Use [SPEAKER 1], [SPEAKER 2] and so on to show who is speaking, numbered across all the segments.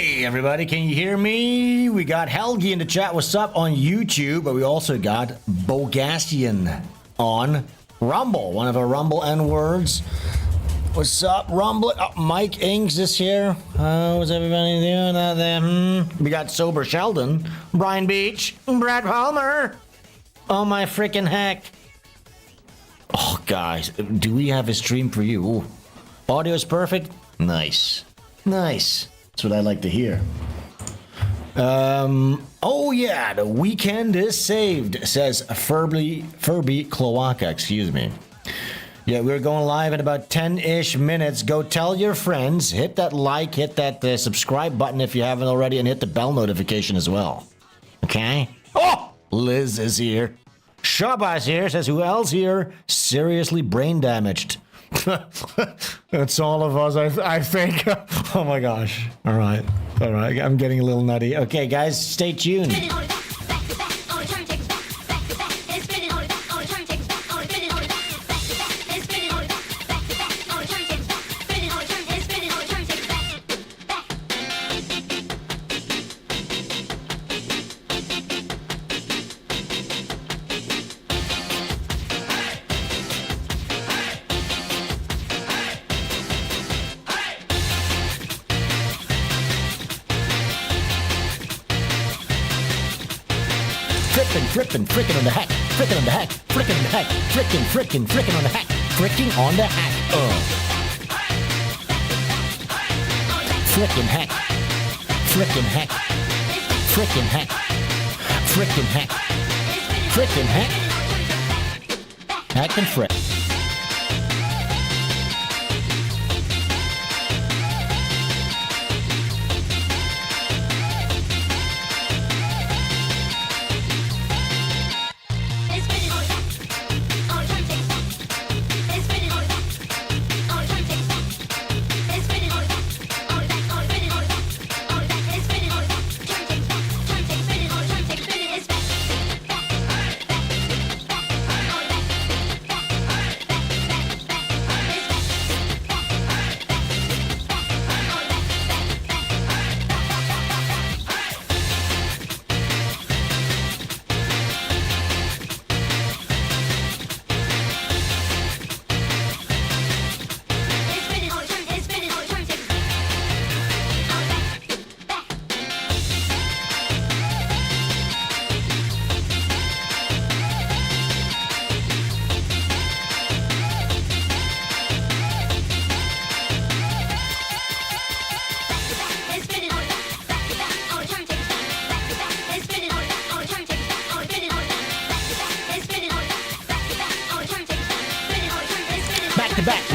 [SPEAKER 1] Hey everybody, can you hear me? We got Helgi in the chat, what's up, on YouTube, but we also got Bogastian on Rumble, one of our Rumble N-words. What's up, Rumble? Oh, Mike Inks is here. How's everybody doing out there? We got Sober Sheldon, Brian Beach, Brad Palmer. Oh my freaking heck. Oh guys, do we have a stream for you? Ooh. Audio is perfect? Nice. Nice. That's what I like to hear. Oh yeah, the weekend is saved, says Furby Cloaca, excuse me. Yeah, we're going live in about 10-ish minutes. Go tell your friends, hit that like, hit that subscribe button if you haven't already, and hit the bell notification as well. Okay? Oh! Liz is here. Shabazz here, says who else here? Seriously brain damaged. That's all of us, I think. Oh my gosh. All right. I'm getting a little nutty. Okay, guys, stay tuned. Frickin' on the hack, frickin' on the hack, frickin' on the hack, frickin' on the hack, fricking on the hack, frickin' hack, frickin' hack, frickin' hack, frickin' hack, frickin' hack, hack and frick.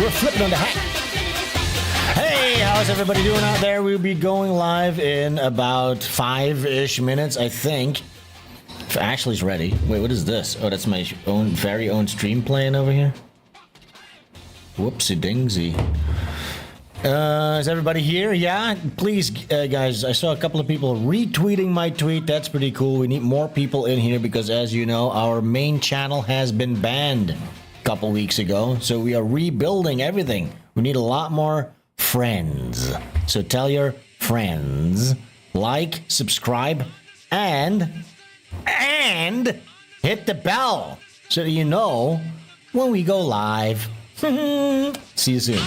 [SPEAKER 1] We're flipping on the hack. Hey, how's everybody doing out there? We'll be going live in about 5-ish minutes, I think. If Ashley's ready. Wait, what is this? Oh, that's my very own stream playing over here. Whoopsie dingsy. Is everybody here? Yeah, please, guys. I saw a couple of people retweeting my tweet. That's pretty cool. We need more people in here because, as you know, our main channel has been banned couple weeks ago, so we are rebuilding everything. We need a lot more friends, so tell your friends, like, subscribe, and hit the bell so that you know when we go live. See you soon.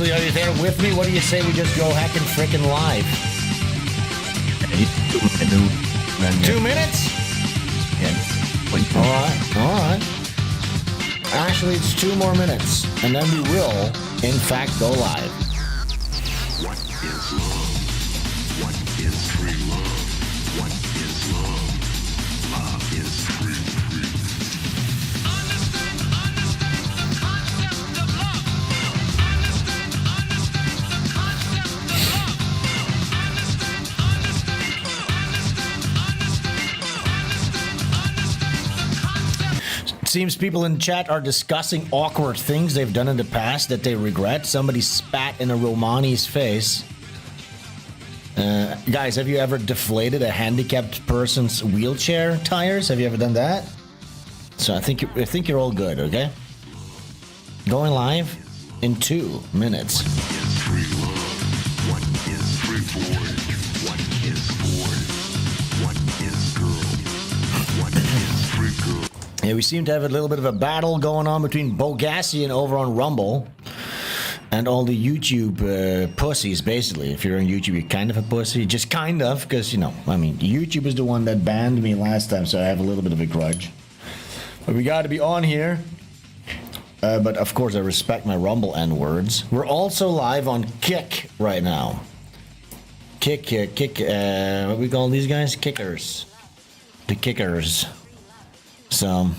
[SPEAKER 1] Are you there with me? What do you say we just go hacking frickin' live? 2 minutes?
[SPEAKER 2] Yeah.
[SPEAKER 1] All right. Actually, it's 2 more minutes, and then we will, in fact, go live.
[SPEAKER 3] What is love? What is free love? What is love? Love is free.
[SPEAKER 1] seems people in chat are discussing awkward things they've done in the past that they regret. Somebody spat in a Romani's face. Guys, have you ever deflated a handicapped person's wheelchair tires? Have you ever done that? So I think you're all good, okay? Going live in 2 minutes.
[SPEAKER 3] Free love. What is free boy? What is boy? What is girl? What is free girl?
[SPEAKER 1] Yeah, we seem to have a little bit of a battle going on between Bogassian over on Rumble and all the YouTube pussies, basically. If you're on YouTube, you're kind of a pussy. Just kind of, because, you know, I mean, YouTube is the one that banned me last time, so I have a little bit of a grudge. But we got to be on here. But, of course, I respect my Rumble N-words. We're also live on Kick right now. Kick, what we call these guys? Kickers. The Kickers. So...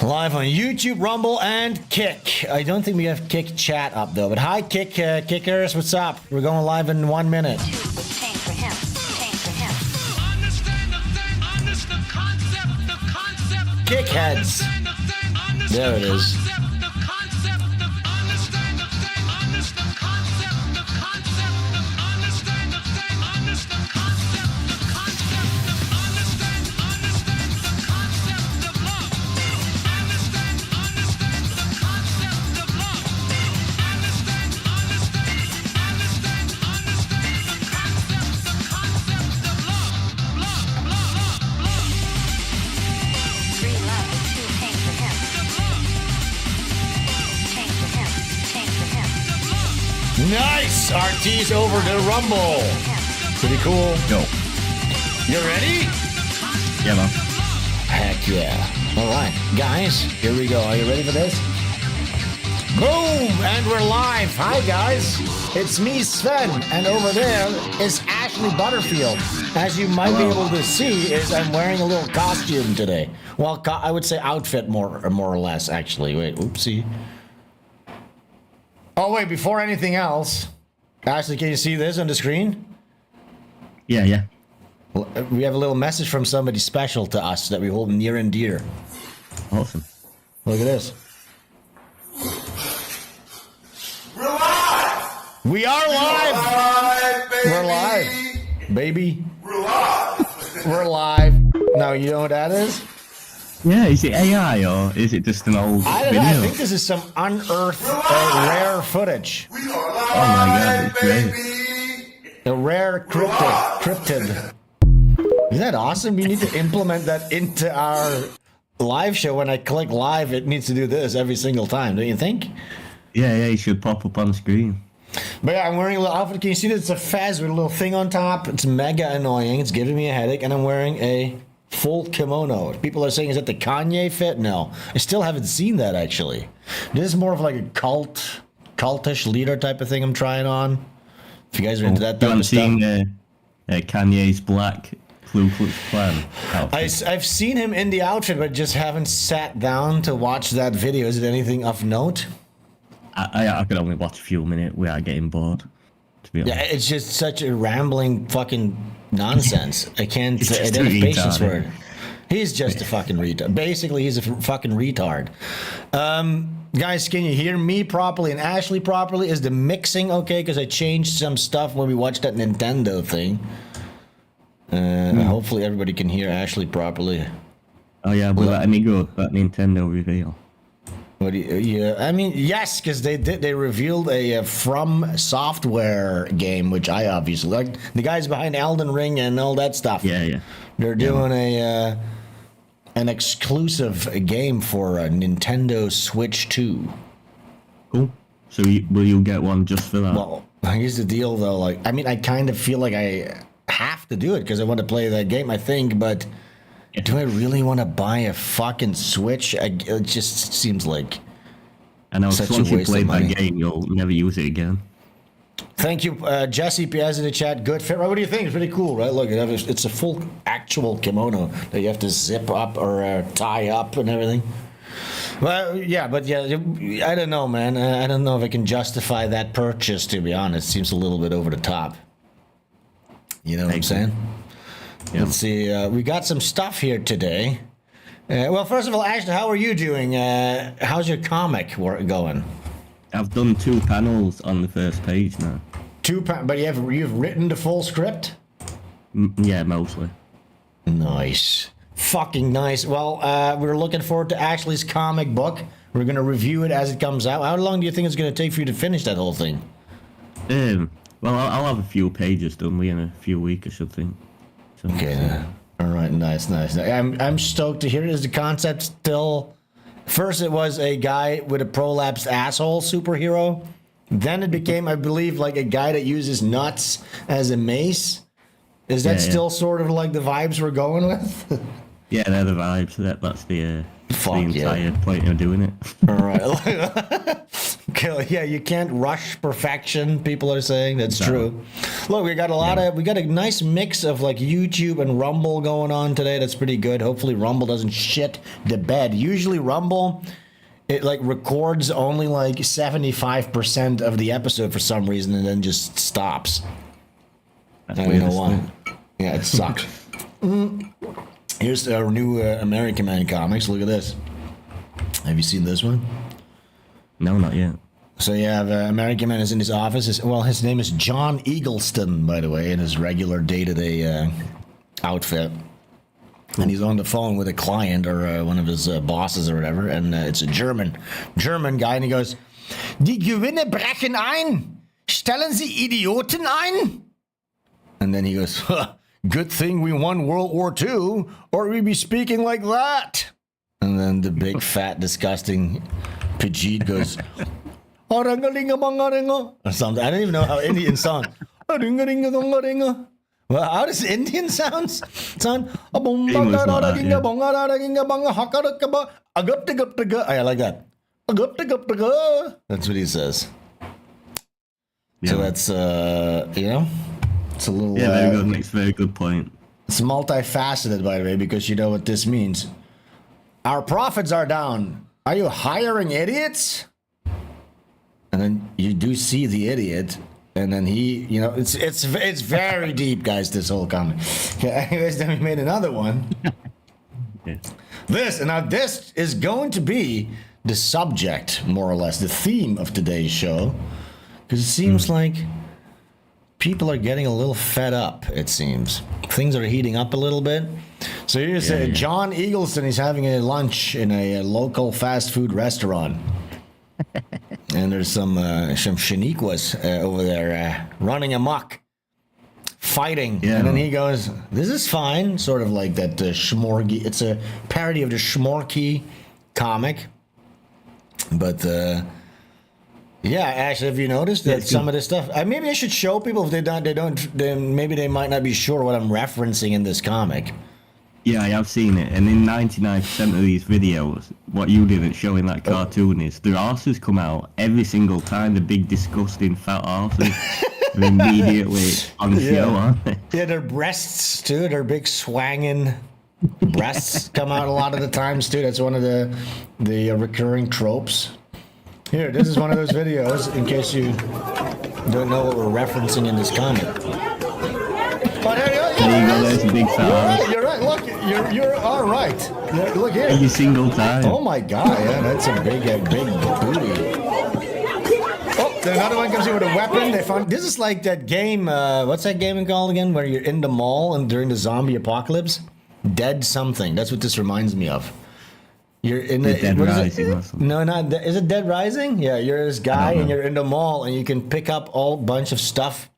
[SPEAKER 1] live on YouTube, Rumble, and Kick. I don't think we have Kick chat up though. But hi, Kickers, what's up? We're going live in 1 minute. Kick heads. There it is. Nice! RT's over to Rumble. Pretty cool.
[SPEAKER 2] Yo.
[SPEAKER 1] You ready?
[SPEAKER 2] Yeah, man.
[SPEAKER 1] Heck yeah. All right, guys, here we go. Are you ready for this? Boom! And we're live. Hi, guys. It's me, Sven, and over there is Ashley Butterfield. As you might be able to see, is I'm wearing a little costume today. Well, I would say outfit more or less, actually. Wait, oopsie. Oh, wait, before anything else, Ashley, can you see this on the screen?
[SPEAKER 2] Yeah.
[SPEAKER 1] We have a little message from somebody special to us that we hold near and dear.
[SPEAKER 2] Awesome.
[SPEAKER 1] Look at this.
[SPEAKER 4] We're live!
[SPEAKER 1] We are live!
[SPEAKER 4] We're live, baby!
[SPEAKER 1] We're live, baby.
[SPEAKER 4] We're live!
[SPEAKER 1] We're live. Now, you know what that is?
[SPEAKER 2] Yeah, is it AI or is it just an old
[SPEAKER 1] I don't
[SPEAKER 2] video?
[SPEAKER 1] know. I think this is some unearthed rare footage.
[SPEAKER 4] We are live,
[SPEAKER 2] Oh my God, it's great.
[SPEAKER 4] baby!
[SPEAKER 1] A rare cryptid. Isn't that awesome? You need to implement that into our live show. When I click live, it needs to do this every single time, don't you think?
[SPEAKER 2] Yeah, it should pop up on screen.
[SPEAKER 1] But yeah, I'm wearing a little outfit. Can you see that it's a fez with a little thing on top? It's mega annoying. It's giving me a headache. And I'm wearing a full kimono. People are saying, is that the Kanye fit? No. I still haven't seen that, actually. This is more of like a cultish leader type of thing I'm trying on. If you guys are into that type
[SPEAKER 2] I'm
[SPEAKER 1] of stuff.
[SPEAKER 2] seeing Kanye's black Ku Klux Klan outfit.
[SPEAKER 1] I've seen him in the outfit, but just haven't sat down to watch that video. Is it anything of note?
[SPEAKER 2] I could only watch a few minutes without getting bored, to be honest.
[SPEAKER 1] Yeah, it's just such a rambling fucking nonsense. I can't.
[SPEAKER 2] He's
[SPEAKER 1] I
[SPEAKER 2] just
[SPEAKER 1] don't
[SPEAKER 2] a
[SPEAKER 1] have patience for
[SPEAKER 2] retard.
[SPEAKER 1] it. He's just a fucking retard. Basically, he's a fucking retard. Guys, can you hear me properly and Ashley properly? Is the mixing okay? Because I changed some stuff when we watched that Nintendo thing. Hopefully, everybody can hear Ashley properly.
[SPEAKER 2] Oh yeah, but let me go that Nintendo reveal.
[SPEAKER 1] What do you, yeah, I mean, yes, because they revealed a From Software game, which I obviously like. The guys behind Elden Ring and all that stuff.
[SPEAKER 2] Yeah.
[SPEAKER 1] They're doing an exclusive game for Nintendo Switch 2.
[SPEAKER 2] Cool. So will you get one just for that?
[SPEAKER 1] Well, here's the deal, though. Like, I mean, I kind of feel like I have to do it because I want to play that game, I think, but do I really want to buy a fucking Switch? It just seems like
[SPEAKER 2] I know,
[SPEAKER 1] such
[SPEAKER 2] once
[SPEAKER 1] a
[SPEAKER 2] you
[SPEAKER 1] waste
[SPEAKER 2] play
[SPEAKER 1] of
[SPEAKER 2] that
[SPEAKER 1] money.
[SPEAKER 2] game, you'll never use it again.
[SPEAKER 1] Thank you, Jesse Piaz in the chat. Good fit. What do you think? It's pretty cool, right? Look, it's a full actual kimono that you have to zip up or tie up and everything. Well, yeah, I don't know, man. I don't know if I can justify that purchase, to be honest. Seems a little bit over the top. You know what I'm saying?
[SPEAKER 2] Yeah.
[SPEAKER 1] Let's see. We got some stuff here today. Well, first of all, Ashley, how are you doing? How's your comic work going?
[SPEAKER 2] I've done 2 panels on the first page now.
[SPEAKER 1] But you've written the full script?
[SPEAKER 2] Yeah, mostly.
[SPEAKER 1] Nice. Fucking nice. Well, we're looking forward to Ashley's comic book. We're going to review it as it comes out. How long do you think it's going to take for you to finish that whole thing?
[SPEAKER 2] Well, I'll have a few pages done within a few weeks, I should think. So,
[SPEAKER 1] Okay. All right. Nice. I'm stoked to hear it. Is the concept still... First, it was a guy with a prolapsed asshole superhero. Then it became, I believe, like a guy that uses nuts as a mace. Is that still sort of like the vibes we're going with?
[SPEAKER 2] Yeah, they're the vibes. That's the entire point of doing it.
[SPEAKER 1] All right. Okay, yeah, you can't rush perfection. People are saying that's true. Look, we got a nice mix of like YouTube and Rumble going on today. That's pretty good. Hopefully, Rumble doesn't shit the bed. Usually, Rumble it like records only like 75% of the episode for some reason, and then just stops. I don't know why. Yeah, it sucks. Here's our new American Man comics. Look at this. Have you seen this one?
[SPEAKER 2] No, not yet.
[SPEAKER 1] So you have American Man is in his office. His name is John Eagleston, by the way, in his regular day-to-day outfit. And he's on the phone with a client or one of his bosses or whatever, and it's a German guy, and he goes, "Die Gewinne brechen ein. Stellen Sie Idioten ein?" And then he goes, huh, "Good thing we won World War II, or we'd be speaking like that." And then the big, fat, disgusting Pajit goes, "Arangalinga or something. I don't even know how Indians sound. Well, how does Indian sound? I like that. That's what he says.
[SPEAKER 2] Yeah.
[SPEAKER 1] So that's, it's a little...
[SPEAKER 2] Yeah, very good. Makes a very good point.
[SPEAKER 1] It's multifaceted, by the way, because you know what this means. Our profits are down. Are you hiring idiots? And then you do see the idiot, and then he, it's very deep, guys, this whole comic. Okay, anyways, then we made another one.
[SPEAKER 2] Yeah.
[SPEAKER 1] This is going to be the subject, more or less, the theme of today's show, because it seems like people are getting a little fed up, it seems. Things are heating up a little bit. So here's John Eagleston. He's having a lunch in a local fast food restaurant. And there's some Shaniquas over there running amok, fighting. Yeah. And then he goes, "This is fine." Sort of like that Schmorgy. It's a parody of the Schmorky comic. But... yeah, actually, have you noticed that some of this stuff? Maybe I should show people if then maybe they might not be sure what I'm referencing in this comic.
[SPEAKER 2] Yeah, I have seen it, and in 99% of these videos, what you didn't show in that cartoon is the arses come out every single time, the big disgusting fat arses are immediately on the show, aren't they?
[SPEAKER 1] Yeah, their breasts too, their big swanging breasts come out a lot of the times too. That's one of the recurring tropes. Here, this is one of those videos, in case you don't know what we're referencing in this comic. But
[SPEAKER 2] there you go, there's a big fat.
[SPEAKER 1] You're right, look, you're all right. Yeah, look here.
[SPEAKER 2] Every single time.
[SPEAKER 1] Oh my god, yeah, that's a big booty. Oh, another one comes in with a weapon. This is like that game, what's that game called again, where you're in the mall and during the zombie apocalypse? Dead something, that's what this reminds me of. You're in the
[SPEAKER 2] Dead Rising or something.
[SPEAKER 1] No, not is it Dead Rising? Yeah, you're this guy and you're in the mall and you can pick up all bunch of stuff.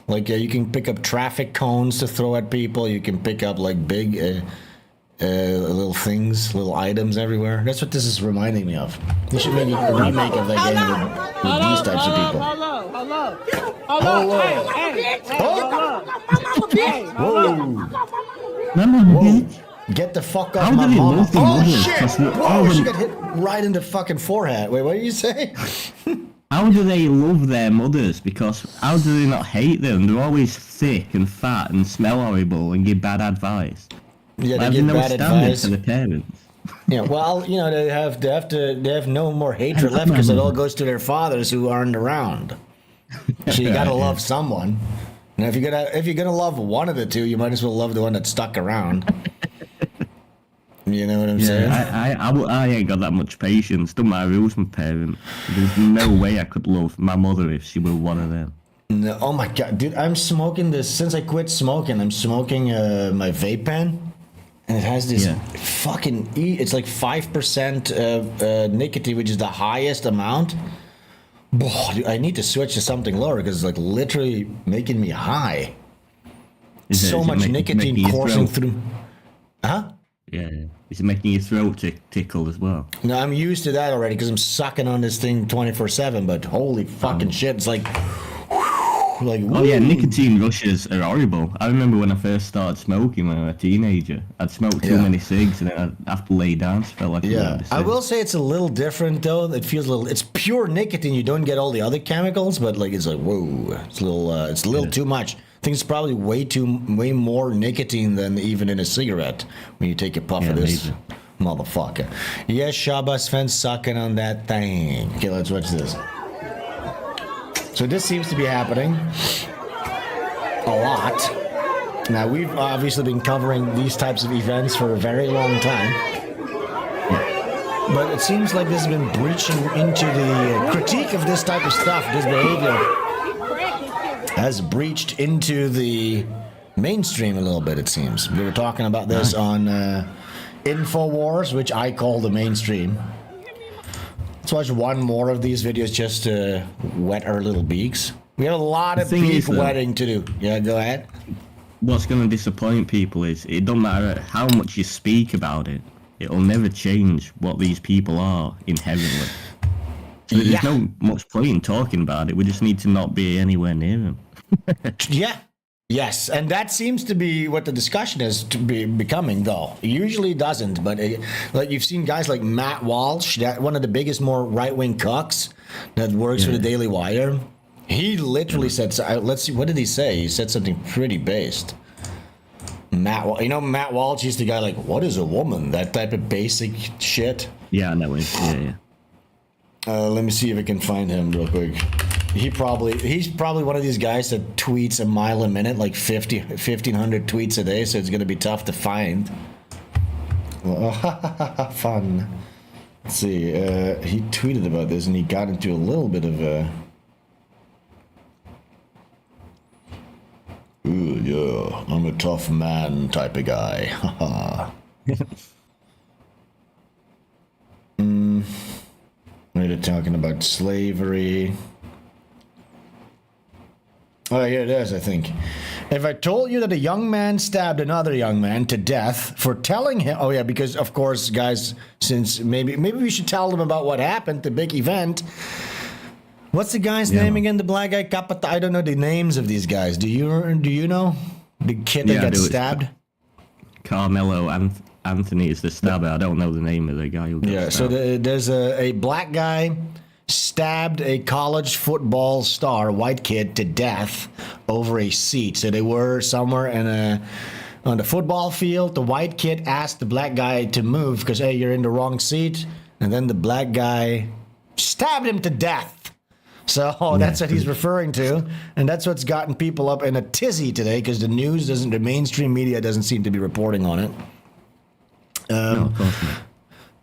[SPEAKER 1] Like you can pick up traffic cones to throw at people. You can pick up like big little things, little items everywhere. That's what this is reminding me of. They should make a remake of that game with these types of people. Hello. Get the fuck off my mama. Oh shit! Whoa, she got hit right in the fucking forehead. Wait, what did you say?
[SPEAKER 2] How do they love their mothers? Because how do they not hate them? They're always thick and fat and smell horrible and give bad advice.
[SPEAKER 1] Yeah, they give bad advice
[SPEAKER 2] to the parents.
[SPEAKER 1] Yeah, well, they have no more hatred left because it all goes to their fathers who aren't around. So you gotta love someone. And if you're gonna love one of the two, you might as well love the one that stuck around. You know what I'm saying?
[SPEAKER 2] I ain't got that much patience. Don't matter who's my parent. There's no way I could love my mother if she were one of them.
[SPEAKER 1] No, oh my god, dude! I'm smoking this since I quit smoking. I'm smoking my vape pen, and it has this fucking it's like 5% nicotine, which is the highest amount. Boah, dude, I need to switch to something lower because it's like literally making me high.
[SPEAKER 2] Is
[SPEAKER 1] So
[SPEAKER 2] it
[SPEAKER 1] much
[SPEAKER 2] making
[SPEAKER 1] nicotine
[SPEAKER 2] your
[SPEAKER 1] coursing
[SPEAKER 2] throat?
[SPEAKER 1] through. Huh?
[SPEAKER 2] Yeah. Is it making your throat tickle as well?
[SPEAKER 1] No, I'm used to that already because I'm sucking on this thing 24/7. But holy fucking shit, it's like.
[SPEAKER 2] Oh yeah, nicotine rushes are horrible. I remember when I first started smoking when I was a teenager. I'd smoke too many cigs and then I'd have to lay down. So I felt like
[SPEAKER 1] I will say it's a little different though. It feels a little. It's pure nicotine. You don't get all the other chemicals, but like it's like whoa, it's a little too much. I think it's probably way more nicotine than even in a cigarette when you take a puff of this motherfucker. Yes, Shaba Sven sucking on that thing. Okay, let's watch this. So this seems to be happening a lot. Now, we've obviously been covering these types of events for a very long time. But it seems like this has been breaching into the critique of this type of stuff, this behavior has breached into the mainstream a little bit, it seems. We were talking about this on InfoWars, which I call the mainstream. Let's watch one more of these videos just to wet our little beaks. We have a lot of beak wetting to do. Yeah, go ahead.
[SPEAKER 2] What's going to disappoint people is it don't matter how much you speak about it. It'll never change what these people are inherently. So there's no much point in talking about it. We just need to not be anywhere near them.
[SPEAKER 1] Yeah. Yes, and that seems to be what the discussion is to be becoming, though. It usually doesn't, but like you've seen guys like Matt Walsh, that one of the biggest, more right-wing cucks that works for the Daily Wire. He literally said, let's see, what did he say? He said something pretty based. Matt Walsh, he's the guy like, what is a woman? That type of basic shit.
[SPEAKER 2] Yeah, I know him. Yeah.
[SPEAKER 1] Let me see if I can find him real quick. He's probably one of these guys that tweets a mile a minute, like 1,500 tweets a day, so it's going to be tough to find. Fun. Let's see. He tweeted about this, and he got into a little bit of a... Ooh, yeah, I'm a tough man type of guy. They're talking about slavery. Oh, here it is, I think. If I told you that a young man stabbed another young man to death for telling him... Oh, yeah, because, of course, guys, since maybe we should tell them about what happened, the big event. What's the guy's name again, the black guy? Kapata? I don't know the names of these guys. Do you know? The kid that got stabbed?
[SPEAKER 2] Carmelo Anthony is the stabber. I don't know the name of the guy who got stabbed.
[SPEAKER 1] So there's a black guy... stabbed a college football star, white kid, to death over a seat. So they were somewhere on the football field. The white kid asked the black guy to move because, hey, you're in the wrong seat. And then the black guy stabbed him to death. So that's what he's referring to. And that's what's gotten people up in a tizzy today because the mainstream media doesn't seem to be reporting on it.
[SPEAKER 2] No, of course not.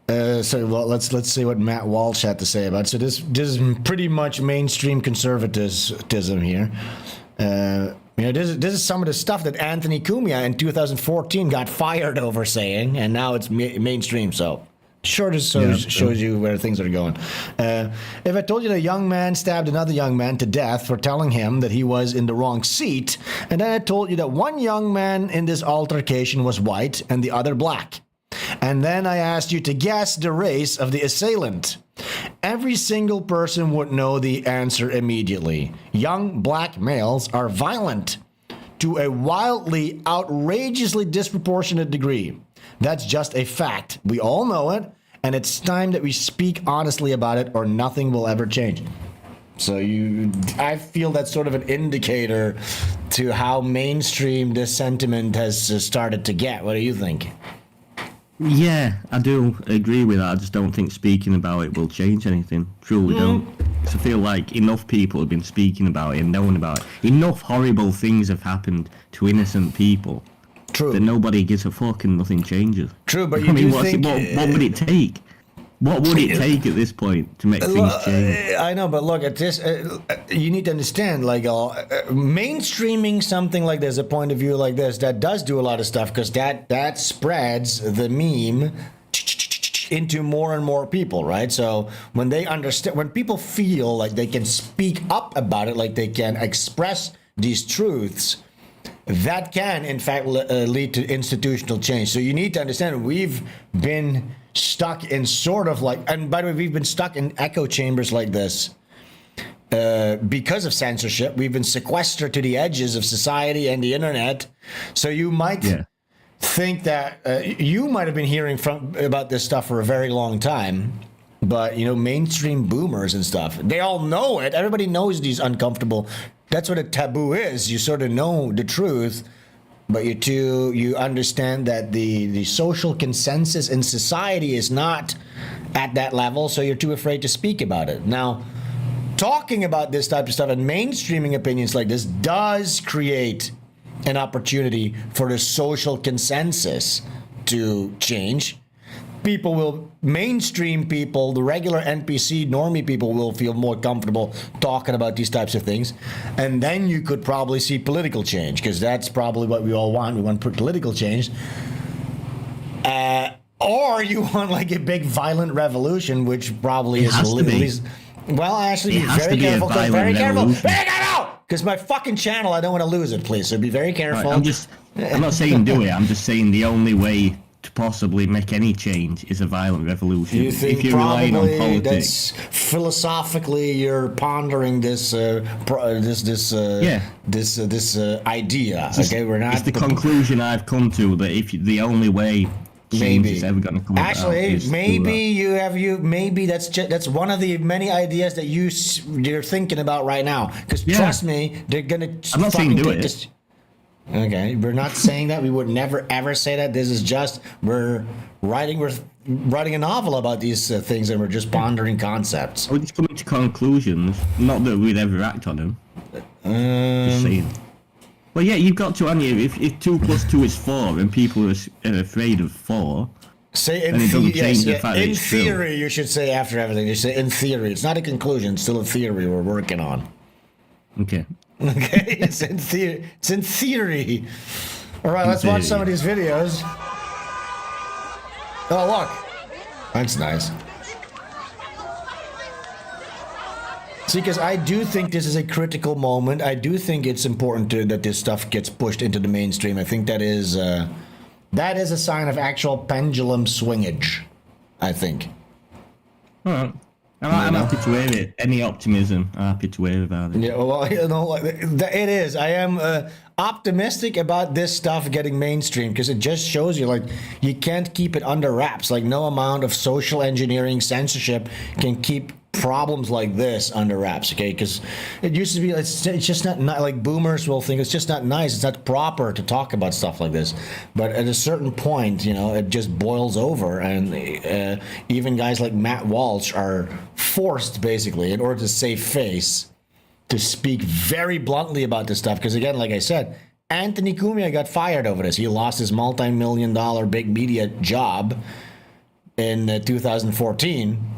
[SPEAKER 1] Let's see what Matt Walsh had to say about it. So this is pretty much mainstream conservatism here. This is some of the stuff that Anthony Cumia in 2014 got fired over saying, and now it's mainstream. So shows you where things are going. If I told you that a young man stabbed another young man to death for telling him that he was in the wrong seat, and then I told you that one young man in this altercation was white and the other black. And then I asked you to guess the race of the assailant. Every single person would know the answer immediately. Young black males are violent to a wildly, outrageously disproportionate degree. That's just a fact. We all know it, and it's time that we speak honestly about it or nothing will ever change. So I feel that's sort of an indicator to how mainstream this sentiment has started to get. What do you think?
[SPEAKER 2] Yeah, I do agree with that. I just don't think speaking about it will change anything. Truly don't. I feel like enough people have been speaking about it and knowing about it. Enough horrible things have happened to innocent people
[SPEAKER 1] True.
[SPEAKER 2] then nobody gives a fuck and nothing changes.
[SPEAKER 1] True, but you
[SPEAKER 2] I mean,
[SPEAKER 1] do think...
[SPEAKER 2] what would it take? What would it take at this point to make things change?
[SPEAKER 1] I know, but look at this. You need to understand, like, mainstreaming something like this, a point of view like this, that does do a lot of stuff because that spreads the meme into more and more people, right? So when they understand, when people feel like they can speak up about it, like they can express these truths, that can, in fact, lead to institutional change. So you need to understand we've been stuck in sort of like, and by the way, we've been stuck in echo chambers like this because of censorship. We've been sequestered to the edges of society and the internet. So you might think that you might have been hearing about this stuff for a very long time. But, you know, mainstream boomers and stuff, they all know it. Everybody knows these uncomfortable. That's what a taboo is. You sort of know the truth, but you understand that the social consensus in society is not at that level, so you're too afraid to speak about it. Now, talking about this type of stuff and mainstreaming opinions like this does create an opportunity for the social consensus to change. People will, mainstream people, the regular NPC, normie people will feel more comfortable talking about these types of things. And then you could probably see political change, because that's probably what we all want. We want political change. Or you want like a big violent revolution, which probably is literally... Well, actually, be very careful. Very careful. Because my fucking channel, I don't want to lose it, please. So be very careful.
[SPEAKER 2] Right, I'm not saying do it. I'm just saying the only way to possibly make any change is a violent revolution.
[SPEAKER 1] You think
[SPEAKER 2] if you're relying on politics,
[SPEAKER 1] that's philosophically you're pondering this idea. Okay, we're not.
[SPEAKER 2] It's the conclusion I've come to that if the only way change is ever going to come
[SPEAKER 1] actually about maybe that's one of the many ideas that you're thinking about right now. Because trust me, they're gonna.
[SPEAKER 2] I'm not saying do it.
[SPEAKER 1] Okay, we're not saying that. We would never ever say that. This is just we're writing a novel about these things, and we're just pondering concepts.
[SPEAKER 2] We're just coming to conclusions, not that we'd ever act on them. Just saying. Well, yeah, you've got to, haven't you? If 2 + 2 is 4, and people are afraid of 4,
[SPEAKER 1] say in theory, you should say after everything. You say in theory. It's not a conclusion. It's still a theory we're working on.
[SPEAKER 2] Okay.
[SPEAKER 1] Okay, it's in theory. It's in theory. All right, let's watch some of these videos. Oh, look. That's nice. See, because I do think this is a critical moment. I do think it's important that this stuff gets pushed into the mainstream. I think that is a sign of actual pendulum swingage, I think.
[SPEAKER 2] All right. I'm happy to hear it. Any optimism, I'm happy to hear about it.
[SPEAKER 1] Yeah, well, you know, it is. I am optimistic about this stuff getting mainstream because it just shows you, like, you can't keep it under wraps. Like, no amount of social engineering censorship can keep problems like this under wraps, okay? Because it used to be, it's just not like boomers will think it's just not nice, it's not proper to talk about stuff like this. But at a certain point, you know, it just boils over, and even guys like Matt Walsh are forced, basically, in order to save face, to speak very bluntly about this stuff. Because again, like I said, Anthony Cumia got fired over this. He lost his multi-million-dollar big media job in 2014.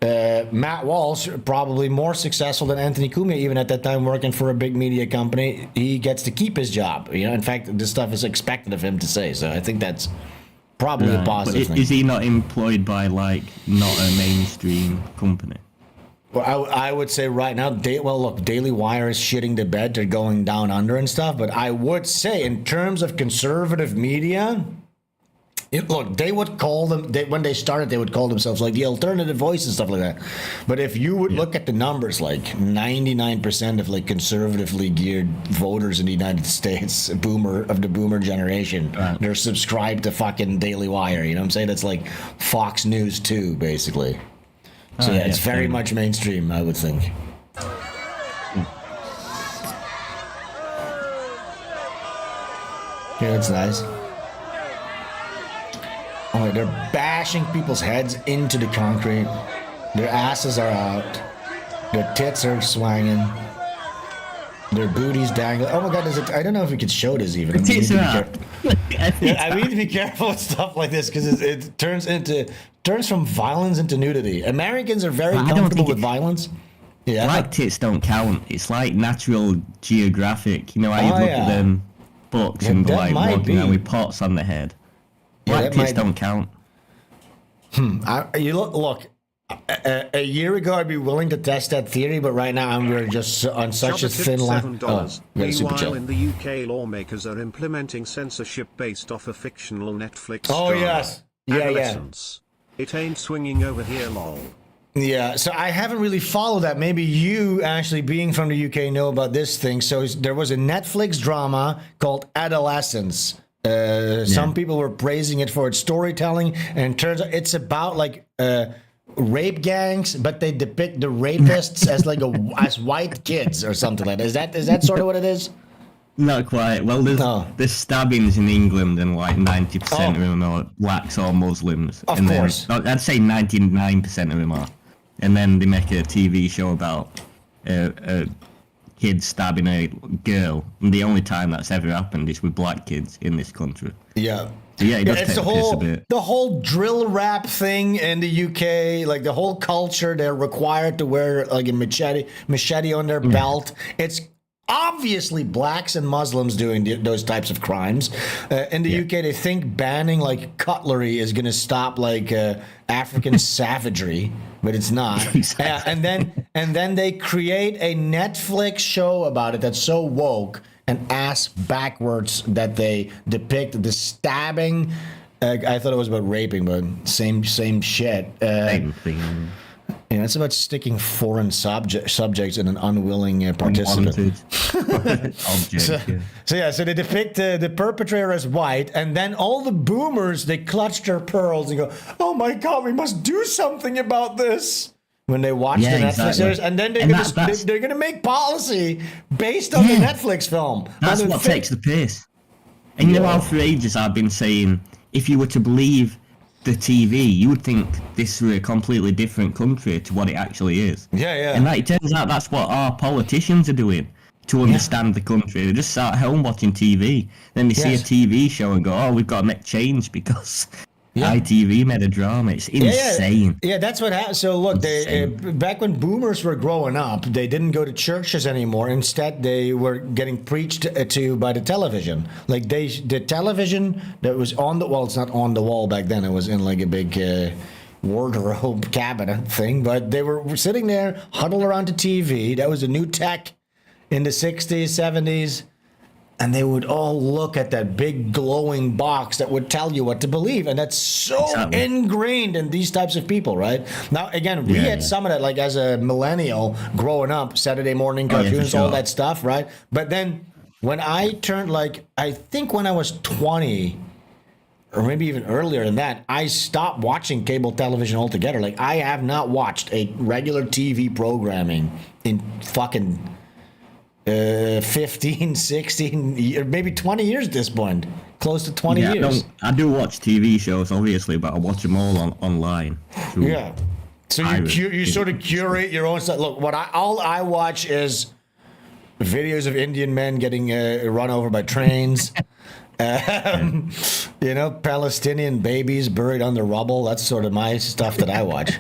[SPEAKER 1] Matt Walsh, probably more successful than Anthony Cumia, even at that time working for a big media company. He gets to keep his job. You know, in fact, this stuff is expected of him to say. So I think that's probably a positive thing.
[SPEAKER 2] Is he not employed by, like, not a mainstream company?
[SPEAKER 1] Well, I would say right now, look, Daily Wire is shitting the bed. They're going down under and stuff. But I would say, in terms of conservative media, look, they would call them, when they started, they would call themselves like the alternative voice and stuff like that. But if you would look at the numbers, like 99% of like conservatively geared voters in the United States, of the boomer generation, they're subscribed to fucking Daily Wire. You know what I'm saying? That's like Fox News 2, basically. So yeah, it's very much mainstream, I would think. Yeah, it's nice. Oh, they're bashing people's heads into the concrete. Their asses are out. Their tits are swanging. Their booties dangling. Oh my god, I don't know if we could show this even.
[SPEAKER 2] The tits are out.
[SPEAKER 1] Yeah, I need to be careful with stuff like this because it turns from violence into nudity. Americans are very
[SPEAKER 2] I don't
[SPEAKER 1] comfortable
[SPEAKER 2] think
[SPEAKER 1] with violence. Yeah.
[SPEAKER 2] Black tits don't count. It's like Natural Geographic. You know how you
[SPEAKER 1] Oh,
[SPEAKER 2] look
[SPEAKER 1] yeah.
[SPEAKER 2] at them books
[SPEAKER 1] Yeah,
[SPEAKER 2] and
[SPEAKER 1] that
[SPEAKER 2] like
[SPEAKER 1] might
[SPEAKER 2] walking around
[SPEAKER 1] be.
[SPEAKER 2] with pots on the head.
[SPEAKER 1] Yeah,
[SPEAKER 2] Black
[SPEAKER 1] that
[SPEAKER 2] tits
[SPEAKER 1] might-
[SPEAKER 2] don't count.
[SPEAKER 1] You look. A year ago, I'd be willing to test that theory, but right now we're just on such a
[SPEAKER 5] Chopper
[SPEAKER 1] thin
[SPEAKER 5] tipped
[SPEAKER 1] line.
[SPEAKER 5] $7.
[SPEAKER 1] we got a super
[SPEAKER 5] Meanwhile,
[SPEAKER 1] chat.
[SPEAKER 5] in the UK, lawmakers are implementing censorship based off a fictional Netflix
[SPEAKER 1] Oh,
[SPEAKER 5] drama,
[SPEAKER 1] yes. Yeah.
[SPEAKER 5] Adolescence. It ain't swinging over here, lol.
[SPEAKER 1] Yeah, so I haven't really followed that. Maybe you, actually being from the UK, know about this thing. So there was a Netflix drama called Adolescence. Some people were praising it for its storytelling, and it turns out it's about like rape gangs, but they depict the rapists as like as white kids or something like that. Is that sort of what it is?
[SPEAKER 2] Not quite. Well, there's stabbings in England, and like 90% of them are blacks or Muslims.
[SPEAKER 1] Of
[SPEAKER 2] and
[SPEAKER 1] course.
[SPEAKER 2] Then, I'd say 99% of them are. And then they make a TV show about a kid stabbing a girl, and the only time that's ever happened is with black kids in this country.
[SPEAKER 1] Yeah.
[SPEAKER 2] So yeah, it does
[SPEAKER 1] It's
[SPEAKER 2] take the piss a bit.
[SPEAKER 1] the whole drill rap thing in the UK, like the whole culture. They're required to wear like a machete on their belt. It's obviously blacks and Muslims doing those types of crimes. In the UK, they think banning like cutlery is going to stop like African savagery, but it's not.
[SPEAKER 2] Exactly.
[SPEAKER 1] And then they create a Netflix show about it that's so woke and ass backwards that they depict the stabbing. I thought it was about raping, but same shit.
[SPEAKER 2] Same thing.
[SPEAKER 1] Yeah, it's about sticking foreign subjects in an unwilling participant.
[SPEAKER 2] Unwanted object. Yeah.
[SPEAKER 1] So they depict the perpetrator as white, and then all the boomers, they clutch their pearls and go, "Oh my God, we must do something about this." When they watch
[SPEAKER 2] Yeah,
[SPEAKER 1] the Netflix
[SPEAKER 2] exactly.
[SPEAKER 1] series, and then
[SPEAKER 2] And that's-
[SPEAKER 1] they're gonna make policy based on the Netflix film.
[SPEAKER 2] That's
[SPEAKER 1] On the
[SPEAKER 2] what
[SPEAKER 1] fi-
[SPEAKER 2] takes the piss. And you know how for ages I've been saying, if you were to believe the TV, you would think this were a completely different country to what it actually is.
[SPEAKER 1] Yeah.
[SPEAKER 2] And it turns out that's what our politicians are doing to understand the country. They just sat at home watching TV. Then they see a
[SPEAKER 1] Yes.
[SPEAKER 2] TV show and go, oh, we've got to make change because ITV made a drama. It's insane.
[SPEAKER 1] Yeah, that's what happened. So look, they back when boomers were growing up, they didn't go to churches anymore. Instead, they were getting preached to by the television. Like the television that was on the wall. It's not on the wall back then. It was in like a big wardrobe cabinet thing. But they were sitting there, huddled around the TV. That was a new tech in the 60s, 70s. And they would all look at that big glowing box that would tell you what to believe. And that's so
[SPEAKER 2] Exactly.
[SPEAKER 1] ingrained in these types of people, right? Now, again, we had some of that, like as a millennial growing up, Saturday morning
[SPEAKER 2] Oh, yeah, for
[SPEAKER 1] cartoons, all
[SPEAKER 2] sure.
[SPEAKER 1] that stuff, right? But then when I turned, like, I think when I was 20, or maybe even earlier than that, I stopped watching cable television altogether. Like, I have not watched a regular TV programming in fucking 15, 16, or maybe 20 years at this point. Close to 20
[SPEAKER 2] Yeah,
[SPEAKER 1] years.
[SPEAKER 2] I do watch TV shows, obviously, but I watch them all online. through
[SPEAKER 1] Yeah. So
[SPEAKER 2] Pirate.
[SPEAKER 1] you sort of curate your own stuff. Look, all I watch is videos of Indian men getting run over by trains. You know, Palestinian babies buried under rubble. That's sort of my stuff that I watch.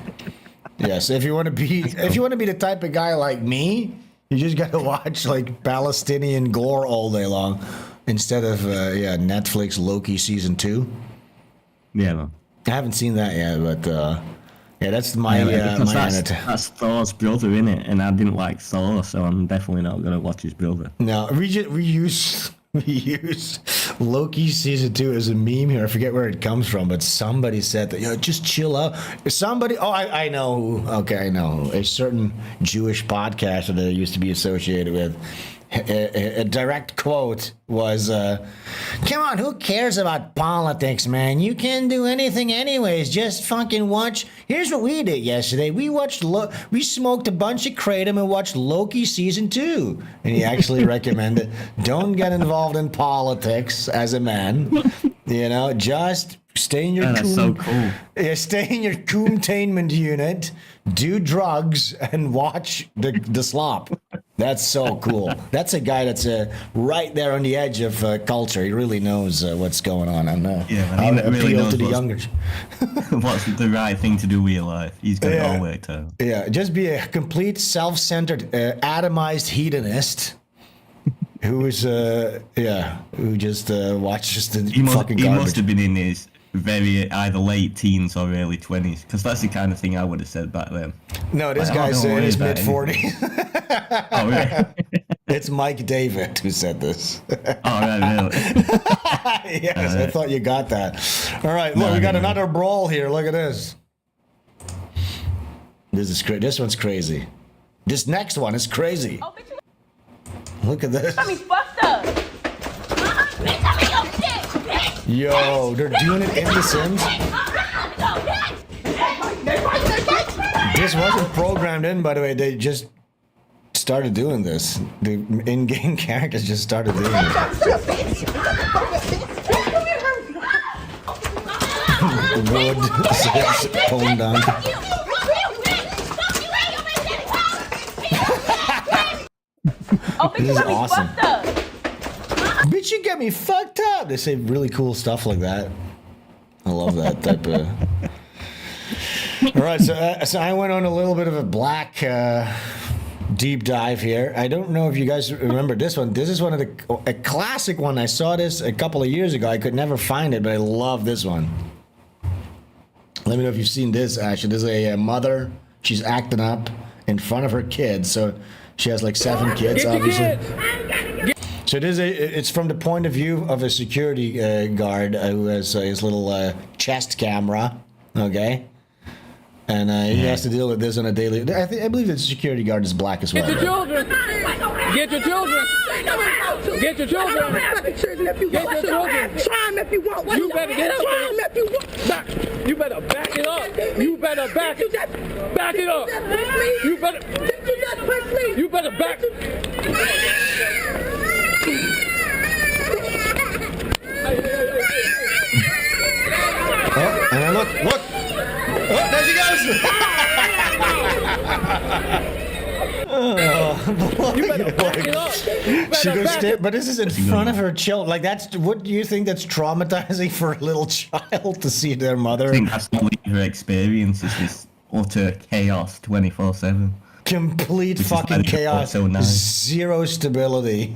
[SPEAKER 1] Yes, if you want to be the type of guy like me, you just got to watch like Palestinian gore all day long instead of Netflix Loki season 2.
[SPEAKER 2] Yeah, man.
[SPEAKER 1] I haven't seen that yet, but that's my
[SPEAKER 2] Because
[SPEAKER 1] my
[SPEAKER 2] that's Thor's brother, innit? And I didn't like Thor, so I'm definitely not going to watch his brother.
[SPEAKER 1] No, we use Loki season 2 as a meme here. I forget where it comes from, but somebody said that, just chill out. Somebody, I know who. Okay, I know who. A certain Jewish podcaster that I used to be associated with. A direct quote was, "Come on, who cares about politics, man? You can do anything anyways. Just fucking watch. Here's what we did yesterday. We we smoked a bunch of kratom and watched Loki season 2." And he actually recommended, don't get involved in politics as a man. You know, just stay in your
[SPEAKER 2] That's so cool.
[SPEAKER 1] Yeah, stay in your containment unit, do drugs, and watch the slop. That's so cool. That's a guy that's right there on the edge of culture. He really knows what's going on and how to
[SPEAKER 2] really
[SPEAKER 1] appeal
[SPEAKER 2] knows
[SPEAKER 1] to the
[SPEAKER 2] what's-
[SPEAKER 1] younger.
[SPEAKER 2] What's the right thing to do with your life? He's got it
[SPEAKER 1] Yeah.
[SPEAKER 2] all worked out.
[SPEAKER 1] Yeah, just be a complete self-centered, atomized hedonist who is, who just watches the
[SPEAKER 2] He
[SPEAKER 1] fucking
[SPEAKER 2] must
[SPEAKER 1] garbage.
[SPEAKER 2] have been in his very either late teens or early 20s, because that's the kind of thing I would have said back then.
[SPEAKER 1] No, this
[SPEAKER 2] Like, oh,
[SPEAKER 1] guy's
[SPEAKER 2] don't
[SPEAKER 1] in
[SPEAKER 2] worry
[SPEAKER 1] his
[SPEAKER 2] about
[SPEAKER 1] mid-40s.
[SPEAKER 2] Oh, really?
[SPEAKER 1] It's Mike David who said this.
[SPEAKER 2] Oh, right, really?
[SPEAKER 1] Yes, I thought you got that. All right, look, we got another brawl here. Look at this. This one's crazy. This next one is crazy.
[SPEAKER 6] Oh, bitch,
[SPEAKER 1] Look at this.
[SPEAKER 6] got me fucked up. Bitch, I mean, your shit, bitch.
[SPEAKER 1] Yo, they're doing it in The Sims. This wasn't programmed in, by the way. They just started doing this. The in-game characters just started doing this. Wood, toned down.
[SPEAKER 6] Oh, bitch,
[SPEAKER 1] This
[SPEAKER 6] you
[SPEAKER 1] is
[SPEAKER 6] got me
[SPEAKER 1] awesome.
[SPEAKER 6] fucked up.
[SPEAKER 1] Bitch, you got me fucked up. They say really cool stuff like that. I love that type of. All right, so I went on a little bit of a black deep dive here. I don't know if you guys remember this one. This is one of a classic one. I saw this a couple of years ago. I could never find it, but I love this one. Let me know if you've seen this. Actually, there's a mother. She's acting up in front of her kids. So she has like 7 kids, obviously. So it's from the point of view of a security guard who has his little chest camera, okay? And he has to deal with this on a daily. I believe the security guard is black as well.
[SPEAKER 7] Get your children. Get your children. Get your children. Get your children.
[SPEAKER 8] Try him if you want.
[SPEAKER 7] You better get up.
[SPEAKER 8] Try him if you want.
[SPEAKER 7] Back. You better back it up. You better back it. Back it up. You better. You better back.
[SPEAKER 1] Oh, and look. Oh, there she goes.
[SPEAKER 7] You better back it up. You
[SPEAKER 1] She
[SPEAKER 7] better
[SPEAKER 1] goes
[SPEAKER 7] back it.
[SPEAKER 1] but this is in front of her children. Like what do you think that's traumatizing for a little child to see their mother?
[SPEAKER 2] I think that's what her experience is, this utter chaos 24/7.
[SPEAKER 1] Complete
[SPEAKER 2] Which is why
[SPEAKER 1] fucking
[SPEAKER 2] they
[SPEAKER 1] chaos.
[SPEAKER 2] look so nice.
[SPEAKER 1] Zero stability.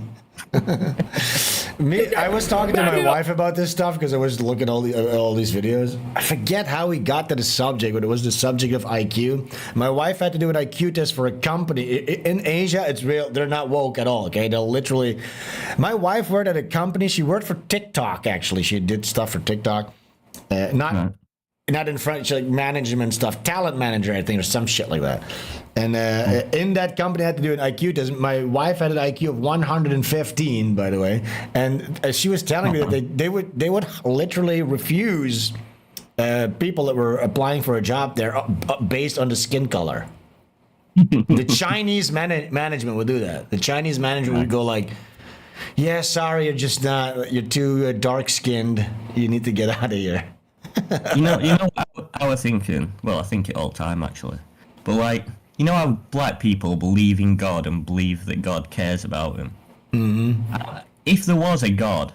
[SPEAKER 1] I was talking to my wife about this stuff because I was looking at all these videos. I forget how we got to the subject, but it was the subject of IQ. My wife had to do an IQ test for a company in Asia. It's real; they're not woke at all. Okay, they'll literally. My wife worked at a company. She worked for TikTok. Actually, she did stuff for TikTok. Not in front, like management stuff, talent manager, I think, or some shit like that. And in that company, I had to do an IQ test. My wife had an IQ of 115, by the way, and she was telling me that they would literally refuse people that were applying for a job there based on the skin color. The Chinese management would do that. The Chinese management would go like, "Yeah, sorry, you're too dark skinned. You need to get out of here."
[SPEAKER 2] You know what I was thinking? Well, I think it all the time, actually. But, like, you know how black people believe in God and believe that God cares about them? Mm-hmm. If there was a God,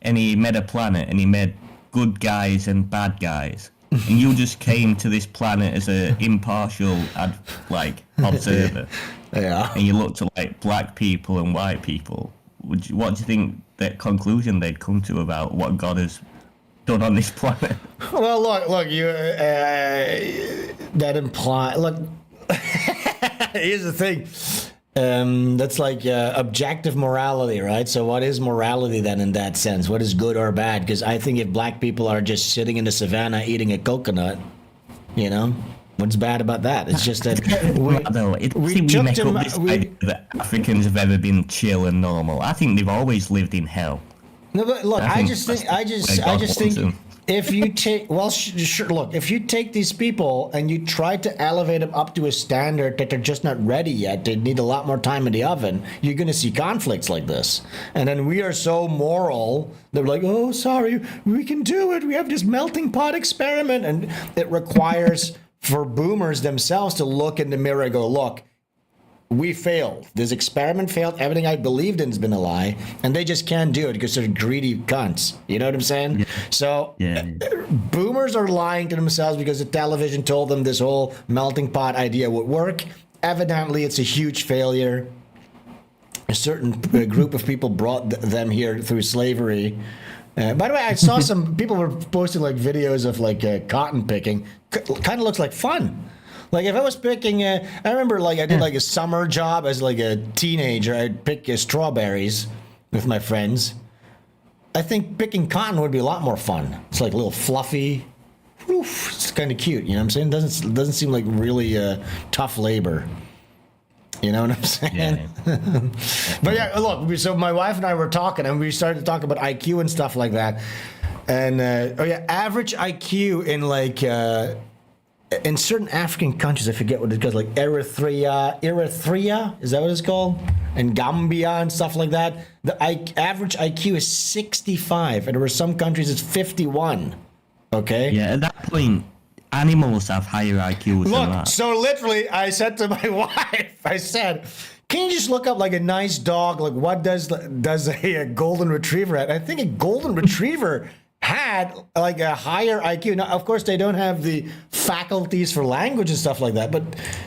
[SPEAKER 2] and he made a planet, and he made good guys and bad guys, and you just came to this planet as an impartial, observer,
[SPEAKER 1] Yeah.
[SPEAKER 2] and you looked at, like, black people and white people, what do you think that conclusion they'd come to about what God has done on this planet?
[SPEAKER 1] Well, look, you that imply. Look, here's the thing. That's like objective morality, right? So, what is morality then in that sense? What is good or bad? Because I think if black people are just sitting in the savannah eating a coconut, you know, what's bad about that? It's just that
[SPEAKER 2] we make up this idea that Africans have ever been chill and normal. I think they've always lived in hell.
[SPEAKER 1] No, but look, I
[SPEAKER 2] think
[SPEAKER 1] just
[SPEAKER 2] that's
[SPEAKER 1] think
[SPEAKER 2] where God
[SPEAKER 1] think
[SPEAKER 2] wants them.
[SPEAKER 1] if you take sure, look, if you take these people and you try to elevate them up to a standard that they're just not ready yet, they need a lot more time in the oven, you're going to see conflicts like this. And then we are so moral that we're like, oh, sorry, we can do it. We have this melting pot experiment, and it requires for boomers themselves to look in the mirror and go, look, we failed. This experiment failed. Everything I believed in has been a lie, and they just can't do it because they're greedy cunts. You know what I'm saying?
[SPEAKER 2] Yeah.
[SPEAKER 1] So
[SPEAKER 2] Yeah.
[SPEAKER 1] boomers are lying to themselves because the television told them this whole melting pot idea would work. Evidently, it's a huge failure. A certain group of people brought them here through slavery. By the way, I saw some people were posting like videos of like cotton picking. Kind of looks like fun. Like if I was picking, I remember like I did like a summer job as like a teenager. I'd pick strawberries with my friends. I think picking cotton would be a lot more fun. It's like a little fluffy. Oof, it's kind of cute. You know what I'm saying? Doesn't seem like really tough labor. You know what I'm saying?
[SPEAKER 2] Yeah.
[SPEAKER 1] But yeah, look. So my wife and I were talking, and we started to talk about IQ and stuff like that. And average IQ in like. In certain African countries, I forget what it goes, like Eritrea, is that what it's called? And Gambia and stuff like that. The average IQ is 65, and there were some countries it's 51. Okay?
[SPEAKER 2] Yeah, at that point, animals have higher IQs than
[SPEAKER 1] Look,
[SPEAKER 2] that.
[SPEAKER 1] so literally, I said to my wife, I said, can you just look up like a nice dog, like what does a golden retriever have? I think a golden retriever had like a higher IQ. Now, of course, they don't have the faculties for language and stuff like that, but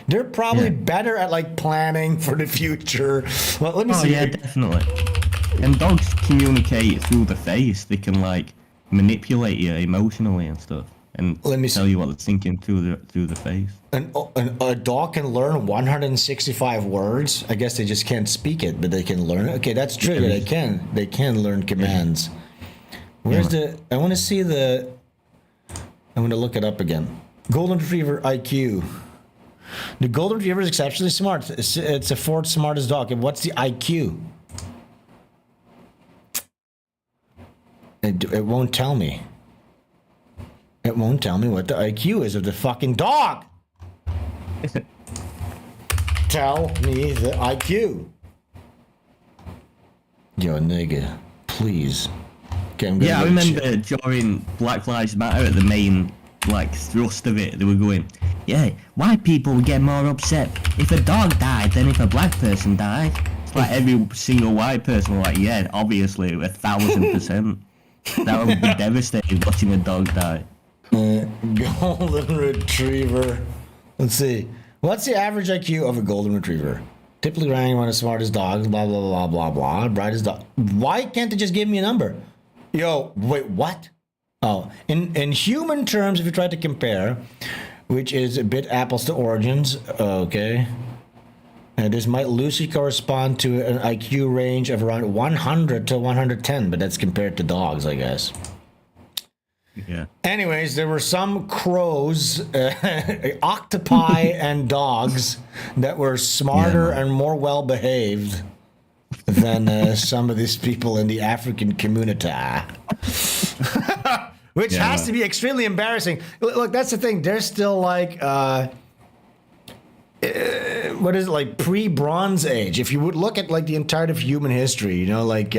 [SPEAKER 1] they're probably better at like planning for the future. Well, let me see.
[SPEAKER 2] Yeah, definitely. And dogs communicate through the face. They can like manipulate you emotionally and stuff, and
[SPEAKER 1] Let me
[SPEAKER 2] tell
[SPEAKER 1] see.
[SPEAKER 2] you what they're thinking through the face.
[SPEAKER 1] A dog can learn 165 words. I guess they just can't speak it, but they can learn it. Okay, that's true. They can learn commands. Where's I want to see I'm going to look it up again. Golden Retriever IQ. The Golden Retriever is exceptionally smart. It's the fourth smartest dog. And what's the IQ? It won't tell me. It won't tell me what the IQ is of the fucking dog. Tell me the IQ. Yo, nigga, please. Okay,
[SPEAKER 2] I remember during Black Lives Matter, the main like thrust of it, they were going, yeah, white people would get more upset if a dog died than if a black person died. It's like every single white person was like, yeah, obviously, 1,000%. That would be devastating watching a dog die.
[SPEAKER 1] Golden Retriever. Let's see. What's the average IQ of a Golden Retriever? Typically ranking one of the smartest dogs, blah, blah, blah, blah, blah. Brightest dog. Why can't they just give me a number? Yo, wait, what? Oh, in human terms, if you try to compare, which is a bit apples to oranges, okay. This might loosely correspond to an IQ range of around 100 to 110, but that's compared to dogs, I guess.
[SPEAKER 2] Yeah.
[SPEAKER 1] Anyways, there were some crows, octopi, and dogs that were smarter and more well-behaved than some of these people in the African community. Which has to be extremely embarrassing. Look, that's the thing. They're still like, what is it, like pre-Bronze Age? If you would look at like the entirety of human history, you know, like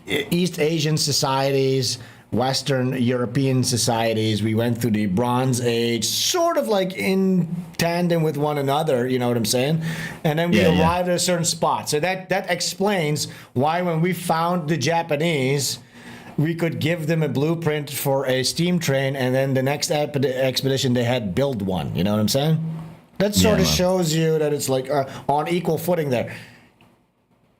[SPEAKER 1] East Asian societies, Western European societies, we went through the Bronze Age, sort of like in tandem with one another, you know what I'm saying? And then we arrived at a certain spot. So that explains why when we found the Japanese, we could give them a blueprint for a steam train, and then the next expedition they had build one, you know what I'm saying? That sort of shows you that it's like on equal footing there.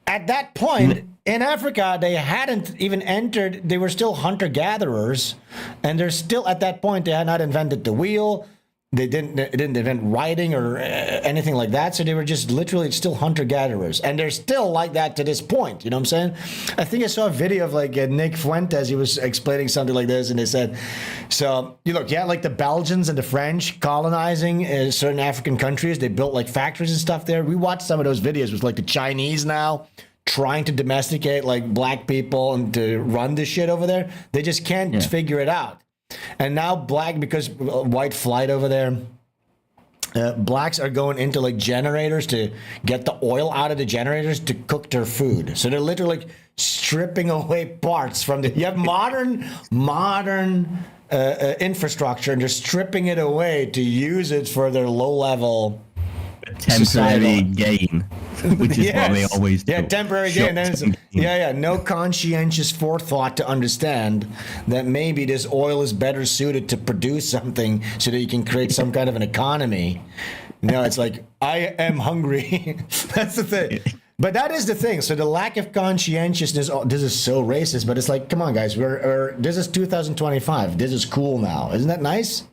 [SPEAKER 1] At that point, in Africa, they hadn't even entered, they were still hunter-gatherers, and they're still, at that point, they had not invented the wheel, they didn't invent writing or anything like that, so they were just literally still hunter-gatherers, and they're still like that to this point, you know what I'm saying? I think I saw a video of like Nick Fuentes, he was explaining something like this, and they said, so, you look, like the Belgians and the French colonizing certain African countries, they built like factories and stuff there. We watched some of those videos with like the Chinese now, trying to domesticate like black people and to run this shit over there. They just can't figure it out. And now because white flight over there, blacks are going into like generators to get the oil out of the generators to cook their food. So they're literally like stripping away parts from you have modern infrastructure, and they're stripping it away to use it for their low level
[SPEAKER 2] temporary
[SPEAKER 1] societal
[SPEAKER 2] gain, which is what they always do.
[SPEAKER 1] Yeah, temporary gain. Then it's, yeah, no conscientious forethought to understand that maybe this oil is better suited to produce something so that you can create some kind of an economy. No, it's like, I am hungry. That's the thing. But that is the thing. So the lack of conscientiousness, this is so racist, but it's like, come on, guys, this is 2025. This is cool now. Isn't that nice?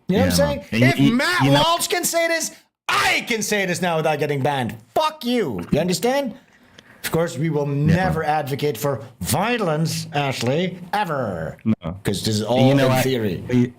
[SPEAKER 1] You know what I'm saying? If Matt Walsh can say this, I can say this now without getting banned. Fuck you. You understand? Of course, we will never advocate for violence, Ashley, ever. No. Because this is all in theory.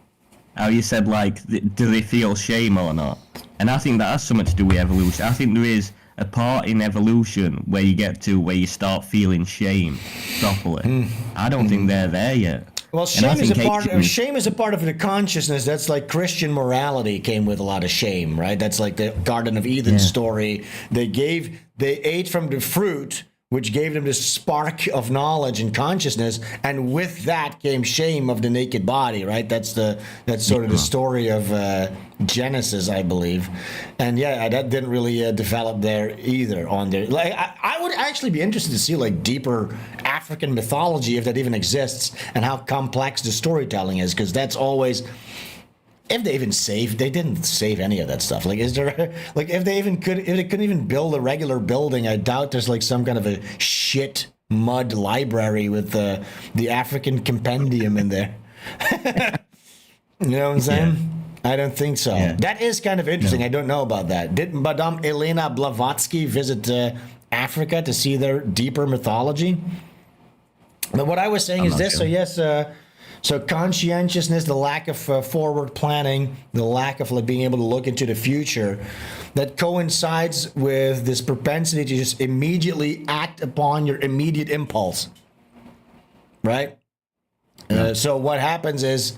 [SPEAKER 2] How you said, like, do they feel shame or not? And I think that has something to do with evolution. I think there is a part in evolution where you get to where you start feeling shame properly. I don't think they're there yet.
[SPEAKER 1] Well, shame is a part of the consciousness. That's like Christian morality came with a lot of shame, right? That's like the Garden of Eden story. They ate from the fruit, which gave them this spark of knowledge and consciousness, and with that came shame of the naked body, right? That's sort of the story of Genesis, I believe, and that didn't really develop there either. On there, like I would actually be interested to see like deeper African mythology, if that even exists, and how complex the storytelling is, because that's always. If they didn't save any of that stuff. Like, is there, like, if they couldn't even build a regular building, I doubt there's like some kind of a shit mud library with the African compendium in there. You know what I'm saying? I don't think so. Yeah. That is kind of interesting. No. I don't know about that. Did Madame Elena Blavatsky visit Africa to see their deeper mythology? But what I was saying is this. Sure. So yes. So conscientiousness, the lack of forward planning, the lack of like being able to look into the future, that coincides with this propensity to just immediately act upon your immediate impulse, right? Yeah. So what happens is,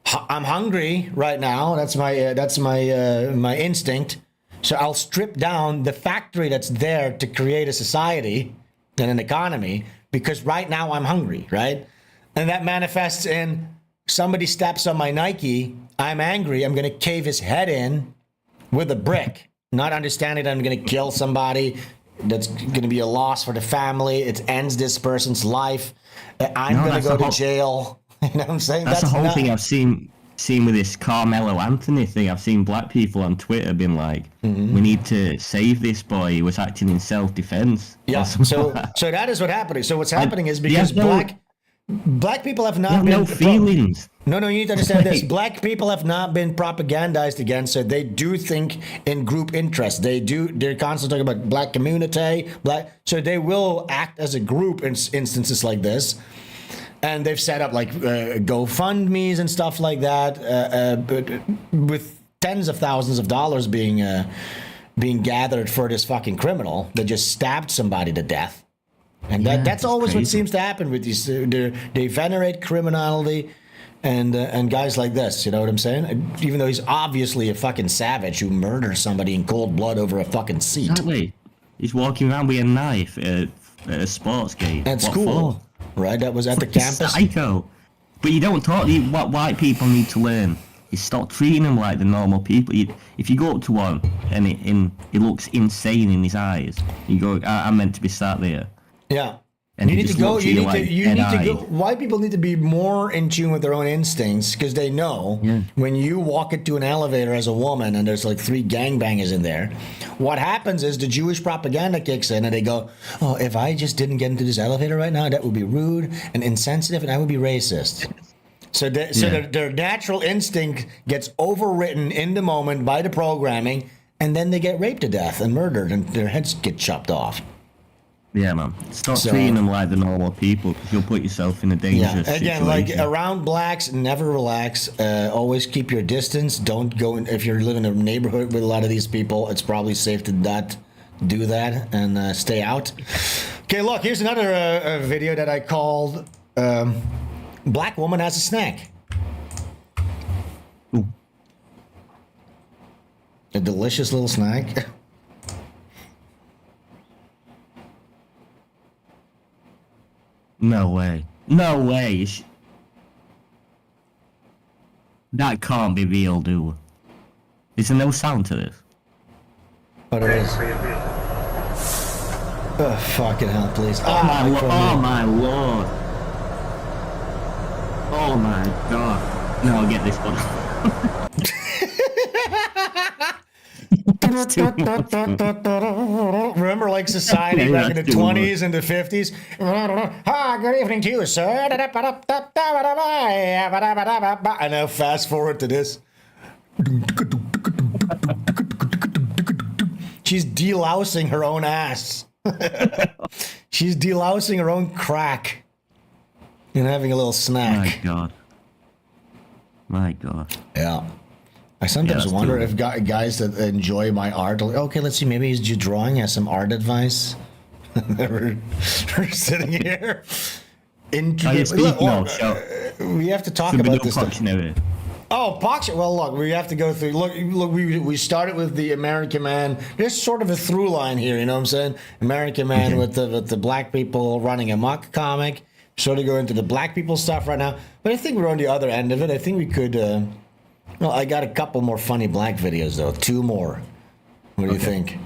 [SPEAKER 1] I'm hungry right now. That's my instinct. So I'll strip down the factory that's there to create a society and an economy, because right now I'm hungry, right? And that manifests in somebody steps on my Nike, I'm angry, I'm going to cave his head in with a brick, not understanding that I'm going to kill somebody, that's going to be a loss for the family, it ends this person's life, I'm going to go to jail. You know what I'm saying?
[SPEAKER 2] That's the whole thing I've seen with this Carmelo Anthony thing. I've seen black people on Twitter being like, we need to save this boy, he was acting in self-defense.
[SPEAKER 1] Yeah, so that is what happening. So what's happening is because Black people have not been
[SPEAKER 2] no feelings.
[SPEAKER 1] No, you need to understand this. Black people have not been propagandized against, so they do think in group interests. They're constantly talking about black community, so they will act as a group in instances like this. And they've set up like GoFundMes and stuff like that, but with tens of thousands of dollars being gathered for this fucking criminal that just stabbed somebody to death. And that's always crazy. What seems to happen with these. They venerate criminality and guys like this. You know what I'm saying? Even though he's obviously a fucking savage who murders somebody in cold blood over a fucking seat.
[SPEAKER 2] Exactly. He's walking around with a knife at a sports game.
[SPEAKER 1] At school, right? That was at the campus.
[SPEAKER 2] Psycho. But you don't talk. What white people need to learn is stop treating them like the normal people. If you go up to one and it looks insane in his eyes, you go, I'm meant to be sat there.
[SPEAKER 1] Yeah.
[SPEAKER 2] And
[SPEAKER 1] you need to go. You need to go. White people need to be more in tune with their own instincts, because they know when you walk into an elevator as a woman and there's like 3 gangbangers in there, what happens is the Jewish propaganda kicks in and they go, oh, if I just didn't get into this elevator right now, that would be rude and insensitive and I would be racist. So their natural instinct gets overwritten in the moment by the programming, and then they get raped to death and murdered and their heads get chopped off.
[SPEAKER 2] Yeah, man. Stop treating them like the normal people, because you'll put yourself in a dangerous situation.
[SPEAKER 1] Again, like around blacks, never relax. Always keep your distance. Don't go in. If you're living in a neighborhood with a lot of these people, it's probably safe to not do that and stay out. Okay, look, here's another video that I called Black Woman Has a Snack.
[SPEAKER 2] Ooh.
[SPEAKER 1] A delicious little snack.
[SPEAKER 2] No way. No way. That can't be real, dude. Is there no sound to this?
[SPEAKER 1] What it is? Oh, fucking hell, please.
[SPEAKER 2] Oh my lord. Oh my god. No, I'll get this one.
[SPEAKER 1] Remember, like society back in the 20s and the 50s? Ah, good evening to you, sir. And now fast forward to this. She's delousing her own ass. She's delousing her own crack and having a little snack.
[SPEAKER 2] My god.
[SPEAKER 1] Yeah. I sometimes wonder if guys that enjoy my art, like, okay, let's see, maybe he's just drawing, has some art advice. we're sitting here. We have to talk about this stuff. Oh, Pox. Well, look, we have to go through. Look. We started with the American man. There's sort of a through line here. You know what I'm saying? American man with the black people running amok comic. Sort of go into the black people stuff right now. But I think we're on the other end of it. I think we could. Well, I got a couple more funny black videos though. 2 more. What do you think?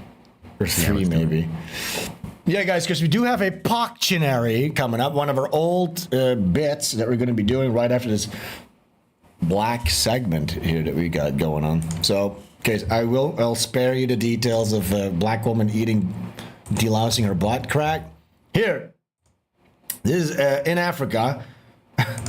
[SPEAKER 1] Or 3 maybe. Yeah, guys, because we do have a Poctionary coming up. One of our old bits that we're going to be doing right after this black segment here that we got going on. So, okay, I'll spare you the details of a black woman delousing her butt crack. Here, this is in Africa.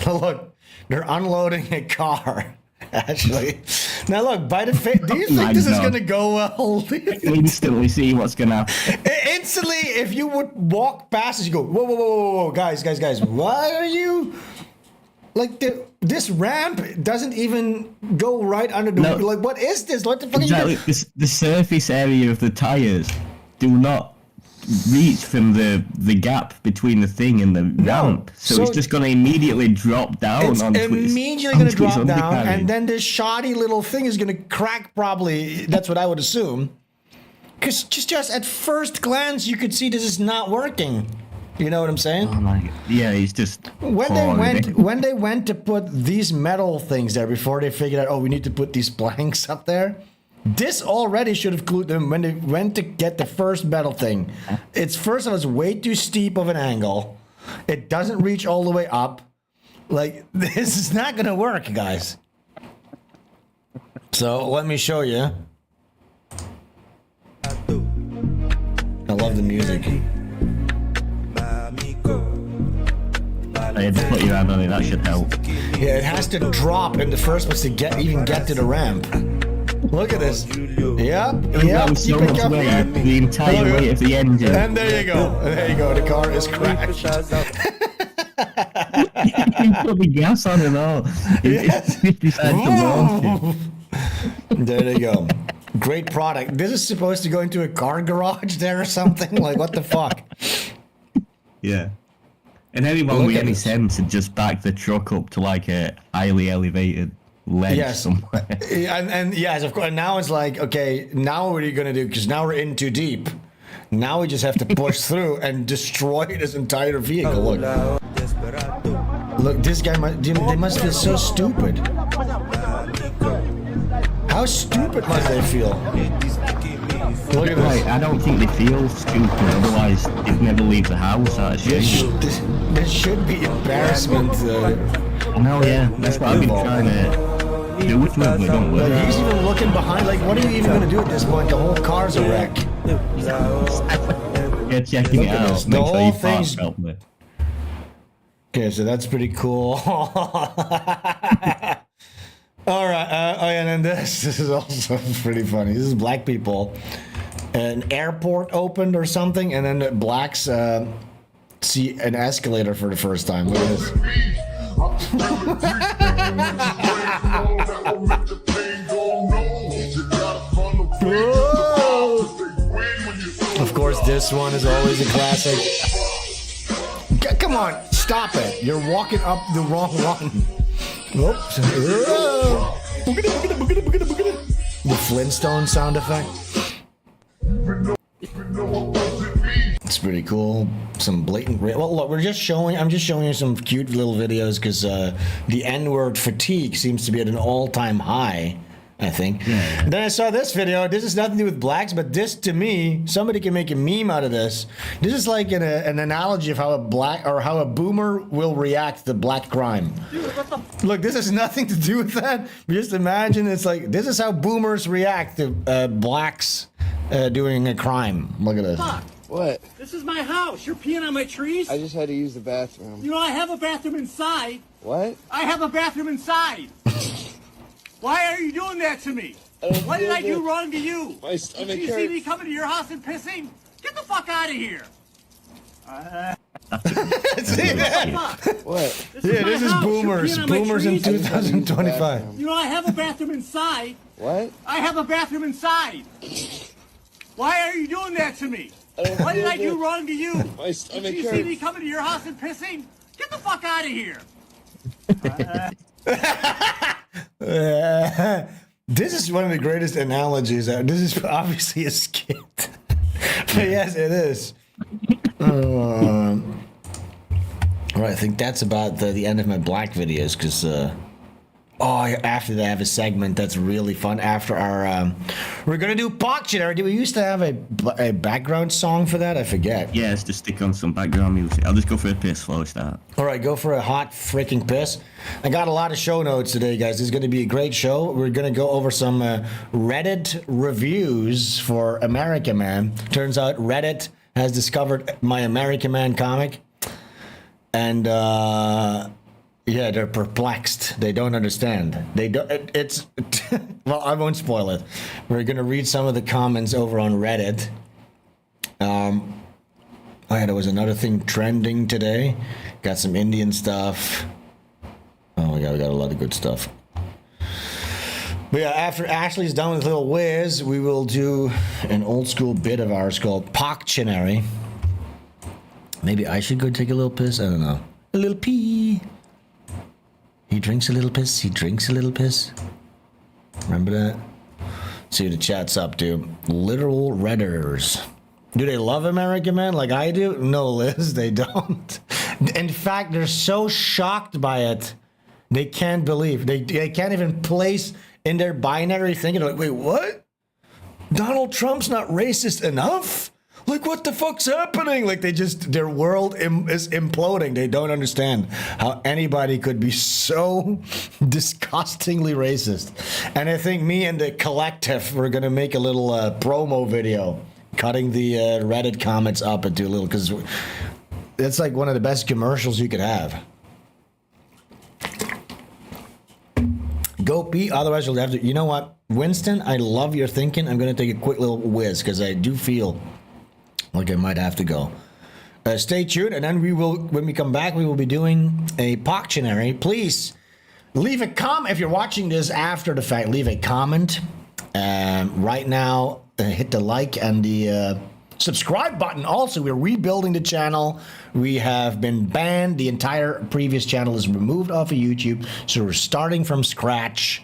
[SPEAKER 1] Look, they're unloading a car. Actually, now look, by the face, do you think this is gonna go well?
[SPEAKER 2] Instantly see what's gonna happen.
[SPEAKER 1] Instantly, if you would walk past us, you go, whoa, guys, what are you? Like this ramp doesn't even go right under the. Like, what is this? What the fuck?
[SPEAKER 2] Exactly. The surface area of the tires do not reach from the gap between the thing and the ramp, so it's just going to immediately drop down. It's
[SPEAKER 1] immediately going to drop down, and then this shoddy little thing is going to crack. Probably that's what I would assume, because just at first glance you could see this is not working. You know what I'm saying?
[SPEAKER 2] Oh my god! Yeah, he's just
[SPEAKER 1] when they went to put these metal things there before they figured out, oh, we need to put these planks up there. This already should have clued them when they went to get the first metal thing. It's first of all, it's way too steep of an angle. It doesn't reach all the way up. Like, this is not gonna work, guys. So let me show you. I love the music.
[SPEAKER 2] I had to put your hand on it. That should help.
[SPEAKER 1] Yeah, it has to drop in the first place to even get to the ramp. Look at this. Yep.
[SPEAKER 2] So much weight, the entire weight of the engine.
[SPEAKER 1] And there you go. The car is crashed.
[SPEAKER 2] You put the gas on and all.
[SPEAKER 1] Yes. There they go. Great product. This is supposed to go into a car garage there or something? Like, what the fuck?
[SPEAKER 2] Yeah. And anyone with any sense would just back the truck up to like a highly elevated ledge somewhere.
[SPEAKER 1] And yes, of course. And now it's like, okay, now what are you going to do? Because now we're in too deep. Now we just have to push through and destroy this entire vehicle. Look, this guy, they must feel so stupid. How stupid must they feel? Look at this.
[SPEAKER 2] I don't think they feel stupid, otherwise they'd never leave the house.
[SPEAKER 1] There should be embarrassment.
[SPEAKER 2] No, yeah, that's what I've been trying to do with them, but don't work.
[SPEAKER 1] He's even looking behind, like, what are you even going to do at this point? The whole car's a wreck.
[SPEAKER 2] Yeah, checking it out.
[SPEAKER 1] The whole thing's... Okay, so that's pretty cool. All right, and then this is also pretty funny. This is black people. An airport opened or something, and then the blacks see an escalator for the first time. Look at this. Of course, this one is always a classic. Come on, stop it. You're walking up the wrong one. Whoops. The Flintstone sound effect. It's pretty cool. Some blatant. Well, look, I'm just showing you some cute little videos because the N-word fatigue seems to be at an all-time high I think. Then I saw this video. This has nothing to do with blacks, but this, to me, somebody can make a meme out of this. This is like an analogy of how a boomer will react to black crime. Look, this has nothing to do with that. Just imagine it's like, this is how boomers react to blacks doing a crime. Look at this.
[SPEAKER 9] What?
[SPEAKER 7] This is my house. You're peeing on my trees?
[SPEAKER 9] I just had to use the bathroom.
[SPEAKER 7] You know, I have a bathroom inside.
[SPEAKER 9] What?
[SPEAKER 7] I have a bathroom inside. Why are you doing that to me? What did I do wrong to you?
[SPEAKER 9] My stomach
[SPEAKER 7] Did you see
[SPEAKER 9] hurts.
[SPEAKER 7] me coming to your house and pissing? Get the fuck out of here.
[SPEAKER 1] See that?
[SPEAKER 9] What?
[SPEAKER 1] This is
[SPEAKER 7] house. You're
[SPEAKER 1] boomers.
[SPEAKER 7] peeing on my
[SPEAKER 1] Boomers in
[SPEAKER 7] trees.
[SPEAKER 1] 2025.
[SPEAKER 7] You know, I have a bathroom inside.
[SPEAKER 9] What?
[SPEAKER 7] I have a bathroom inside. Why are you doing that to me? What did I do wrong to you?
[SPEAKER 9] My
[SPEAKER 7] Did
[SPEAKER 9] stomach
[SPEAKER 7] you see
[SPEAKER 9] hurts.
[SPEAKER 7] me coming to your house and pissing? Get the fuck out of here.
[SPEAKER 1] This is one of the greatest analogies. This is obviously a skit. But yes, it is. All right, I think that's about the end of my black videos because after that I have a segment that's really fun. After our we're gonna do Dictionary. Did we used to have a background song for that? I forget.
[SPEAKER 2] Yeah, it's just stick on some background music. I'll just go for a piss before we start.
[SPEAKER 1] All right, go for a hot freaking piss. I got a lot of show notes today, guys. This is going to be a great show. We're going to go over some Reddit reviews for America Man. Turns out Reddit has discovered my America Man comic. And, yeah, they're perplexed. They don't understand. They don't. It's well, I won't spoil it. We're going to read some of the comments over on Reddit. Oh yeah, there was another thing trending today. Got some Indian stuff. Oh my god, we got a lot of good stuff. But yeah, after Ashley's done with Little Whiz, we will do an old school bit of ours called Dictionary. Maybe I should go take a little piss. I don't know. A little pee. He drinks a little piss. He drinks a little piss. Remember that? See what the chat's up to. Literal Redditors. Do they love America Man like I do? No, Liz, they don't. In fact, they're so shocked by it, they can't believe. They can't even place in their binary thinking, like, wait, what? Donald Trump's not racist enough? Like, what the fuck's happening? Like, their world is imploding. They don't understand how anybody could be so disgustingly racist. And I think me and the collective, we're going to make a little promo video. Cutting the Reddit comments up into a little, because it's like one of the best commercials you could have. Go pee, otherwise you'll have to. You know what, Winston? I love your thinking. I'm gonna take a quick little whiz because I do feel like I might have to go. Stay tuned, and then we will. When we come back, we will be doing a Dictionary. Please leave a comment if you're watching this after the fact. Leave a comment. Right now. Hit the like and the subscribe button. Also, we're rebuilding the channel. We have been banned. The entire previous channel is removed off of YouTube. So we're starting from scratch.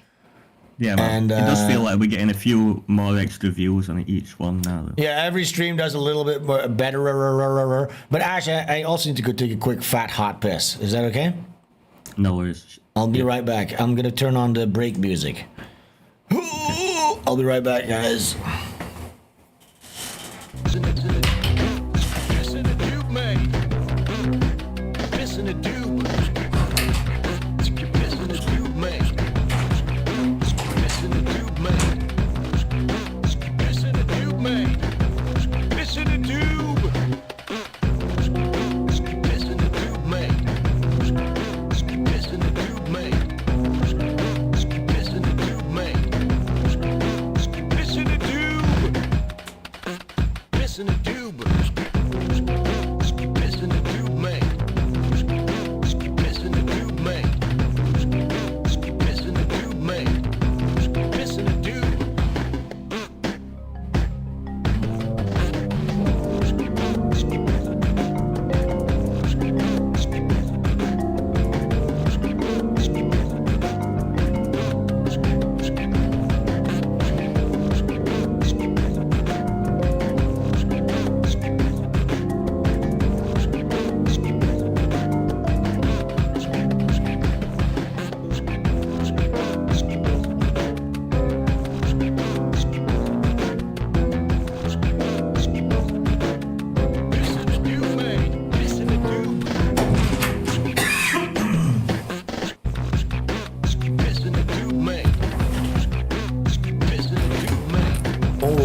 [SPEAKER 2] Yeah, man.
[SPEAKER 1] And,
[SPEAKER 2] It does feel like we're getting a few more extra views on each one now. Though.
[SPEAKER 1] Yeah, every stream does a little bit more better. But Ash, I also need to go take a quick fat hot piss. Is that okay?
[SPEAKER 2] No worries.
[SPEAKER 1] I'll be right back. I'm going to turn on the break music. I'll be right back, guys.
[SPEAKER 3] Listen to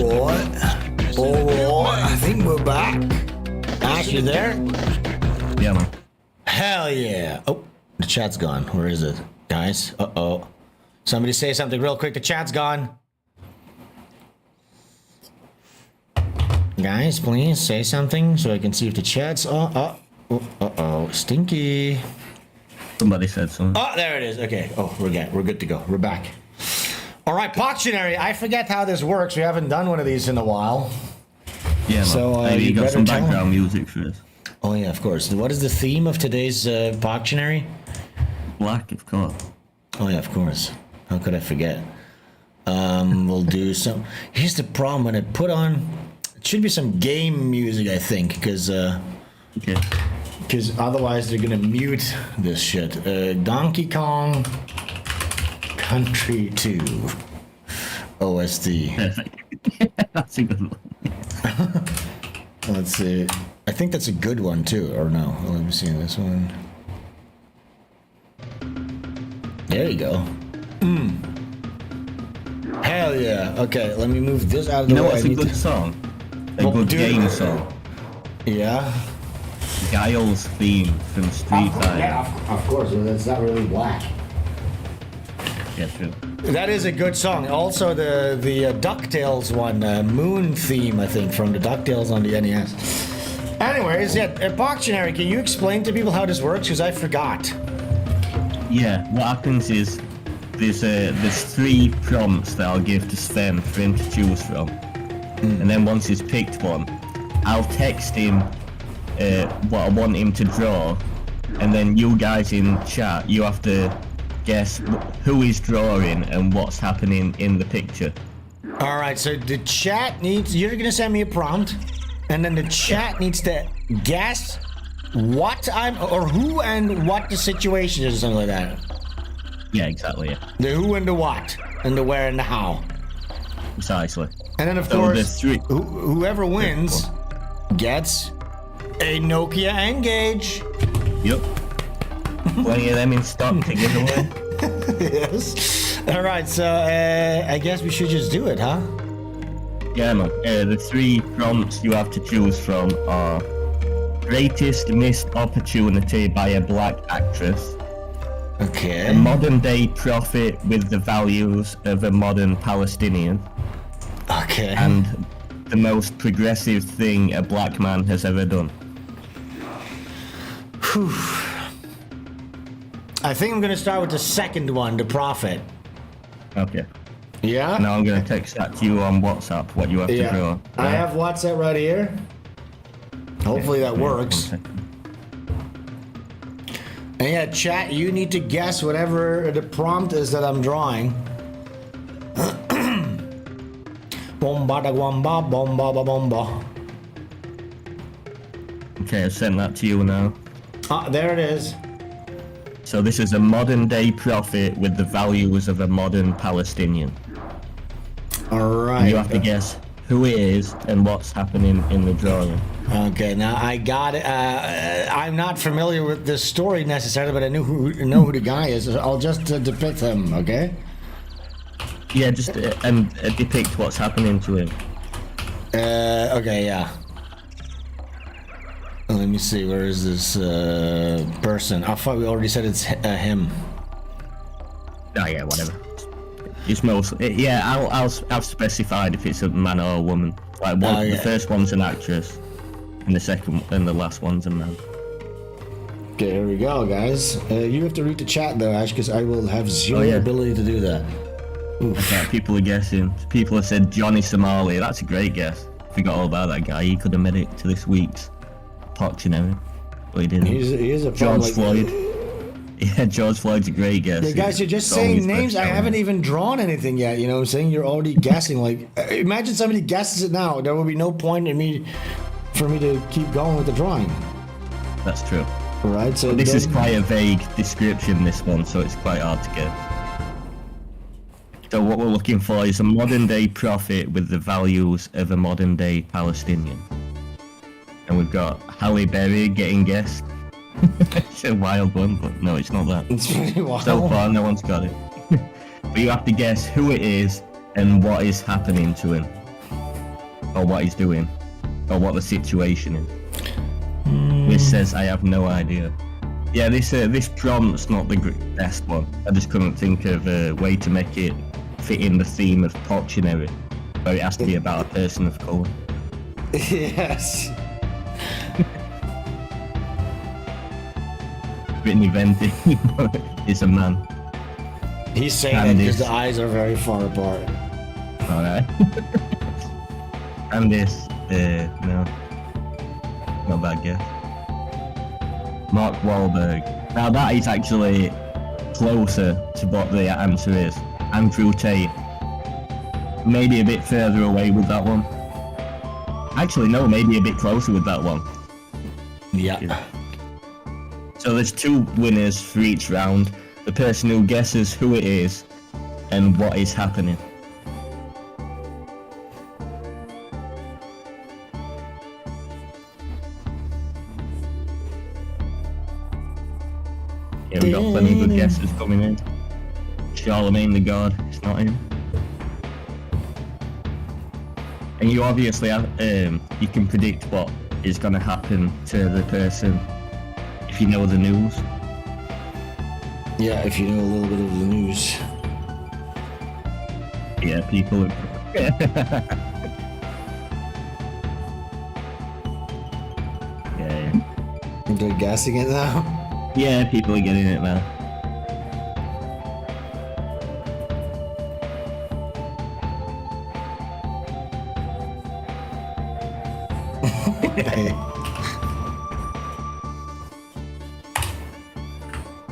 [SPEAKER 1] Alright. Alright, I think we're back. Ash, you there?
[SPEAKER 2] Yeah, man.
[SPEAKER 1] Hell yeah. Oh, the chat's gone. Where is it? Guys? Uh-oh. Somebody say something real quick. The chat's gone. Guys, please say something so I can see if the chat's... Uh-oh. Stinky.
[SPEAKER 2] Somebody said something.
[SPEAKER 1] Oh, there it is. Okay. Oh, we're good to go. We're back. All right, Poctionary. I forget how this works. We haven't done one of these in a while.
[SPEAKER 2] Yeah, man.
[SPEAKER 1] So,
[SPEAKER 2] Maybe you got
[SPEAKER 1] better
[SPEAKER 2] some
[SPEAKER 1] tell
[SPEAKER 2] background music for us.
[SPEAKER 1] Oh, yeah, of course. What is the theme of today's Poctionary?
[SPEAKER 2] Black, of course.
[SPEAKER 1] Oh, yeah, of course. How could I forget? We'll do some... Here's the problem. When I put on... It should be some game music, I think, because...
[SPEAKER 2] Okay.
[SPEAKER 1] Because otherwise they're gonna mute this shit. Donkey Kong Country 2 OST.
[SPEAKER 2] Perfect. That's a good one.
[SPEAKER 1] Let's see. I think that's a good one too, or no? Let me see this one. There you go. Hell yeah. Okay, let me move this out of the way.
[SPEAKER 2] You know what's
[SPEAKER 1] I
[SPEAKER 2] a
[SPEAKER 1] need
[SPEAKER 2] good
[SPEAKER 1] to-
[SPEAKER 2] song? A
[SPEAKER 1] Well,
[SPEAKER 2] good
[SPEAKER 1] dude.
[SPEAKER 2] game song.
[SPEAKER 1] Yeah.
[SPEAKER 2] Guile's theme from Street Fighter.
[SPEAKER 1] Yeah, of course. That's not really black.
[SPEAKER 2] Yeah, true.
[SPEAKER 1] That is a good song. Also, the DuckTales one, Moon theme, I think, from the DuckTales on the NES. Anyways, yeah, Poctionary, can you explain to people how this works? Because I forgot.
[SPEAKER 2] Yeah, what happens is there's 3 prompts that I'll give to Sven for him to choose from. And then once he's picked one, I'll text him what I want him to draw, and then you guys in chat, you have to guess who he's drawing and what's happening in the picture.
[SPEAKER 1] All right, so the chat needs... You're going to send me a prompt, and then the chat needs to guess what I'm... Or who and what the situation is, or something like that.
[SPEAKER 2] Yeah, exactly, yeah.
[SPEAKER 1] The who and the what, and the where and the how.
[SPEAKER 2] Precisely.
[SPEAKER 1] And then, of
[SPEAKER 2] So
[SPEAKER 1] course,
[SPEAKER 2] there's 3.
[SPEAKER 1] whoever wins gets a Nokia Engage.
[SPEAKER 2] Yep. Plenty of them in stock to give away.
[SPEAKER 1] Yes. All right, so I guess we should just do it, huh?
[SPEAKER 2] Yeah, man. The 3 prompts you have to choose from are greatest missed opportunity by a black actress,
[SPEAKER 1] Okay.
[SPEAKER 2] a modern day prophet with the values of a modern Palestinian,
[SPEAKER 1] Okay.
[SPEAKER 2] and the most progressive thing a black man has ever done.
[SPEAKER 1] Whew. I think I'm gonna start with the second one, the prophet.
[SPEAKER 2] Okay.
[SPEAKER 1] Yeah?
[SPEAKER 2] Now I'm gonna text that to you on WhatsApp, what you have to draw.
[SPEAKER 1] I have WhatsApp right here. Hopefully that works. And yeah, chat, you need to guess whatever the prompt is that I'm drawing. Bomba da bomba, bomba ba bomba.
[SPEAKER 2] Okay, I've sent that to you now.
[SPEAKER 1] Ah, there it is.
[SPEAKER 2] So this is a modern day prophet with the values of a modern Palestinian.
[SPEAKER 1] Alright.
[SPEAKER 2] You have to guess who it is and what's happening in the drawing.
[SPEAKER 1] Okay, now I got it. I'm not familiar with this story necessarily, but I know who the guy is. So I'll just depict him, okay?
[SPEAKER 2] Yeah, just and depict what's happening to him.
[SPEAKER 1] Okay, yeah. Let me see, where is this person? I thought we already said it's him.
[SPEAKER 2] Oh yeah, whatever. It's mostly yeah. I've specified if it's a man or a woman. Like one, the first one's an actress, and the second and the last one's a man.
[SPEAKER 1] Okay, here we go, guys. You have to read the chat though, Ash, because I will have zero ability to do that.
[SPEAKER 2] Okay, people are guessing. People have said Johnny Somali. That's a great guess. Forgot all about that guy. He could have made it to this week's Poctionary, but he didn't.
[SPEAKER 1] He is a
[SPEAKER 2] George Floyd. Yeah, George Floyd's a great guess.
[SPEAKER 1] Yeah, guys, you're just
[SPEAKER 2] It's
[SPEAKER 1] saying
[SPEAKER 2] always
[SPEAKER 1] names.
[SPEAKER 2] best
[SPEAKER 1] I
[SPEAKER 2] ever.
[SPEAKER 1] haven't even drawn anything yet. You know what I'm saying? You're already guessing. Like, imagine somebody guesses it now. There will be no point for me to keep going with the drawing.
[SPEAKER 2] That's true.
[SPEAKER 1] Right. So
[SPEAKER 2] This is quite a vague description, this one, so it's quite hard to get. So what we're looking for is a modern day prophet with the values of a modern day Palestinian. And we've got Halle Berry getting guessed. It's a wild one, but no, it's not that.
[SPEAKER 1] It's pretty wild.
[SPEAKER 2] So far, no one's got it. But you have to guess who it is and what is happening to him. or what he's doing, or what the situation is. This says I have no idea. Yeah, this prompt's not the best one. I just couldn't think of a way to make it fit in the theme of Poctionary, where it has to be about a person of colour.
[SPEAKER 1] Yes.
[SPEAKER 2] Brittany Venti is a man.
[SPEAKER 1] He's saying
[SPEAKER 2] And
[SPEAKER 1] that because
[SPEAKER 2] this-
[SPEAKER 1] the eyes are very far apart.
[SPEAKER 2] Alright. And this, no. Not a bad guess. Mark Wahlberg. Now that is actually closer to what the answer is. Andrew Tate. Maybe a bit further away with that one. Actually, no, maybe a bit closer with that one.
[SPEAKER 1] Yeah.
[SPEAKER 2] So there's 2 winners for each round. The person who guesses who it is and what is happening. Yeah, we got plenty of good guesses coming in. Charlemagne the God, it's not him. And you obviously have, you can predict what is going to happen to the person if you know the news.
[SPEAKER 1] Yeah, if you know a little bit of the news.
[SPEAKER 2] Yeah, people are... yeah.
[SPEAKER 1] They're guessing it now.
[SPEAKER 2] Yeah, people are getting it now.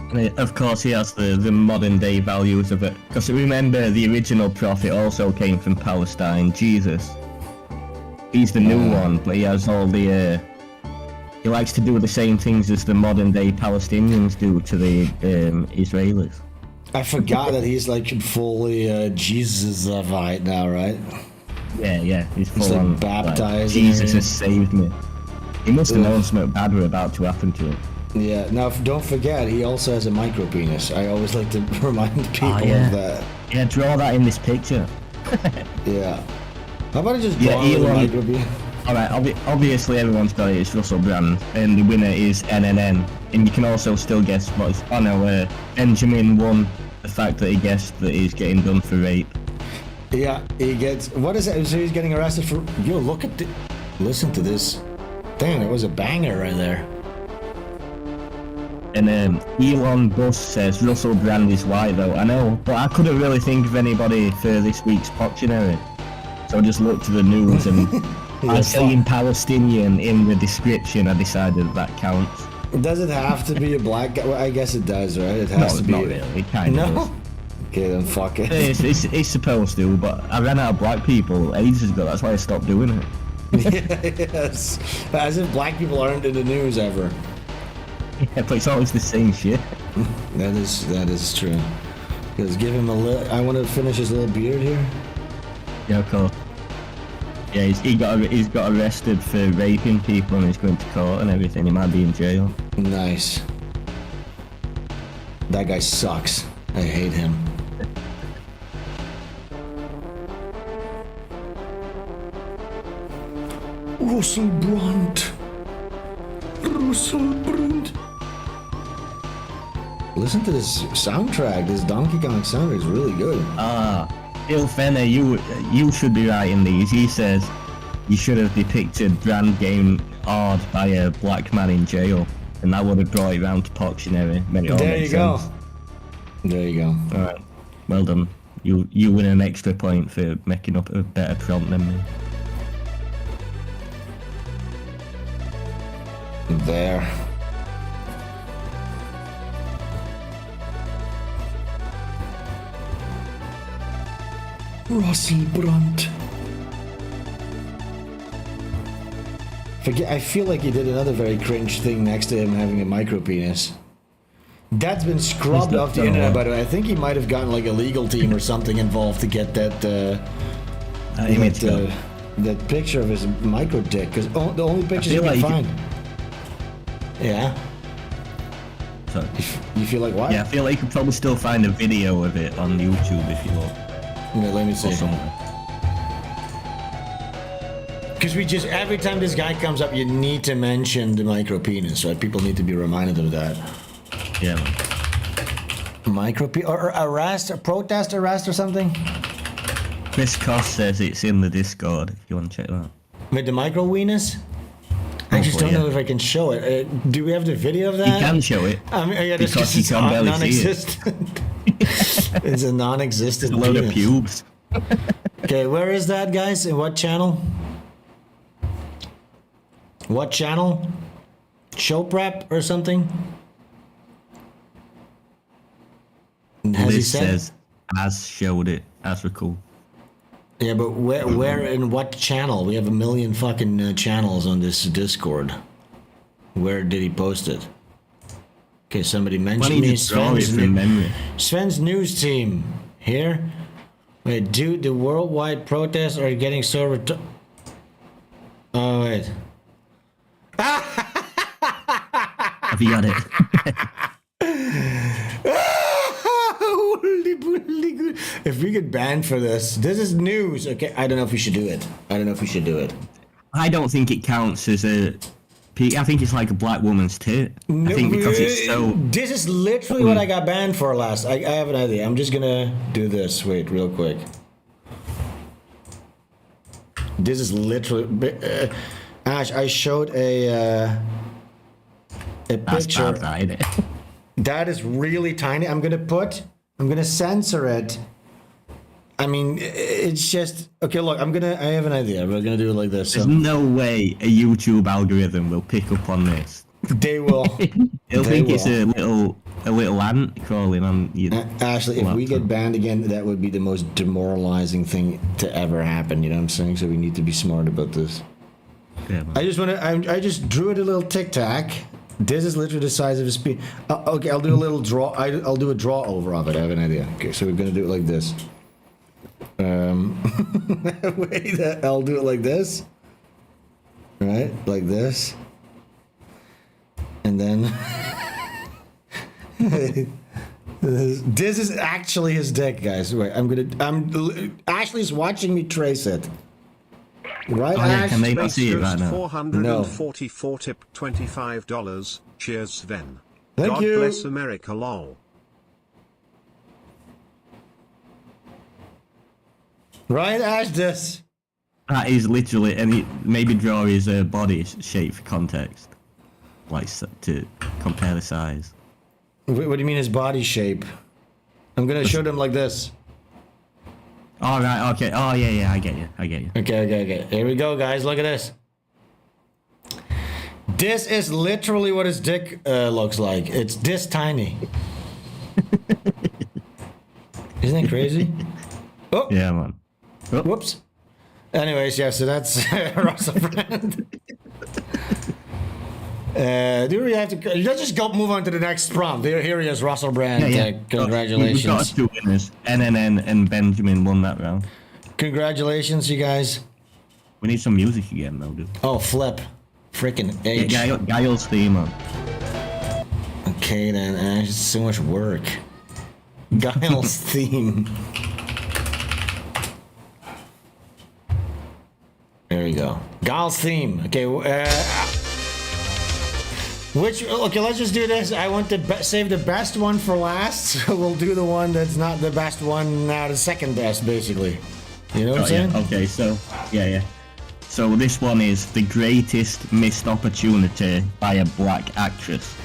[SPEAKER 2] And of course he has the modern day values of it. Because remember, the original prophet also came from Palestine, Jesus. He's the new one, but he has all the... he likes to do the same things as the modern day Palestinians do to the Israelis.
[SPEAKER 1] I forgot that he's like fully Jesus-vite now, right?
[SPEAKER 2] Yeah, he's full
[SPEAKER 1] like
[SPEAKER 2] on
[SPEAKER 1] baptized
[SPEAKER 2] like,
[SPEAKER 1] and
[SPEAKER 2] Jesus has saved me. He must have
[SPEAKER 1] Ugh.
[SPEAKER 2] known something bad were about to happen to him.
[SPEAKER 1] Yeah. Now, don't forget, he also has a micro penis. I always like to remind people
[SPEAKER 2] yeah.
[SPEAKER 1] of that.
[SPEAKER 2] Yeah, draw that in this picture.
[SPEAKER 1] Yeah. How about I just
[SPEAKER 2] Yeah,
[SPEAKER 1] draw a
[SPEAKER 2] Elon-
[SPEAKER 1] micro penis?
[SPEAKER 2] Alright, obviously everyone's got it, it's Russell Brand, and the winner is NNN. And you can also still guess what is... Oh no, Benjamin won the fact that he guessed that he's getting done for rape.
[SPEAKER 1] Yeah, he gets... What is it? So he's getting arrested for... Yo, look at the... Listen to this. Damn, that was a banger right there.
[SPEAKER 2] And Elon Bus says Russell Brand is white though. I know, but I couldn't really think of anybody for this week's Poctionary. So I just looked to the news and I seen Palestinian in the description. I decided that counts.
[SPEAKER 1] Does it have to be a black guy? Well, I guess it does, right? It has
[SPEAKER 2] No,
[SPEAKER 1] to be.
[SPEAKER 2] not really. It kind of
[SPEAKER 1] No? Okay, then fuck it.
[SPEAKER 2] does. It's supposed to, but I ran out of black people ages ago. That's why I stopped doing it.
[SPEAKER 1] Yes. As if black people aren't in the news ever.
[SPEAKER 2] Yeah, but it's always the same shit.
[SPEAKER 1] That is true. Because give him a little... I want to finish his little beard here.
[SPEAKER 2] Yeah, cool. Yeah, he's got arrested for raping people and he's going to court and everything. He might be in jail.
[SPEAKER 1] Nice. That guy sucks. I hate him. Russell Brand. Russell Brand. Listen to this soundtrack. This Donkey Kong soundtrack is really good.
[SPEAKER 2] Bill Fenner, you should be writing these. He says you should have depicted Brand getting awed by a black man in jail, and that would have brought it round to Poctionary.
[SPEAKER 1] There you go. There you go.
[SPEAKER 2] Alright, well done. You win an extra point for making up a better prompt than me.
[SPEAKER 1] There. Russell Brand. I feel like he did another very cringe thing next to him having a micro penis. That's been scrubbed off the internet, by the way. I think he might have gotten like a legal team or something involved to get that that picture of his micro dick, because the only pictures you can find. Yeah.
[SPEAKER 2] Sorry.
[SPEAKER 1] You feel like what?
[SPEAKER 2] Yeah, I feel like you could probably still find a video of it on YouTube if you look.
[SPEAKER 1] Yeah, let me see. Because we just, every time this guy comes up, you need to mention the micro penis, right? People need to be reminded of that.
[SPEAKER 2] Yeah, man.
[SPEAKER 1] Micro penis, or arrest, or protest arrest or something?
[SPEAKER 2] Chris Cost says it's in the Discord if you want to check that out.
[SPEAKER 1] With the micro weenus? I just don't
[SPEAKER 2] Hopefully,
[SPEAKER 1] know if I can show it. Do we have the video of that?
[SPEAKER 2] You can show it.
[SPEAKER 1] I mean, yeah,
[SPEAKER 2] Because you can barely see it.
[SPEAKER 1] non-existent. It's a non-existent
[SPEAKER 2] A load of
[SPEAKER 1] penis.
[SPEAKER 2] pubes.
[SPEAKER 1] Okay, where is that, guys? In what channel? What channel? Show prep or something? Has he
[SPEAKER 2] Liz
[SPEAKER 1] said?
[SPEAKER 2] says, as showed it, as recall.
[SPEAKER 1] Yeah, but where in what channel? We have a million fucking channels on this Discord. Where did he post it? Okay, somebody
[SPEAKER 2] Why
[SPEAKER 1] mentioned
[SPEAKER 2] don't you
[SPEAKER 1] me.
[SPEAKER 2] just draw it from memory?
[SPEAKER 1] Sven's news team here. Wait, dude, the worldwide protests are getting so oh wait.
[SPEAKER 2] Have you got it?
[SPEAKER 1] If we get banned for this is news. Okay, I don't know if we should do it. I
[SPEAKER 2] I don't think it counts as a... I think it's like a black woman's tit. I think because it's so...
[SPEAKER 1] This is literally what I got banned for last. I have an idea. I'm just gonna do this. Wait, real quick. This is literally... Ash, I showed a
[SPEAKER 2] That's
[SPEAKER 1] picture.
[SPEAKER 2] bad, right?
[SPEAKER 1] That is really tiny. I'm gonna censor it. I mean, it's just okay. Look, I have an idea. We're gonna do it like this.
[SPEAKER 2] There's
[SPEAKER 1] So
[SPEAKER 2] no way a YouTube algorithm will pick up on this.
[SPEAKER 1] they will.
[SPEAKER 2] It'll
[SPEAKER 1] They
[SPEAKER 2] think it's a little ant crawling on you.
[SPEAKER 1] Ashley, if we get banned again, that would be the most demoralizing thing to ever happen. You know what I'm saying? So we need to be smart about this.
[SPEAKER 2] Yeah, man.
[SPEAKER 1] I just drew it a little tic tac. This is literally the size of a speed. Okay, I'll do a little draw. I'll do a draw over of it. I have an idea. Okay, so we're gonna do it like this. Wait, I'll do it like this. Right, like this. And then this is actually his dick, guys. Wait, Ashley's watching me trace it. Right,
[SPEAKER 2] Oh, yeah,
[SPEAKER 1] Ash?
[SPEAKER 2] can they not see it right now?
[SPEAKER 5] 444 tip $25. Cheers, Sven.
[SPEAKER 1] Thank
[SPEAKER 5] God
[SPEAKER 1] you.
[SPEAKER 5] bless America, lol.
[SPEAKER 1] Right, Ash, this.
[SPEAKER 2] That is literally, and maybe draw his body shape for context, like to compare the size.
[SPEAKER 1] What do you mean his body shape? I'm gonna show them like this.
[SPEAKER 2] All right, okay. Oh yeah, I get you.
[SPEAKER 1] Okay. Here we go, guys. Look at this. This is literally what his dick looks like. It's this tiny. Isn't it crazy? Oh,
[SPEAKER 2] Yeah, man. Oh,
[SPEAKER 1] whoops. Anyways, yeah, so that's Russell Brand. Do we have to? Let's just go move on to the next prompt. Here he is, Russell Brand.
[SPEAKER 2] yeah.
[SPEAKER 1] Congratulations.
[SPEAKER 2] We've got us two winners. NNN and Benjamin won that round.
[SPEAKER 1] Congratulations, you guys.
[SPEAKER 2] We need some music again, though, dude.
[SPEAKER 1] Oh, flip. Freaking H.
[SPEAKER 2] Yeah, Guile's theme on.
[SPEAKER 1] Okay, then. It's so much work. Guile's theme. There we go. Guile's theme. Okay. Okay, let's just do this. I want to save the best one for last. So we'll do the one that's not the best one, now the second best, basically. You know what I'm saying?
[SPEAKER 2] Yeah. Okay, so yeah. So this one is the greatest missed opportunity by a black actress.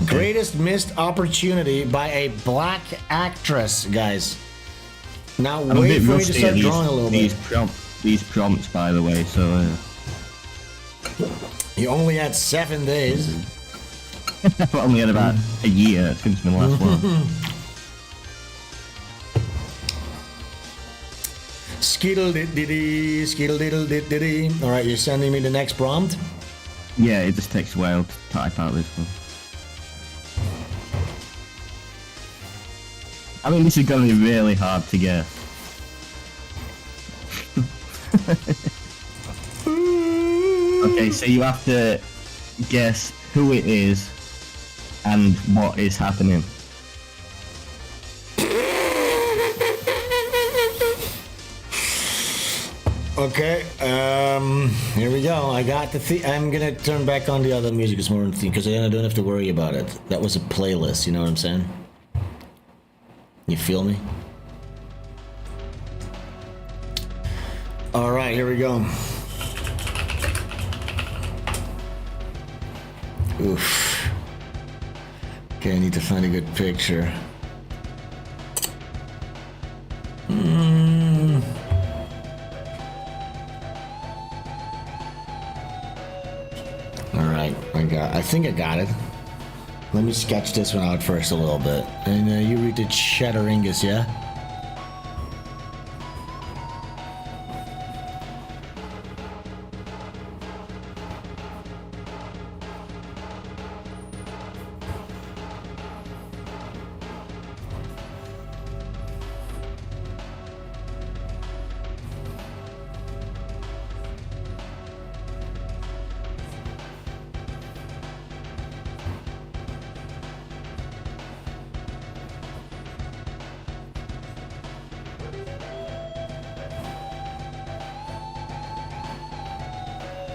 [SPEAKER 2] Okay.
[SPEAKER 1] Greatest missed opportunity by a black actress, guys. Now
[SPEAKER 2] I'm a
[SPEAKER 1] wait
[SPEAKER 2] bit
[SPEAKER 1] for me to
[SPEAKER 2] rusty
[SPEAKER 1] start
[SPEAKER 2] at
[SPEAKER 1] drawing a little bit.
[SPEAKER 2] These prompts, by the way. So
[SPEAKER 1] You only had 7 days.
[SPEAKER 2] I've only had about a year since my last one.
[SPEAKER 1] Skeedle diddy, skeedle diddle diddy. All right, you're sending me the next prompt.
[SPEAKER 2] Yeah, it just takes a while to type out this one. I mean, this is going to be really hard to guess. Okay, so you have to guess who it is and what is happening.
[SPEAKER 1] Okay, here we go. I got the I'm gonna turn back on the other music. It's more than theme because then I don't have to worry about it. That was a playlist, you know what I'm saying? You feel me? All right, here we go. Oof. Okay, I need to find a good picture. All right, I think I got it. Let me sketch this one out first a little bit. And you read the Chatteringus, yeah?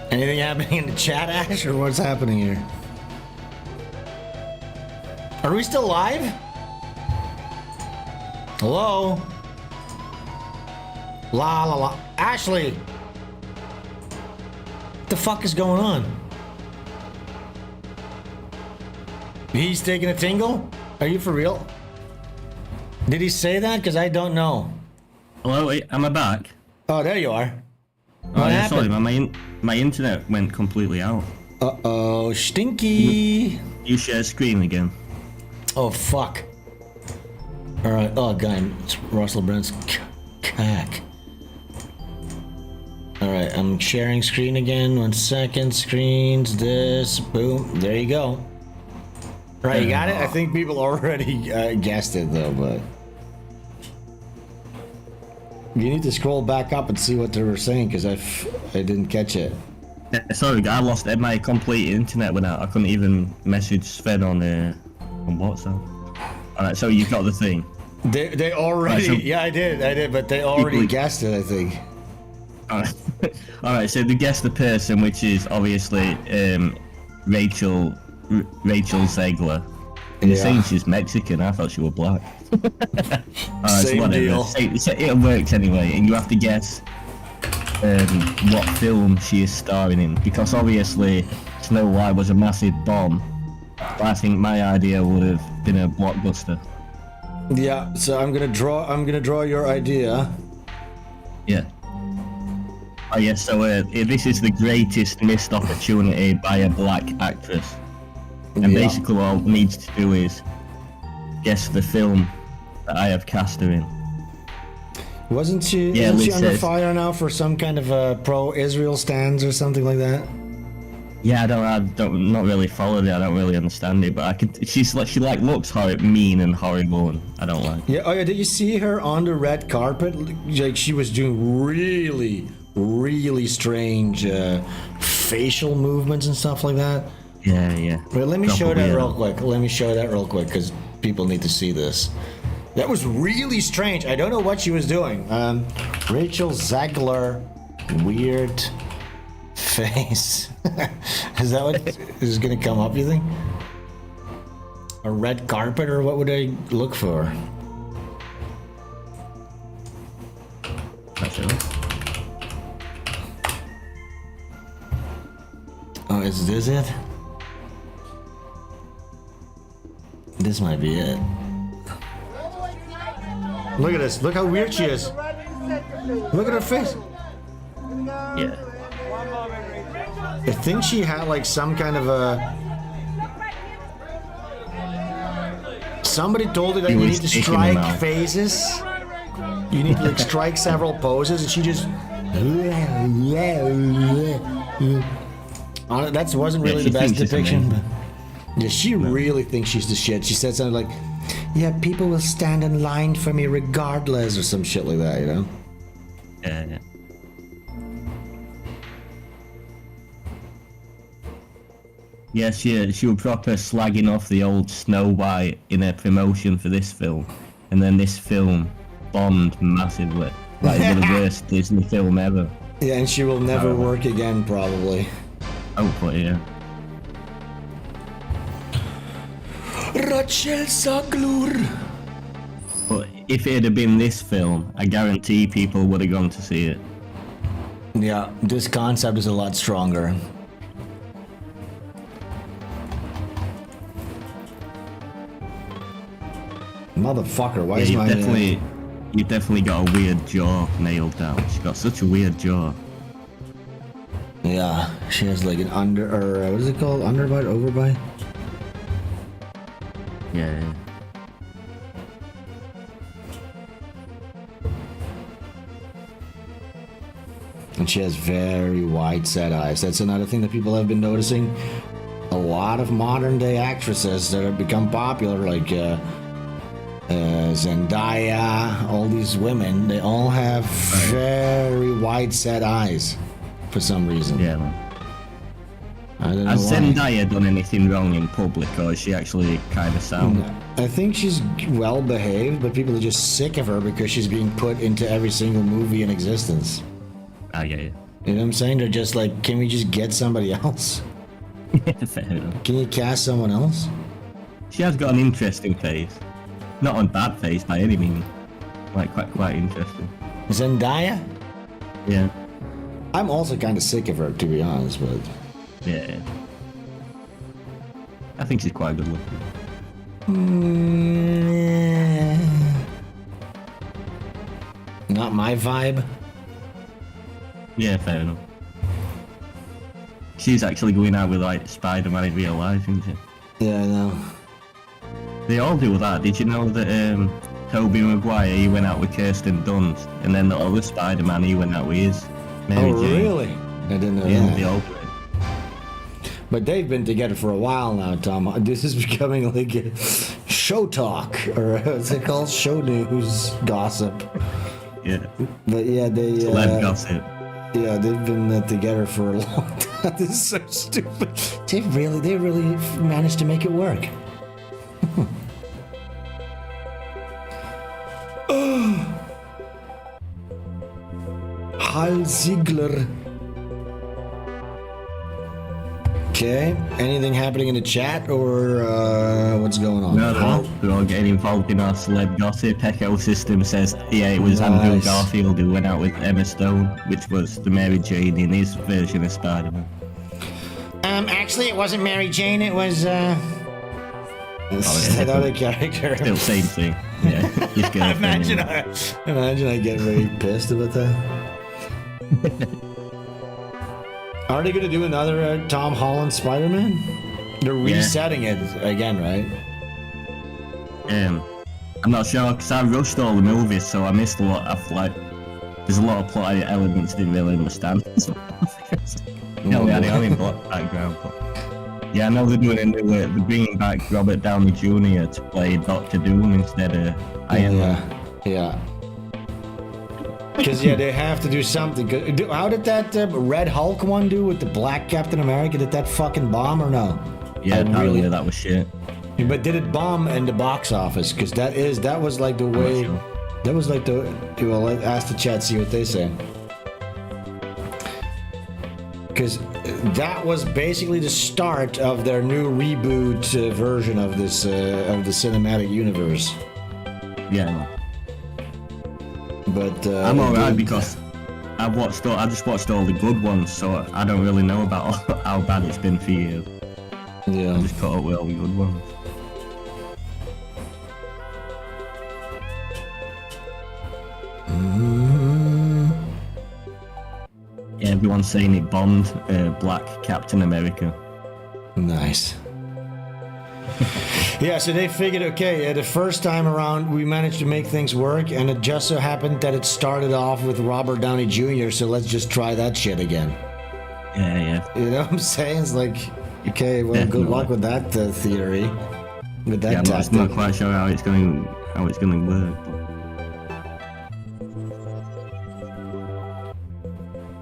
[SPEAKER 1] Anything happening in the chat, Ash, or what's happening here? Are we still live? Hello? La la la. Ashley! What the fuck is going on? He's taking a tingle? Are you for real? Did he say that? Because I don't know.
[SPEAKER 2] Hello, am I back?
[SPEAKER 1] Oh, there you are.
[SPEAKER 2] Oh,
[SPEAKER 1] What
[SPEAKER 2] yeah,
[SPEAKER 1] happened?
[SPEAKER 2] sorry, my internet went completely out.
[SPEAKER 1] Uh-oh, stinky.
[SPEAKER 2] You share screen again.
[SPEAKER 1] Oh, fuck. Alright, oh, God, it's Russell Brand's cack. Alright, I'm sharing screen again. 1 second, screens, this, boom, there you go. Right, you got it? I think people already guessed it, though, but... You need to scroll back up and see what they were saying, because I didn't catch it.
[SPEAKER 2] Yeah, sorry, I lost my complete internet went out. I couldn't even message Sven on WhatsApp. Alright, so you got the thing.
[SPEAKER 1] They already,
[SPEAKER 2] right, so
[SPEAKER 1] yeah, I did, but they already guessed it, I think.
[SPEAKER 2] Alright, so they guessed the person, which is obviously Rachel Zegler. And they're saying she's Mexican. I thought she was black.
[SPEAKER 1] Same deal.
[SPEAKER 2] It works anyway, and you have to guess what film she is starring in, because obviously Snow White was a massive bomb. But I think my idea would have been a blockbuster.
[SPEAKER 1] Yeah, so I'm gonna draw your idea.
[SPEAKER 2] Yeah. Oh yeah, so this is the greatest missed opportunity by a black actress. And basically all it needs to do is guess the film that I have cast her in.
[SPEAKER 1] Wasn't she under fire now for some kind of a pro-Israel stance or something like that?
[SPEAKER 2] Yeah, I don't not really followed it. I don't really understand it, but she looks mean and horrible, and I don't like.
[SPEAKER 1] Yeah. Oh yeah. Did you see her on the red carpet? Like she was doing really strange facial movements and stuff like that.
[SPEAKER 2] Yeah.
[SPEAKER 1] Wait, let me show that real quick. Because people need to see this. That was really strange. I don't know what she was doing. Rachel Zegler, weird face. Is that what is gonna come up, you think? A red carpet, or what would I look for?
[SPEAKER 2] That's it.
[SPEAKER 1] Oh, is this it? This might be it. Look at this. Look how weird she is. Look at her face.
[SPEAKER 2] Yeah.
[SPEAKER 1] I think she had like some kind of a... Somebody told her that you need to strike phases. You need to like strike several poses, and she just... That wasn't really the best depiction. But yeah, she really thinks she's the shit. She said something like, yeah, people will stand in line for me regardless, or some shit like that, you know?
[SPEAKER 2] Yeah. Yeah, she was proper slagging off the old Snow White in her promotion for this film. And then this film bombed massively. Like, it was the worst Disney film ever.
[SPEAKER 1] Yeah, and she will never work again, probably.
[SPEAKER 2] Hopefully, yeah.
[SPEAKER 1] Rachel Saglur.
[SPEAKER 2] But if it had been this film, I guarantee people would have gone to see it.
[SPEAKER 1] Yeah, this concept is a lot stronger. Motherfucker, why is my...
[SPEAKER 2] You've definitely got a weird jaw nailed down. She's got such a weird jaw.
[SPEAKER 1] Yeah, she has like an what is it called? Underbite? Overbite?
[SPEAKER 2] Yeah.
[SPEAKER 1] And she has very wide set eyes. That's another thing that people have been noticing. A lot of modern day actresses that have become popular, like Zendaya, all these women, they all have very wide set eyes for some reason.
[SPEAKER 2] Yeah.
[SPEAKER 1] I don't know
[SPEAKER 2] Has
[SPEAKER 1] why.
[SPEAKER 2] Zendaya done anything wrong in public, or is she actually kind of sound?
[SPEAKER 1] I think she's well behaved, but people are just sick of her because she's being put into every single movie in existence.
[SPEAKER 2] I get it.
[SPEAKER 1] You know what I'm saying? They're just like, can we just get somebody else?
[SPEAKER 2] Fair enough.
[SPEAKER 1] Can you cast someone else?
[SPEAKER 2] She has got an interesting face. Not a bad face by any means. Like quite interesting.
[SPEAKER 1] Zendaya?
[SPEAKER 2] Yeah.
[SPEAKER 1] I'm also kind of sick of her, to be honest, but...
[SPEAKER 2] Yeah. I think she's quite good looking.
[SPEAKER 1] Not my vibe.
[SPEAKER 2] Yeah, fair enough. She's actually going out with like Spider-Man in real life, isn't she?
[SPEAKER 1] Yeah, I know.
[SPEAKER 2] They all do that. Did you know that Tobey Maguire, he went out with Kirsten Dunst, and then the other Spider-Man, he went out with his Mary
[SPEAKER 1] Oh,
[SPEAKER 2] Jane.
[SPEAKER 1] really? I didn't know
[SPEAKER 2] Yeah,
[SPEAKER 1] that.
[SPEAKER 2] they all do it.
[SPEAKER 1] But they've been together for a while now, Tom. This is becoming like a show talk, or what's it called? Show news gossip.
[SPEAKER 2] Yeah.
[SPEAKER 1] But yeah, they...
[SPEAKER 2] Celeb gossip.
[SPEAKER 1] Yeah, they've been together for a long time. This is so stupid. They really managed to make it work. Heil Ziegler. Okay, anything happening in the chat, or what's going on?
[SPEAKER 2] No, they're all getting involved in our celeb gossip. Echo System says, yeah, it was Andrew
[SPEAKER 1] Nice.
[SPEAKER 2] Garfield who went out with Emma Stone, which was the Mary Jane in his version of Spider-Man.
[SPEAKER 1] Actually, it wasn't Mary Jane. It was that other character.
[SPEAKER 2] Still same thing. Yeah. His girlfriend.
[SPEAKER 1] Imagine I get very pissed about that. Are they gonna do another Tom Holland Spider-Man? They're resetting it again, right?
[SPEAKER 2] I'm not sure because I rushed all the movies, so I missed a lot of there's a lot of plot elements I didn't really understand. No, had it on in black background. But yeah, I know they're doing a new. They're bringing back Robert Downey Jr. to play Doctor Doom instead of Iron Man.
[SPEAKER 1] Yeah. Because they have to do something. How did that Red Hulk one do with the Black Captain America? Did that fucking bomb or no?
[SPEAKER 2] Yeah, apparently that was shit.
[SPEAKER 1] But did it bomb in the box office? Because that was like the way.
[SPEAKER 2] Sure.
[SPEAKER 1] That was like the. Well, ask the chat, see what they say. Because that was basically the start of their new reboot version of this of the cinematic universe.
[SPEAKER 2] Yeah.
[SPEAKER 1] But
[SPEAKER 2] I'm alright because I just watched all the good ones, so I don't really know about how bad it's been for you.
[SPEAKER 1] Yeah.
[SPEAKER 2] I just caught up with all the good ones. Yeah, everyone's saying it bombed Black Captain America.
[SPEAKER 1] Nice. Yeah, so they figured, okay, the first time around we managed to make things work, and it just so happened that it started off with Robert Downey Jr., so let's just try that shit again.
[SPEAKER 2] Yeah.
[SPEAKER 1] You know what I'm saying? It's like, okay, well,
[SPEAKER 2] Definitely.
[SPEAKER 1] good luck with that theory. With that
[SPEAKER 2] Yeah, I'm
[SPEAKER 1] tactic.
[SPEAKER 2] not quite sure how it's going to work.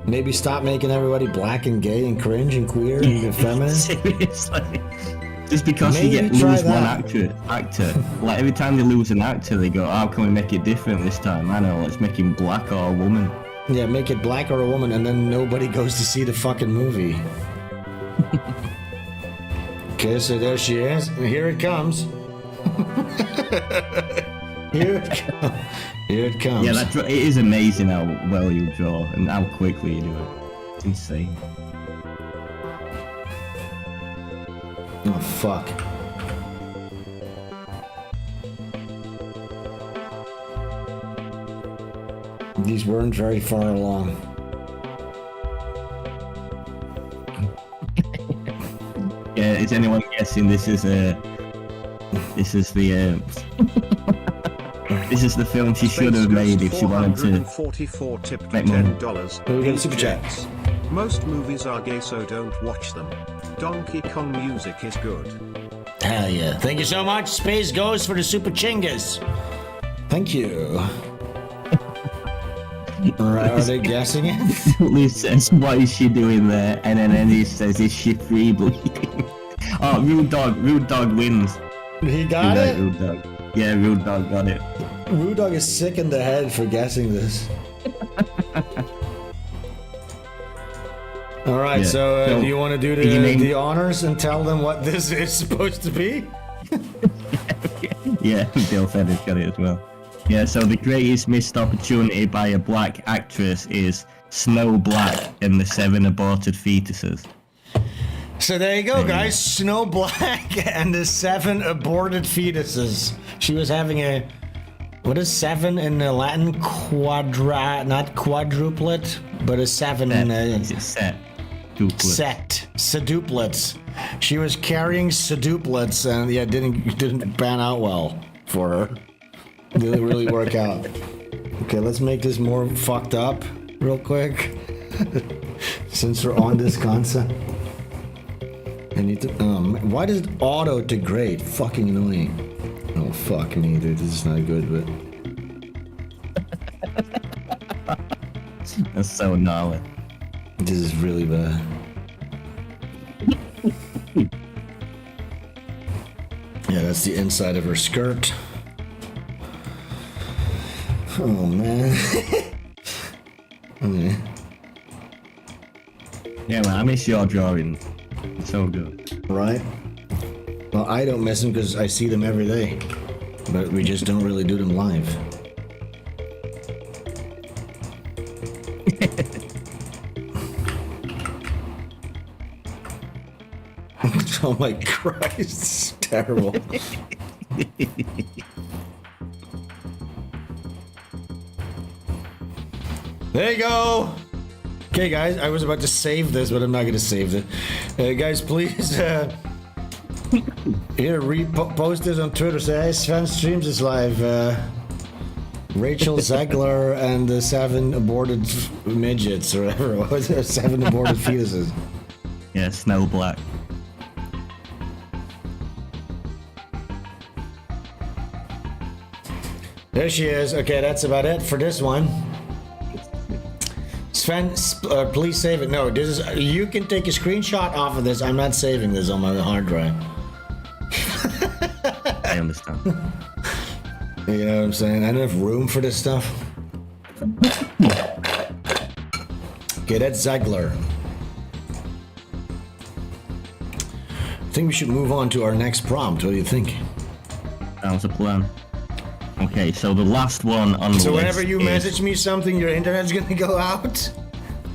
[SPEAKER 1] Maybe stop making everybody black and gay and cringe and queer and feminine.
[SPEAKER 2] Seriously. Just because
[SPEAKER 1] Maybe
[SPEAKER 2] you
[SPEAKER 1] try
[SPEAKER 2] lose one
[SPEAKER 1] that.
[SPEAKER 2] actor, like every time they lose an actor, they go, "How can we make it different this time?" I know, let's make him black or a woman.
[SPEAKER 1] Yeah, make it black or a woman, and then nobody goes to see the fucking movie. Okay, so there she is. Here it comes. Here it comes. Here it comes.
[SPEAKER 2] Yeah, it is amazing how well you draw and how quickly you do it. It's insane.
[SPEAKER 1] Oh, fuck. These weren't very far along.
[SPEAKER 2] Yeah, is anyone guessing this is the this is the film she should have made if she wanted to
[SPEAKER 5] 44 tipped
[SPEAKER 2] make money.
[SPEAKER 5] $10.
[SPEAKER 1] Here we go, super chats.
[SPEAKER 5] Most movies are gay, so don't watch them. Donkey Kong music is good.
[SPEAKER 1] Hell yeah. Thank you so much. Space Ghost for the super chingas. Thank you. Alright, are they guessing it?
[SPEAKER 2] Luke says, what is she doing there? And then he says, is she free bleeding? Oh, Rude Dog wins.
[SPEAKER 1] He got it?
[SPEAKER 2] Rude Dog. Yeah, Rude Dog got it.
[SPEAKER 1] Rude Dog is sick in the head for guessing this. Alright,
[SPEAKER 2] Yeah.
[SPEAKER 1] so do you want to do
[SPEAKER 2] you mean-
[SPEAKER 1] the honors and tell them what this is supposed to be?
[SPEAKER 2] Yeah, Bill Fedder's got it as well. Yeah, so the greatest missed opportunity by a black actress is Snow Black and the 7 aborted fetuses.
[SPEAKER 1] So there you go, guys. Snow Black and the 7 aborted fetuses. She was having a... What is 7 in the Latin? Not quadruplet, but a 7 in a...
[SPEAKER 2] Is it set? Duplet.
[SPEAKER 1] Set. Seduplets. She was carrying seduplets and yeah, didn't pan out well for her. Didn't really work out. Okay, let's make this more fucked up real quick. Since we're on this concept. I need to why does it auto degrade? Fucking annoying. Oh fuck me, dude, this is not good, but
[SPEAKER 2] That's so gnarly.
[SPEAKER 1] this is really bad. Yeah, that's the inside of her skirt. Oh man. Okay.
[SPEAKER 2] Yeah, man, I miss your drawing. It's so good.
[SPEAKER 1] Right? Well, I don't miss them because I see them every day. But we just don't really do them live. Oh my Christ, this is terrible. There you go. Okay, guys, I was about to save this, but I'm not going to save it. Guys, please, here, repost this on Twitter. Say, hey, SvenStreams is live. Rachel Zegler and the 7 aborted midgets, or whatever. What was it? 7 aborted fetuses.
[SPEAKER 2] Yeah, Snow Black.
[SPEAKER 1] There she is. Okay, that's about it for this one. Sven, please save it. No, this is. You can take a screenshot off of this. I'm not saving this on my hard drive.
[SPEAKER 2] I understand.
[SPEAKER 1] You know what I'm saying? I don't have room for this stuff. Okay, that's Zegler. I think we should move on to our next prompt. What do you think?
[SPEAKER 2] Sounds a plan. Okay, so the last one on the
[SPEAKER 1] So
[SPEAKER 2] list
[SPEAKER 1] whenever you
[SPEAKER 2] is-
[SPEAKER 1] message me something, your internet's gonna go out?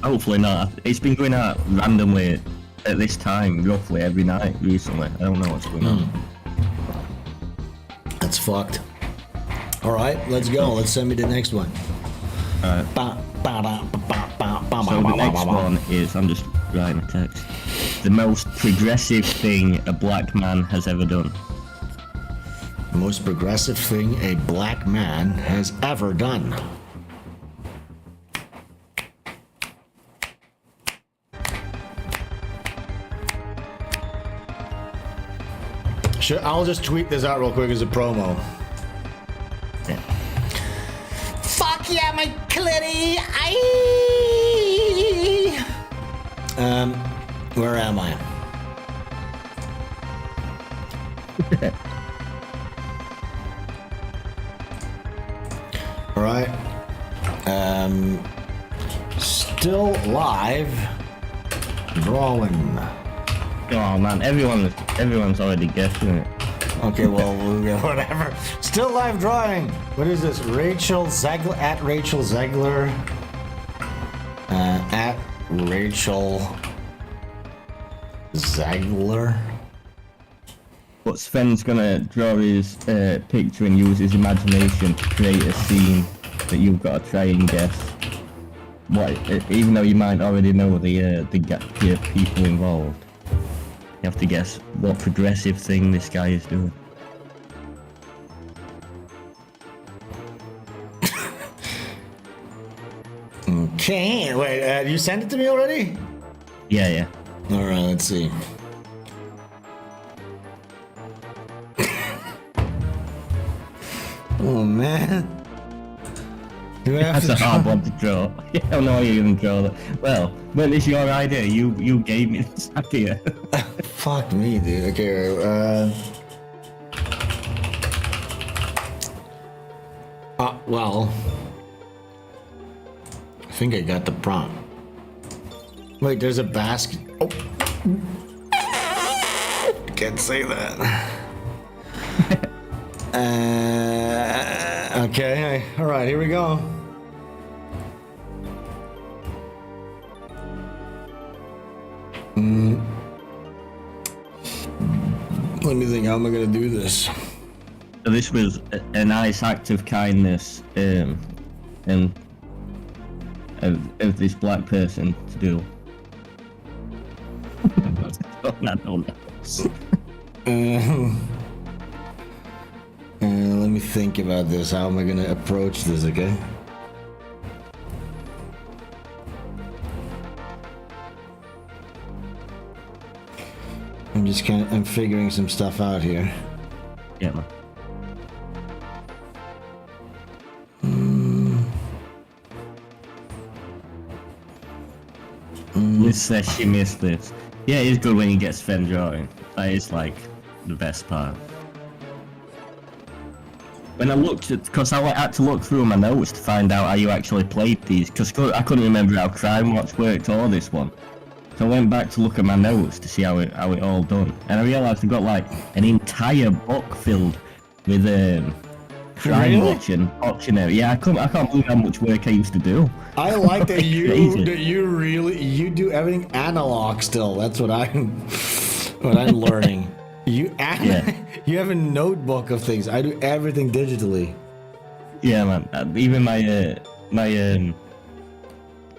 [SPEAKER 2] Hopefully not. It's been going out randomly at this time, roughly every night recently. I don't know what's going on.
[SPEAKER 1] That's fucked. All right, let's go. Let's send me the next one.
[SPEAKER 2] Alright. So the next one is, I'm just writing a text. The most progressive thing a black man has ever done.
[SPEAKER 1] Most progressive thing a black man has ever done. Sure, I'll just tweet this out real quick as a promo.
[SPEAKER 2] Yeah.
[SPEAKER 1] Fuck yeah, my clitty! Where am I? All right. Still live. Drawing.
[SPEAKER 2] Oh man, everyone's already guessing it.
[SPEAKER 1] Okay, well, whatever. Still live drawing. What is this? Rachel Zegler at Rachel Zegler. At Rachel Zegler.
[SPEAKER 2] But Sven's gonna draw his picture and use his imagination to create a scene that you've got to try and guess. What? Even though you might already know the people involved, you have to guess what progressive thing this guy is doing.
[SPEAKER 1] Okay, wait, you sent it to me already?
[SPEAKER 2] Yeah.
[SPEAKER 1] Alright, let's see. Oh man.
[SPEAKER 2] That's a hard one to draw. I don't know how you're gonna draw that. Well, it's your idea. You gave me this idea.
[SPEAKER 1] Fuck me, dude. Okay, well, I think I got the prompt. Wait, there's a basket. Oh. Can't say that. Okay, all right, here we go. Let me think, how am I gonna do this?
[SPEAKER 2] So this was a nice act of kindness, and of this black person to do. I don't know.
[SPEAKER 1] Let me think about this. How am I gonna approach this, okay? I'm figuring some stuff out here.
[SPEAKER 2] Yeah, man. Liz says she missed this. Yeah, it's good when you get Sven drawing. That is like the best part. When I looked at, because I had to look through my notes to find out how you actually played these, because I couldn't remember how Crime Watch worked or this one. So I went back to look at my notes to see how it all done, and I realised I got like an entire book filled with Crime Watch and Optionary. Yeah, I can't believe how much work I used to do.
[SPEAKER 1] I like that you do everything analog still. That's what I'm learning. You have a notebook of things. I do everything digitally.
[SPEAKER 2] Yeah, man. Even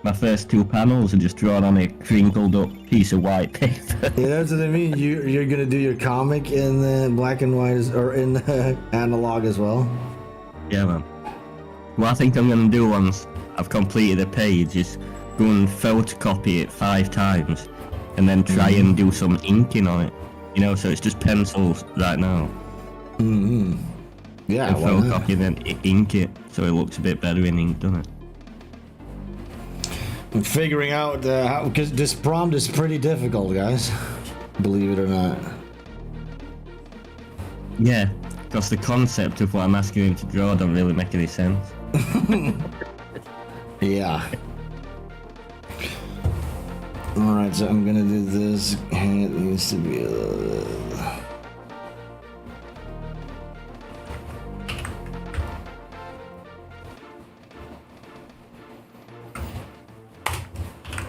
[SPEAKER 2] my first two panels are just drawn on a crinkled up piece of white paper.
[SPEAKER 1] Yeah, that's what I mean. You're gonna do your comic in black and white or in analog as well.
[SPEAKER 2] Yeah, man. What I think I'm gonna do once I've completed a page is go and photocopy it 5 times, and then try and do some inking on it. You know, so it's just pencils right now.
[SPEAKER 1] Yeah,
[SPEAKER 2] and photocopy and then ink it so it looks a bit better in ink, doesn't it?
[SPEAKER 1] I'm figuring out how, because this prompt is pretty difficult, guys. Believe it or not.
[SPEAKER 2] Yeah, because the concept of what I'm asking him to draw don't really make any sense.
[SPEAKER 1] Yeah. Alright, so I'm gonna do this. And it needs to be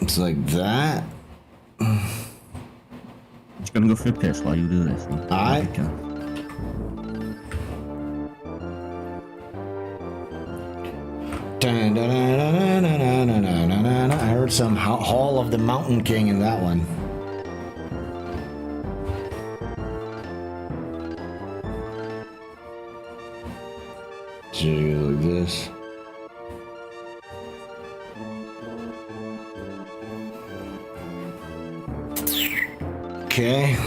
[SPEAKER 1] it's like that.
[SPEAKER 2] Just gonna go for a piss while you do this.
[SPEAKER 1] Alright. I heard some Hall of the Mountain King in that one. So you go like this. Okay.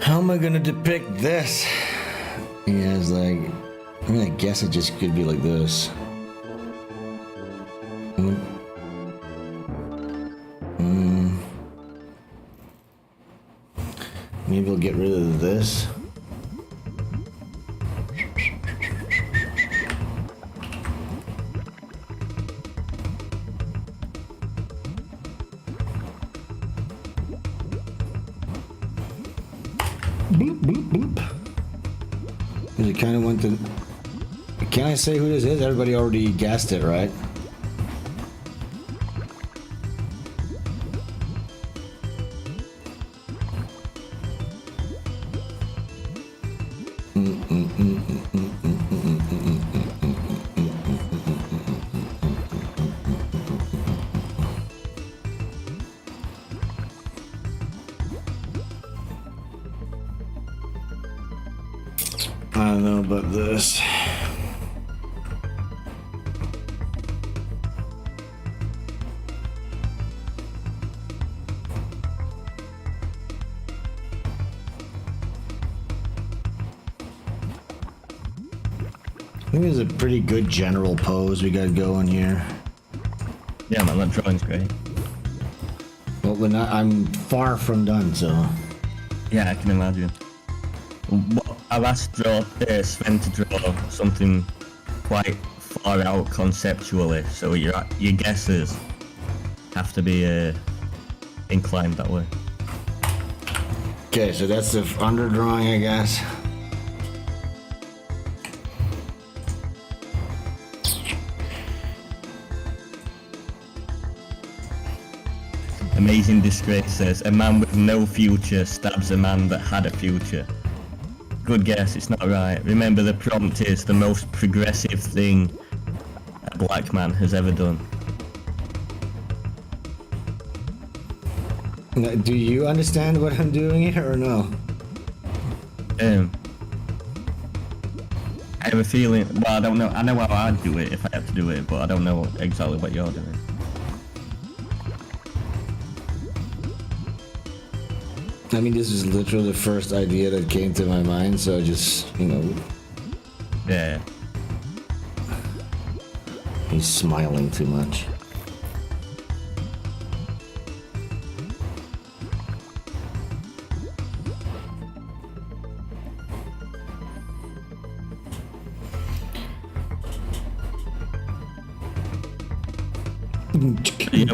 [SPEAKER 1] How am I gonna depict this? Yeah, it's like, I mean, I guess it just could be like this. Maybe we'll get rid of this. Boop, boop, boop. You kind of went to... Can I say who this is? Everybody already guessed it, right? I don't know about this. I think this is a pretty good general pose we got going here.
[SPEAKER 2] Yeah, man, that drawing's great.
[SPEAKER 1] Well, we're not, I'm far from done, so.
[SPEAKER 2] Yeah, I can imagine. I've asked Sven to draw something quite far out conceptually, so your guesses have to be inclined that way.
[SPEAKER 1] Okay, so that's the underdrawing, I guess.
[SPEAKER 2] Amazing Disgrace says, a man with no future stabs a man that had a future. Good guess, it's not right. Remember, the prompt is the most progressive thing a black man has ever done.
[SPEAKER 1] Now, do you understand what I'm doing here or no?
[SPEAKER 2] I have a feeling, well, I don't know, I know how I'd do it if I had to do it, but I don't know exactly what you're doing.
[SPEAKER 1] I mean, this is literally the first idea that came to my mind, so just, you know.
[SPEAKER 2] Yeah.
[SPEAKER 1] He's smiling too much.
[SPEAKER 2] Yeah,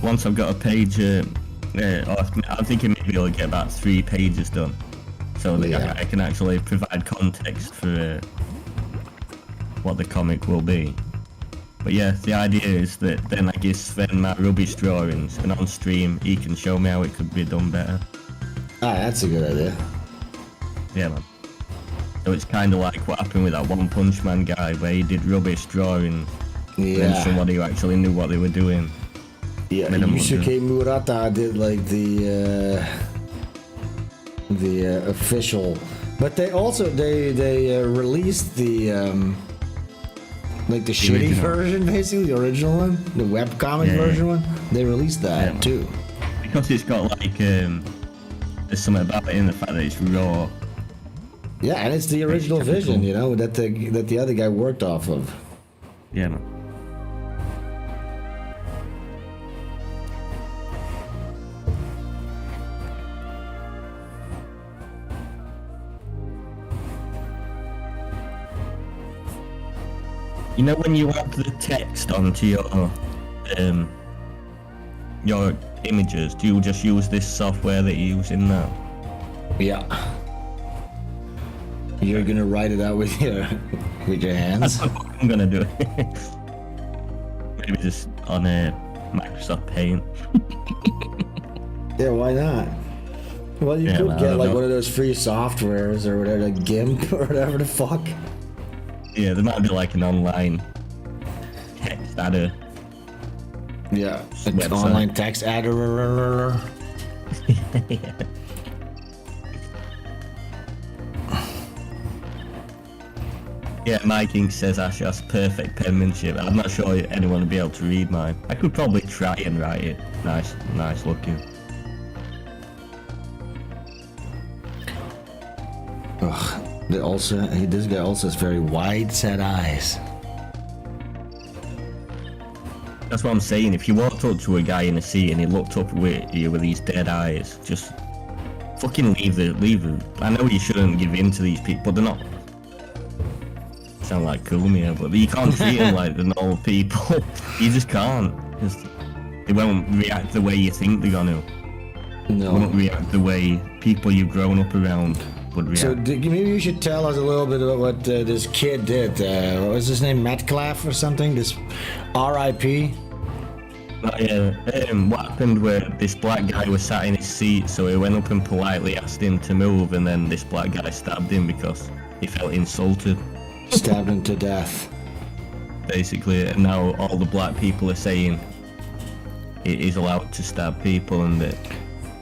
[SPEAKER 2] once I've got a page, I'm thinking maybe I'll get about 3 pages done, so that
[SPEAKER 1] Yeah.
[SPEAKER 2] I can actually provide context for what the comic will be. But yeah, the idea is that then I give Sven my rubbish drawings, and on stream he can show me how it could be done better.
[SPEAKER 1] Ah, that's a good idea.
[SPEAKER 2] Yeah, man. So it's kind of like what happened with that One Punch Man guy, where he did rubbish drawings, and then
[SPEAKER 1] Yeah.
[SPEAKER 2] somebody who actually knew what they were doing.
[SPEAKER 1] Yeah,
[SPEAKER 2] Minimum,
[SPEAKER 1] Yusuke Murata did like the official, but they also they released the like the shitty
[SPEAKER 2] original.
[SPEAKER 1] version, basically the original one, the webcomic
[SPEAKER 2] Yeah.
[SPEAKER 1] version one. They released that
[SPEAKER 2] Yeah.
[SPEAKER 1] too.
[SPEAKER 2] Because it's got like, there's something about it in the fact that it's raw.
[SPEAKER 1] Yeah, and it's the original
[SPEAKER 2] typical.
[SPEAKER 1] vision, you know, that the other guy worked off of.
[SPEAKER 2] Yeah, man. You know when you add the text onto your images, do you just use this software that you're using now?
[SPEAKER 1] Yeah. You're gonna write it out with your hands.
[SPEAKER 2] That's what I'm gonna do. Maybe just on Microsoft Paint.
[SPEAKER 1] Yeah, why not? Well, you
[SPEAKER 2] Yeah,
[SPEAKER 1] could
[SPEAKER 2] man, I
[SPEAKER 1] get
[SPEAKER 2] don't
[SPEAKER 1] like
[SPEAKER 2] know.
[SPEAKER 1] one of those free softwares or whatever, like GIMP or whatever the fuck.
[SPEAKER 2] Yeah, there might be like an online text adder.
[SPEAKER 1] Yeah, an
[SPEAKER 2] Website.
[SPEAKER 1] online text adder.
[SPEAKER 2] Yeah. Yeah, Mike King says Ash has perfect penmanship. I'm not sure anyone would be able to read mine. I could probably try and write it. Nice looking.
[SPEAKER 1] Ugh. This guy also has very wide set eyes.
[SPEAKER 2] That's what I'm saying. If you walked up to a guy in a seat and he looked up at you with these dead eyes, just fucking leave it. I know you shouldn't give in to these people, but they're not. Sound like cool me, but you can't treat them like the normal people. You just can't. They won't react the way you think they're gonna.
[SPEAKER 1] No.
[SPEAKER 2] They won't react the way people you've grown up around would react.
[SPEAKER 1] So maybe you should tell us a little bit about what this kid did. What was his name? Metcalf or something? This R.I.P.
[SPEAKER 2] What happened where this black guy was sat in his seat, so he went up and politely asked him to move, and then this black guy stabbed him because he felt insulted.
[SPEAKER 1] Stabbed him to death.
[SPEAKER 2] Basically, and now all the black people are saying it is allowed to stab people, and that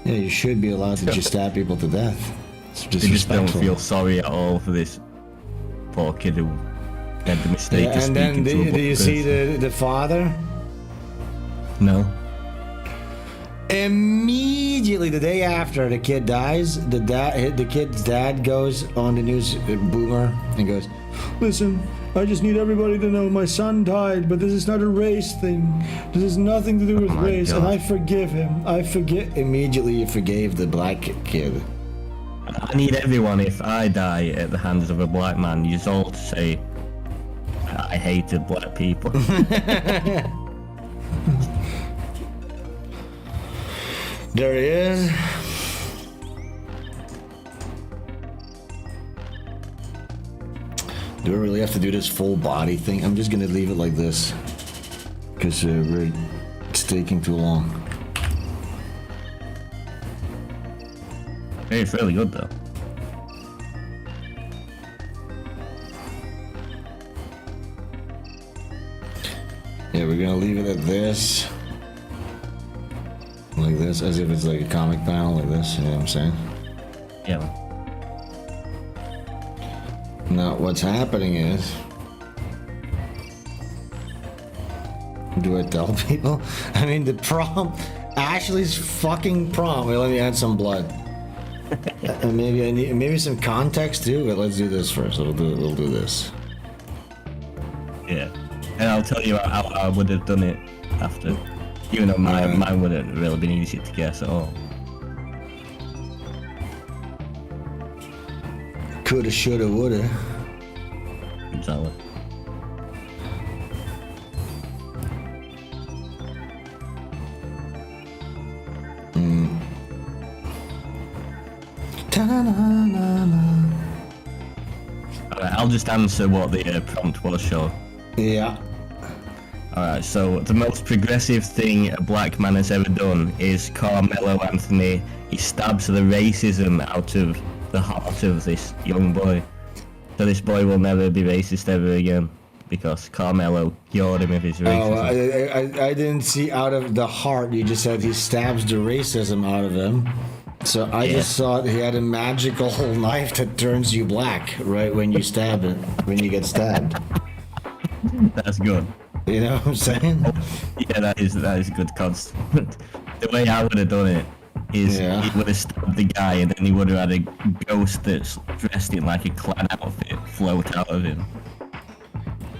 [SPEAKER 1] Yeah, you should be allowed to just stab people to death. It's
[SPEAKER 2] they just don't
[SPEAKER 1] disrespectful.
[SPEAKER 2] feel sorry at all for this poor kid who had the mistake of
[SPEAKER 1] And then
[SPEAKER 2] speaking to a
[SPEAKER 1] do you
[SPEAKER 2] black
[SPEAKER 1] see
[SPEAKER 2] person.
[SPEAKER 1] the father?
[SPEAKER 2] No.
[SPEAKER 1] Immediately the day after the kid dies, the kid's dad goes on the news boomer and goes, "Listen, I just need everybody to know my son died, but this is not a race thing. This has nothing to do with
[SPEAKER 2] my
[SPEAKER 1] race, and
[SPEAKER 2] God.
[SPEAKER 1] I forgive him. I forget." Immediately you forgave the black kid.
[SPEAKER 2] I need everyone, if I die at the hands of a black man, you all to say, I hated black people.
[SPEAKER 1] There he is. Do I really have to do this full body thing? I'm just gonna leave it like this, because it's taking too long.
[SPEAKER 2] Hey, it's really good though.
[SPEAKER 1] Yeah, we're gonna leave it at this. Like this, as if it's like a comic panel, like this, you know what I'm saying?
[SPEAKER 2] Yeah, man.
[SPEAKER 1] Now, what's happening is... Do I tell people? I mean, the prom... Ashley's fucking prom. Wait, let me add some blood. And maybe I need maybe some context too, but let's do this first. We'll do this.
[SPEAKER 2] Yeah. And I'll tell you how I would have done it after. Even though mine wouldn't really been easy to guess at all.
[SPEAKER 1] Coulda, shoulda, woulda.
[SPEAKER 2] Exactly. Alright, I'll just answer what the prompt was, sure.
[SPEAKER 1] Yeah.
[SPEAKER 2] Alright, so the most progressive thing a black man has ever done is Carmelo Anthony. He stabs the racism out of the heart of this young boy. So this boy will never be racist ever again because Carmelo cured him of his
[SPEAKER 1] Oh,
[SPEAKER 2] racism.
[SPEAKER 1] I didn't see out of the heart. You just said he stabs the racism out of him. So I just thought he had a magical knife that turns you black right when you stab it, when you get stabbed.
[SPEAKER 2] That's good.
[SPEAKER 1] You know what I'm saying?
[SPEAKER 2] Yeah, that is a good concept. The way I would have done it is he would have stabbed the guy and then he would have had a ghost that's dressed in like a clan outfit float out of him.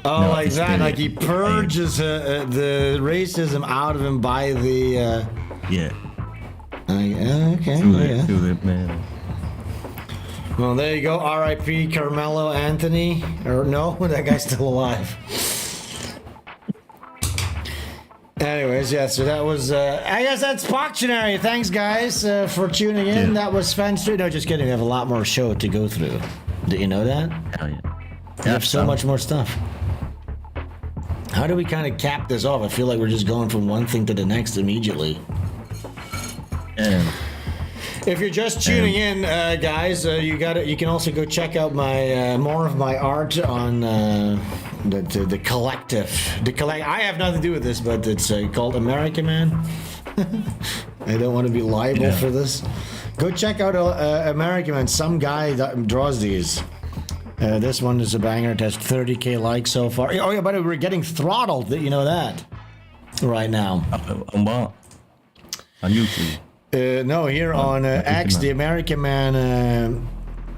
[SPEAKER 1] Oh,
[SPEAKER 2] No,
[SPEAKER 1] like
[SPEAKER 2] it's
[SPEAKER 1] that?
[SPEAKER 2] the-
[SPEAKER 1] Like he purges the racism out of him by the...
[SPEAKER 2] Yeah.
[SPEAKER 1] okay.
[SPEAKER 2] Through the man.
[SPEAKER 1] Well, there you go. R.I.P. Carmelo Anthony. Or no, that guy's still alive. Anyways, yeah, so that was, I guess that's Poctionary. Thanks, guys, for tuning in.
[SPEAKER 2] Yeah.
[SPEAKER 1] That was SvenStreams. No, just kidding. We have a lot more show to go through. Did you know that?
[SPEAKER 2] Hell yeah.
[SPEAKER 1] We have so much more stuff. How do we kind of cap this off? I feel like we're just going from one thing to the next immediately. If you're just tuning in, guys, you can also go check out my more of my art on the collective. I have nothing to do with this, but it's called American Man. I don't want to be liable for this. Go check out American Man. Some guy that draws these. This one is a banger. It has 30k likes so far. Oh yeah, but we're getting throttled. You know that right now.
[SPEAKER 2] On what? On YouTube.
[SPEAKER 1] No, here on X, the American Man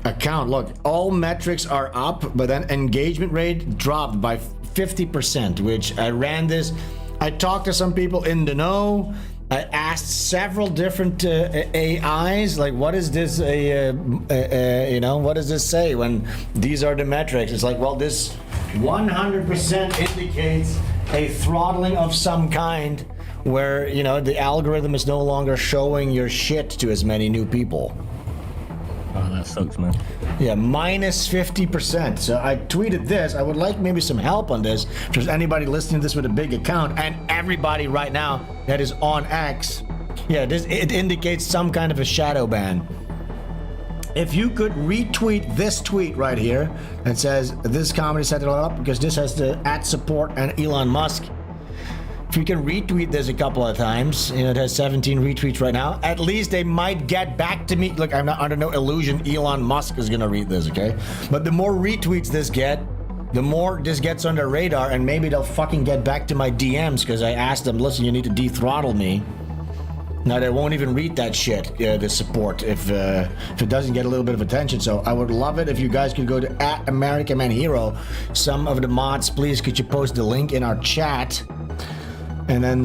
[SPEAKER 1] account. Look, all metrics are up, but then engagement rate dropped by 50%, which I ran this. I talked to some people in the know. I asked several different AIs, like, what is this? What does this say when these are the metrics? It's like, well, this 100% indicates a throttling of some kind, where the algorithm is no longer showing your shit to as many new people.
[SPEAKER 2] Oh, that sucks, man.
[SPEAKER 1] Yeah, minus 50%. So I tweeted this. I would like maybe some help on this. If there's anybody listening to this with a big account, and everybody right now that is on X, yeah, it indicates some kind of a shadow ban. If you could retweet this tweet right here that says, this comedy set it all up because this has the @support and Elon Musk. If you can retweet this a couple of times, it has 17 retweets right now, at least they might get back to me. Look, I'm not under no illusion Elon Musk is gonna read this, okay? But the more retweets this get, the more this gets on their radar, and maybe they'll fucking get back to my DMs because I asked them, listen, you need to dethrottle me. Now they won't even read that shit, the support, if it doesn't get a little bit of attention. So I would love it if you guys could go to @AmericanManHero. Some of the mods, please, could you post the link in our chat? And then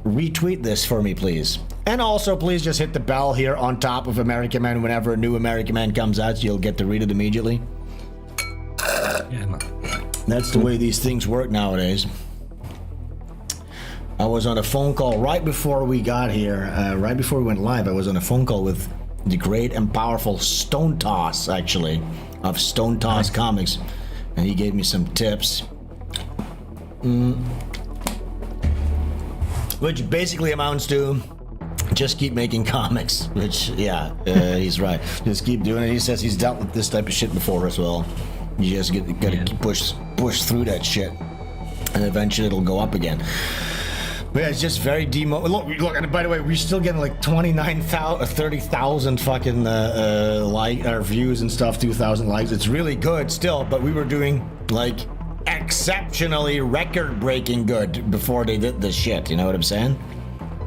[SPEAKER 1] retweet this for me, please. And also, please just hit the bell here on top of American Man whenever a new American Man comes out, so you'll get to read it immediately.
[SPEAKER 2] Yeah, man.
[SPEAKER 1] That's the way these things work nowadays. I was on a phone call right before we got here, right before we went live. I was on a phone call with the great and powerful Stone Toss, actually, of Stone Toss Comics, and he gave me some tips. Which basically amounts to just keep making comics, which, yeah, he's right. Just keep doing it. He says he's dealt with this type of shit before as well. You just gotta push through that shit, and eventually it'll go up again. But yeah, it's just very Look, and by the way, we're still getting like 30,000 fucking views and stuff, 2,000 likes. It's really good still, but we were doing like exceptionally record-breaking good before they did this shit. You know what I'm saying?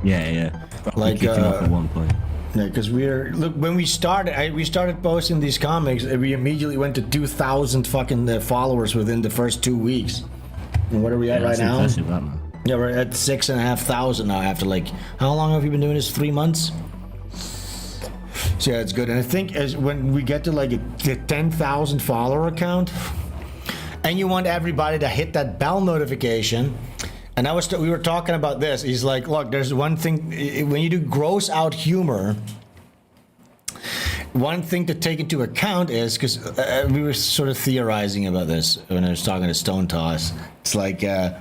[SPEAKER 2] Yeah.
[SPEAKER 1] Like
[SPEAKER 2] at one point.
[SPEAKER 1] Yeah, because when we started posting these comics, we immediately went to 2,000 fucking followers within the first 2 weeks. And what are we at right now?
[SPEAKER 2] Impressive, that, man.
[SPEAKER 1] Yeah, we're at 6,500 now after like, how long have you been doing this? 3 months? So yeah, it's good. And I think when we get to like the 10,000 follower account, and you want everybody to hit that bell notification. And we were talking about this. He's like, look, there's one thing, when you do gross out humor, one thing to take into account is, because we were sort of theorizing about this when I was talking to Stone Toss. It's like, because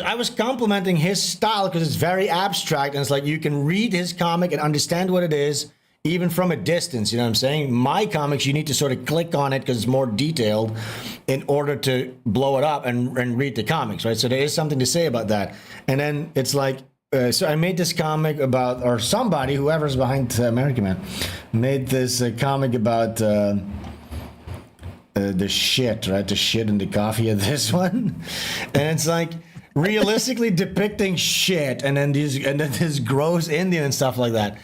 [SPEAKER 1] I was complimenting his style because it's very abstract, and it's like you can read his comic and understand what it is, even from a distance, you know what I'm saying? My comics, you need to sort of click on it because it's more detailed in order to blow it up and read the comics, right? So there is something to say about that. And then it's like, so I made this comic about, or somebody, whoever's behind American Man, made this comic about the shit, right? The shit in the coffee of this one. And it's like, realistically depicting shit, and then this gross Indian and stuff like that.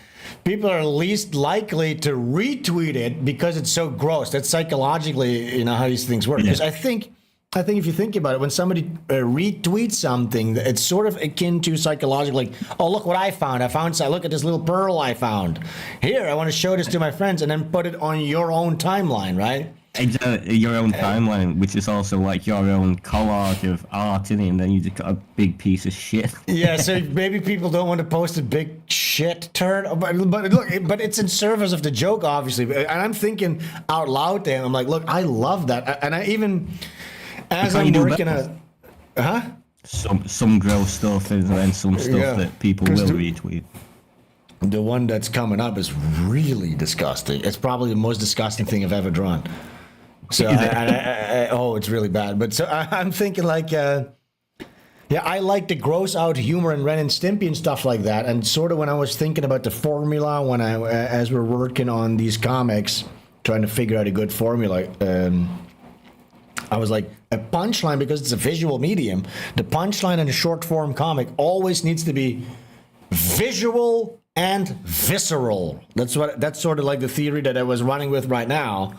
[SPEAKER 1] People are least likely to retweet it because it's so gross. That's psychologically, how these things work. Because I think if you think about it, when somebody retweets something, it's sort of akin to psychologically, like, oh, look what I found. Look at this little pearl I found. Here, I want to show this to my friends, and then put it on your own timeline, right?
[SPEAKER 2] Exactly, your own timeline, which is also like your own collage of art in it, and then you just got a big piece of shit. Yeah,
[SPEAKER 1] so maybe people don't want to post a big shit turd, but look, but it's in service of the joke, obviously. And I'm thinking out loud there, I'm like, look, I love that, and I even as I'm working on,
[SPEAKER 2] some gross stuff, and then some stuff that people will retweet.
[SPEAKER 1] The one that's coming up is really disgusting. It's probably the most disgusting thing I've ever drawn. So, it's really bad. But so I'm thinking like, I like the gross out humor and Ren and Stimpy and stuff like that. And sort of when I was thinking about the formula, as we're working on these comics, trying to figure out a good formula, I was like, a punchline, because it's a visual medium, the punchline in a short form comic always needs to be visual and visceral. That's sort of like the theory that I was running with right now.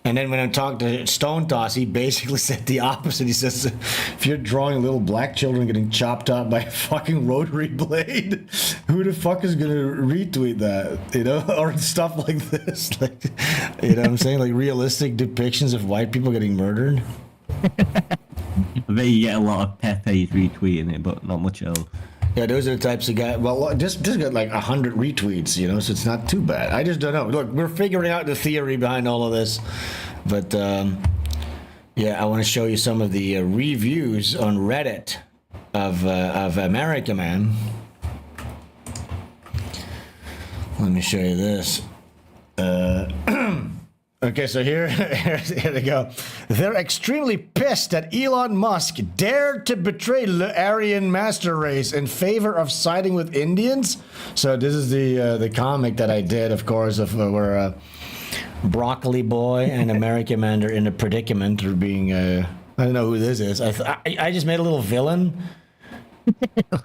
[SPEAKER 1] And then when I talked to Stone Toss, he basically said the opposite. He says, if you're drawing little black children getting chopped up by a fucking rotary blade, who the fuck is going to retweet that? You know, or stuff like this. Like, you know what I'm saying? Like realistic depictions of white people getting murdered.
[SPEAKER 2] I bet you get a lot of Pepe's retweeting it, but not much else.
[SPEAKER 1] Yeah, those are the types of guys. Well, this got like 100 retweets, you know, so it's not too bad. I just don't know. Look, we're figuring out the theory behind all of this. But, yeah, I want to show you some of the reviews on Reddit of America, man. Let me show you this. Okay, so here they go. They're extremely pissed that Elon Musk dared to betray the Aryan master race in favor of siding with Indians. So this is the comic that I did, of course, of where Broccoli Boy and American Man are in a predicament or being. I don't know who this is. I just made a little villain.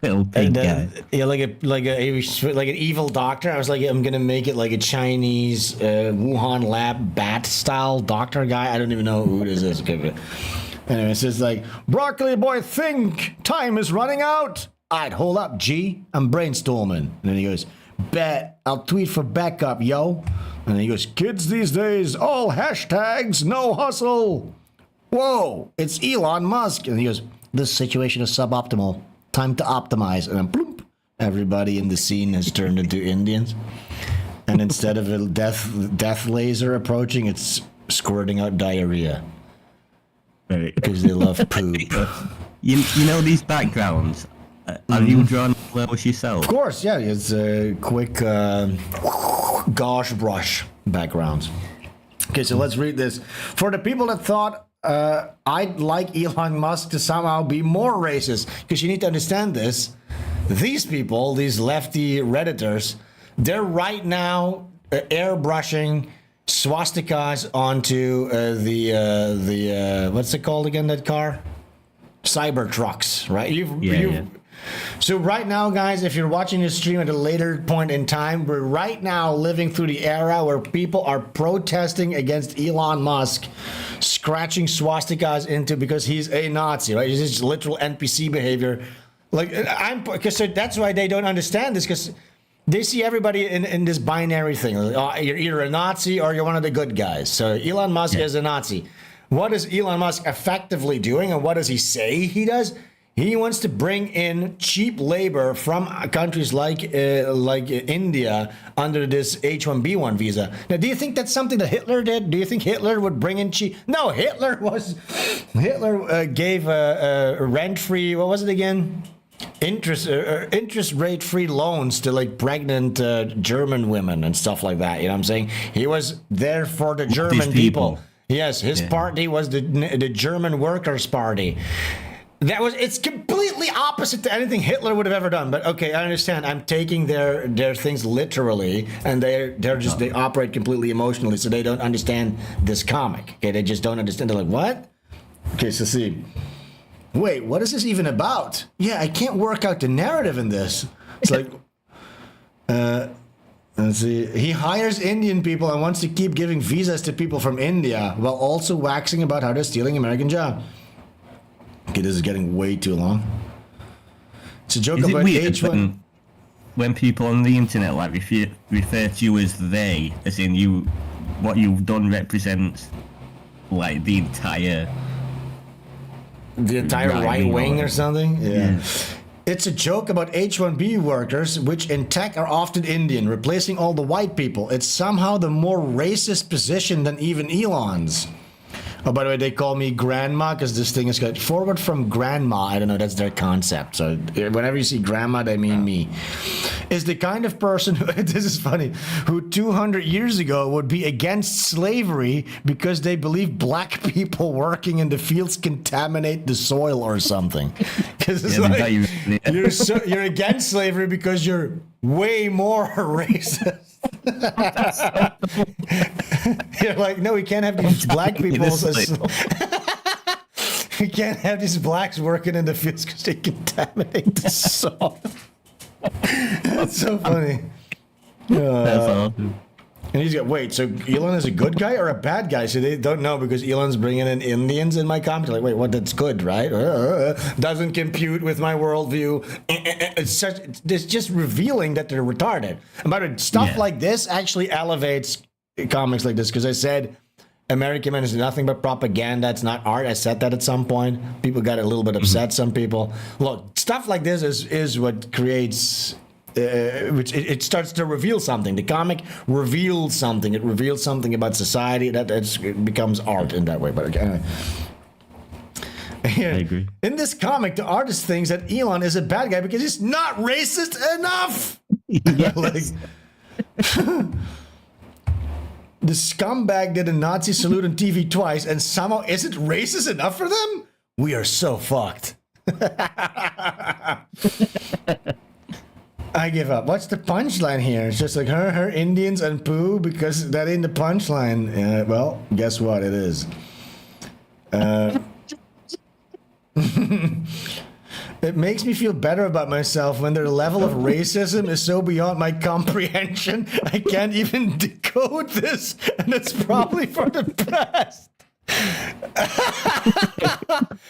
[SPEAKER 2] Little pig guy.
[SPEAKER 1] Yeah, like an evil doctor. I was like, I'm gonna make it like a Chinese Wuhan lab bat style doctor guy. I don't even know who this is. Okay, but anyway, it says like, Broccoli Boy, think time is running out. I'd hold up, G. I'm brainstorming. And then he goes, bet I'll tweet for backup, yo. And then he goes, kids these days, all hashtags, no hustle. Whoa, it's Elon Musk. And he goes, this situation is suboptimal. Time to optimize. And then bloop, everybody in the scene has turned into Indians. And instead of a death laser approaching, it's squirting out diarrhea.
[SPEAKER 2] Right.
[SPEAKER 1] Because they love poop.
[SPEAKER 2] You know these backgrounds? Have you drawn those yourself?
[SPEAKER 1] Of course, yeah. It's a quick gauche brush backgrounds. Okay, so let's read this. For the people that thought I'd like Elon Musk to somehow be more racist, because you need to understand this. These people, these lefty Redditors, they're right now airbrushing swastikas onto the what's it called again, that car? Cyber trucks, right?
[SPEAKER 2] Yeah.
[SPEAKER 1] So right now, guys, if you're watching this stream at a later point in time, we're right now living through the era where people are protesting against Elon Musk, scratching swastikas into because he's a Nazi, right? It's just literal NPC behavior. Like because that's why they don't understand this, because they see everybody in this binary thing. Like, you're either a Nazi or you're one of the good guys. So Elon Musk is a Nazi. What is Elon Musk effectively doing, and what does he say he does? He wants to bring in cheap labor from countries like India under this H-1B1 visa. Now, do you think that's something that Hitler did? Do you think Hitler would bring in cheap? No, Hitler gave a rent-free. What was it again? Interest rate-free loans to like pregnant German women and stuff like that. You know what I'm saying? He was there for the German people. Yes, his party was the German Workers' Party. It's completely opposite to anything Hitler would have ever done. But okay, I understand. I'm taking their things literally, and they operate completely emotionally, so they don't understand this comic. Okay, they just don't understand. They're like, what? Okay, so see. Wait, what is this even about? Yeah, I can't work out the narrative in this. It's like, let's see. He hires Indian people and wants to keep giving visas to people from India while also waxing about how they're stealing American jobs. Okay, this is getting way too long. It's a joke about H1.
[SPEAKER 2] When people on the internet like refer to you as they, as in you, what you've done represents like the entire
[SPEAKER 1] right wing or something? Yeah. It's a joke about H-1B workers, which in tech are often Indian, replacing all the white people. It's somehow the more racist position than even Elon's. Oh, by the way, they call me grandma because this thing is got forward from grandma. I don't know, that's their concept. So whenever you see grandma, they mean me. Is the kind of person who, this is funny, who 200 years ago would be against slavery because they believe black people working in the fields contaminate the soil or something. Because it's you're against slavery because you're way more racist. You're like, no, we can't have these black people. We can't have these blacks working in the fields because they contaminate the soil. That's so funny.
[SPEAKER 2] That's awesome.
[SPEAKER 1] And he's got, wait, so Elon is a good guy or a bad guy? So they don't know because Elon's bringing in Indians in my comic. Like, wait, what? That's good, right? Doesn't compute with my worldview. It's just revealing that they're retarded. And by the way, stuff like this actually elevates comics like this because I said American Man is nothing but propaganda. It's not art. I said that at some point. People got a little bit upset. Some people. Look, stuff like this is what creates. Which it starts to reveal something. The comic reveals something. It reveals something about society it becomes art in that way. But
[SPEAKER 2] I agree.
[SPEAKER 1] In this comic, the artist thinks that Elon is a bad guy because he's not racist enough.
[SPEAKER 2] Yes.
[SPEAKER 1] The scumbag did a Nazi salute on TV twice, and somehow isn't racist enough for them? We are so fucked. I give up. What's the punchline here? It's just like her Indians and poo because that ain't the punchline. Well, guess what? It is. It makes me feel better about myself when their level of racism is so beyond my comprehension. I can't even decode this, and it's probably for the best.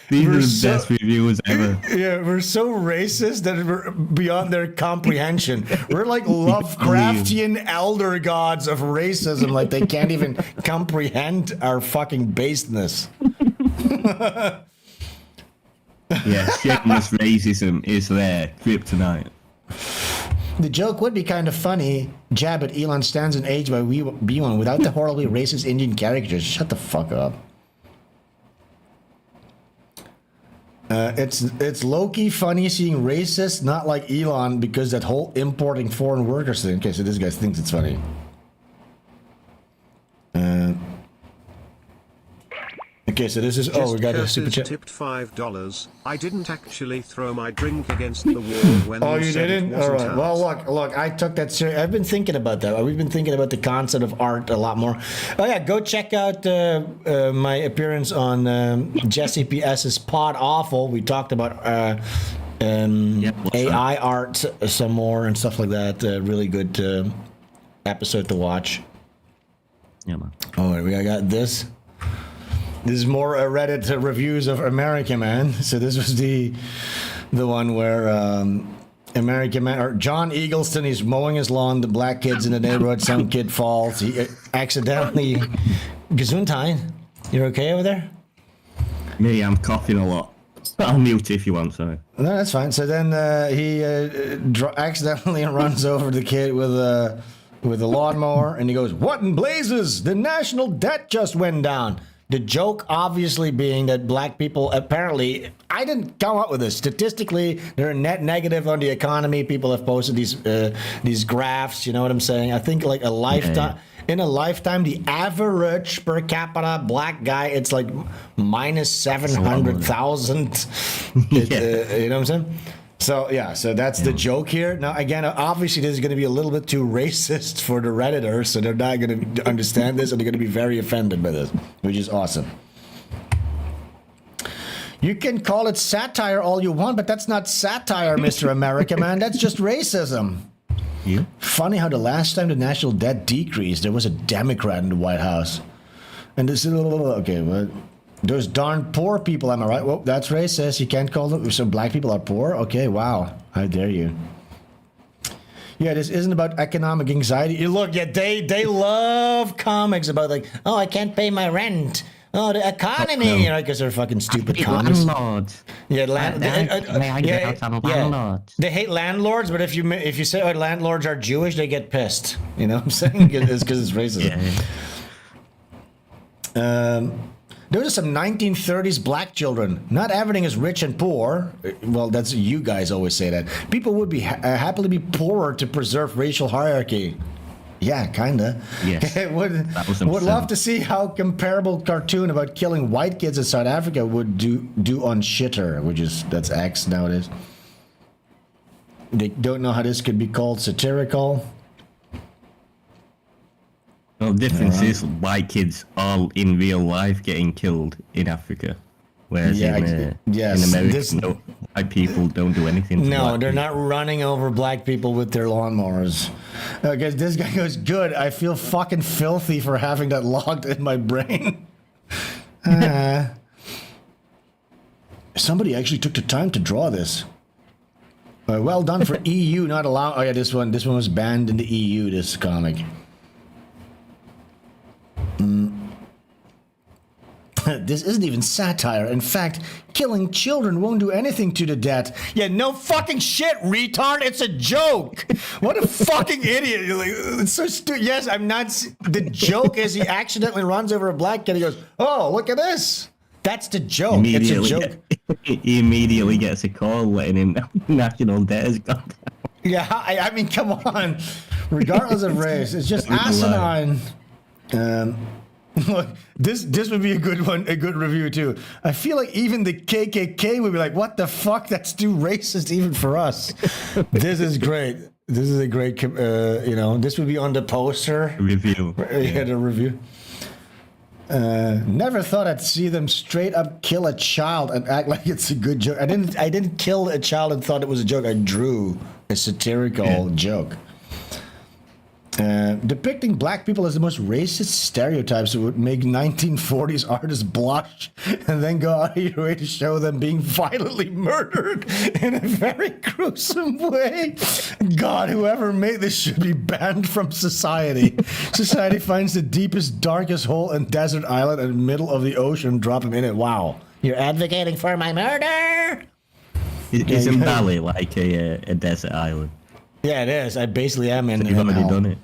[SPEAKER 2] These are the best reviewers ever.
[SPEAKER 1] Yeah, we're so racist that we're beyond their comprehension. We're like Lovecraftian elder gods of racism, like they can't even comprehend our fucking baseness.
[SPEAKER 2] Yeah, shameless racism is their kryptonite.
[SPEAKER 1] The joke would be kind of funny. Jab at Elon stands in age by B1 without the horribly racist Indian characters. Shut the fuck up. It's low-key funny seeing racists not like Elon because that whole importing foreign workers thing. Okay, so this guy thinks it's funny. Okay, so this is... Oh, we got a super chat.
[SPEAKER 5] Tipped $5. I didn't actually throw my drink against the wall when
[SPEAKER 1] Oh, you
[SPEAKER 5] said
[SPEAKER 1] didn't?
[SPEAKER 5] it wasn't
[SPEAKER 1] All right.
[SPEAKER 5] art.
[SPEAKER 1] Well, look, I took that serious. I've been thinking about that. We've been thinking about the concept of art a lot more. Oh, yeah, go check out my appearance on Jesse P.S.'s Pod Awful. We talked about AI art some more and stuff like that. Really good episode to watch.
[SPEAKER 2] Yeah, man.
[SPEAKER 1] Oh, we got this. This is more Reddit reviews of American Man. So this was the one where American Man or John Eagleston, he's mowing his lawn. The black kids in the neighborhood. Some kid falls. He accidentally. Gesundheit. You're okay over there?
[SPEAKER 2] Me, I'm coughing a lot. I'll mute if you want, sorry.
[SPEAKER 1] No, that's fine. So then he accidentally runs over the kid with a lawnmower, and he goes, "What in blazes? The national debt just went down." The joke obviously being that black people apparently, I didn't come up with this. Statistically, they're net negative on the economy. People have posted these graphs, you know what I'm saying? I think like a lifetime, in a lifetime, the average per capita black guy, it's like minus 700,000. You know what I'm saying? So, yeah, so that's the joke here. Now, again, obviously, this is going to be a little bit too racist for the Redditors, so they're not going to understand this, and they're going to be very offended by this, which is awesome. You can call it satire all you want, but that's not satire, Mr. America, man. That's just racism.
[SPEAKER 2] Yeah.
[SPEAKER 1] Funny how the last time the national debt decreased, there was a Democrat in the White House. And this is okay, what? Those darn poor people, am I right? Well, that's racist. You can't call them. So black people are poor? Okay, wow. How dare you? Yeah, this isn't about economic anxiety. Look, yeah, they love comics about like, oh, I can't pay my rent. Oh, the economy, you know, because they're fucking stupid comics.
[SPEAKER 2] Landlords.
[SPEAKER 1] Yeah,
[SPEAKER 2] landlords.
[SPEAKER 1] They hate landlords, but if you say oh, landlords are Jewish, they get pissed. You know what I'm saying? It's because it's racism.
[SPEAKER 2] Yeah.
[SPEAKER 1] There were some 1930s black children. Not everything is rich and poor. Well, that's you guys always say that. People would be happily be poorer to preserve racial hierarchy. Yeah, kinda.
[SPEAKER 2] Yes.
[SPEAKER 1] would love to see how comparable cartoon about killing white kids in South Africa would do on Shitter, that's X nowadays. They don't know how this could be called satirical.
[SPEAKER 2] Well, the difference is white kids are in real life getting killed in Africa, whereas in America, Black people don't do anything. To
[SPEAKER 1] No,
[SPEAKER 2] black
[SPEAKER 1] they're
[SPEAKER 2] people.
[SPEAKER 1] not running over black people with their lawnmowers. Because this guy goes, good, I feel fucking filthy for having that logged in my brain. Somebody actually took the time to draw this. Well done for EU not allowing... Oh yeah, this one was banned in the EU, this comic. This isn't even satire. In fact, killing children won't do anything to the dead. Yeah, no fucking shit, retard. It's a joke. What a fucking idiot. You're like, it's so stupid. Yes, I'm not... The joke is he accidentally runs over a black kid. He goes, oh, look at this. That's the joke. It's a joke.
[SPEAKER 2] He immediately gets a call letting him know national debt has gone down.
[SPEAKER 1] Yeah, I mean, come on. Regardless of race, it's just asinine. Look, this would be a good one, a good review too. I feel like even the KKK would be like, "What the fuck? That's too racist even for us." This is great. This is a great, this would be on the poster
[SPEAKER 2] Review.
[SPEAKER 1] Yeah, the review. Never thought I'd see them straight up kill a child and act like it's a good joke. I didn't kill a child and thought it was a joke. I drew a satirical joke. Depicting black people as the most racist stereotypes that would make 1940s artists blush and then go out of your way to show them being violently murdered in a very gruesome way. God, whoever made this should be banned from society. Society finds the deepest, darkest hole in desert island in the middle of the ocean, drop him in it. Wow. You're advocating for my murder?
[SPEAKER 2] Isn't Bali like a desert island?
[SPEAKER 1] Yeah, it is. I basically am in
[SPEAKER 2] You've already
[SPEAKER 1] hell.
[SPEAKER 2] done it.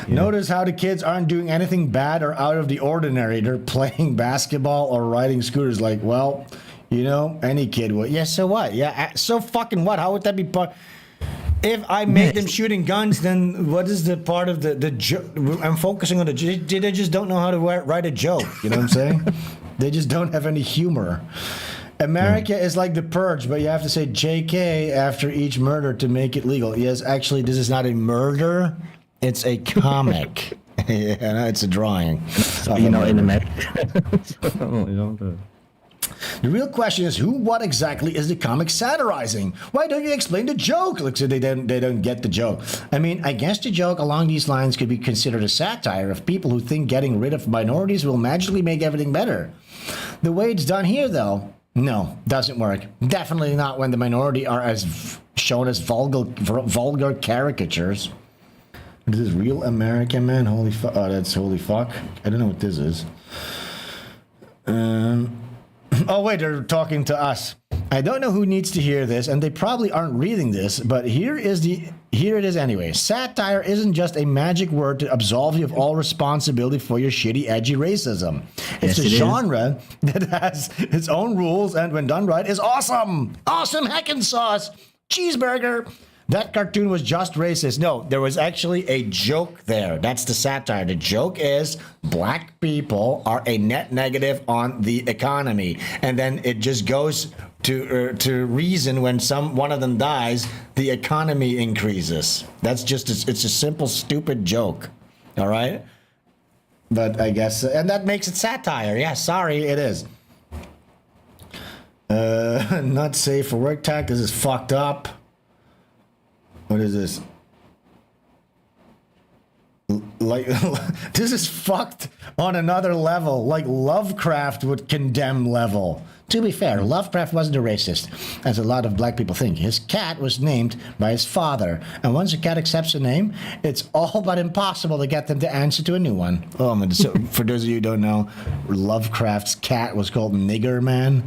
[SPEAKER 2] Yeah.
[SPEAKER 1] Notice how the kids aren't doing anything bad or out of the ordinary. They're playing basketball or riding scooters. Like, well, any kid would. Yeah, so what? Yeah, so fucking what? How would that be part? If I make them shooting guns, then what is the part of the joke? I'm focusing on the. They just don't know how to write a joke. You know what I'm saying? They just don't have any humor. America is like the Purge, but you have to say JK after each murder to make it legal. Yes, actually, this is not a murder. It's a comic. Yeah, it's a drawing.
[SPEAKER 2] You're not in America.
[SPEAKER 1] The real question is, what exactly is the comic satirizing? Why don't you explain the joke? Look, so they don't get the joke. I mean, I guess the joke along these lines could be considered a satire of people who think getting rid of minorities will magically make everything better. The way it's done here, though, no, doesn't work. Definitely not when the minority are shown as vulgar caricatures. This is real American, man. Holy fuck! Oh, that's holy fuck. I don't know what this is. Oh wait, they're talking to us. I don't know who needs to hear this, and they probably aren't reading this, but here it is anyway. Satire isn't just a magic word to absolve you of all responsibility for your shitty, edgy racism. It's a genre that has its own rules, and when done right, is awesome. Awesome heckin' sauce. Cheeseburger. That cartoon was just racist. No, there was actually a joke there. That's the satire. The joke is black people are a net negative on the economy. And then it just goes to reason when one of them dies, the economy increases. That's just, it's a simple, stupid joke. All right? But I guess, and that makes it satire. Yeah, sorry, it is. Not safe for work tech. This is fucked up. What is this? Like, this is fucked on another level, like Lovecraft would condemn level. To be fair, Lovecraft wasn't a racist, as a lot of black people think. His cat was named by his father, and once a cat accepts a name, it's all but impossible to get them to answer to a new one. Oh, so for those of you who don't know, Lovecraft's cat was called Nigger Man.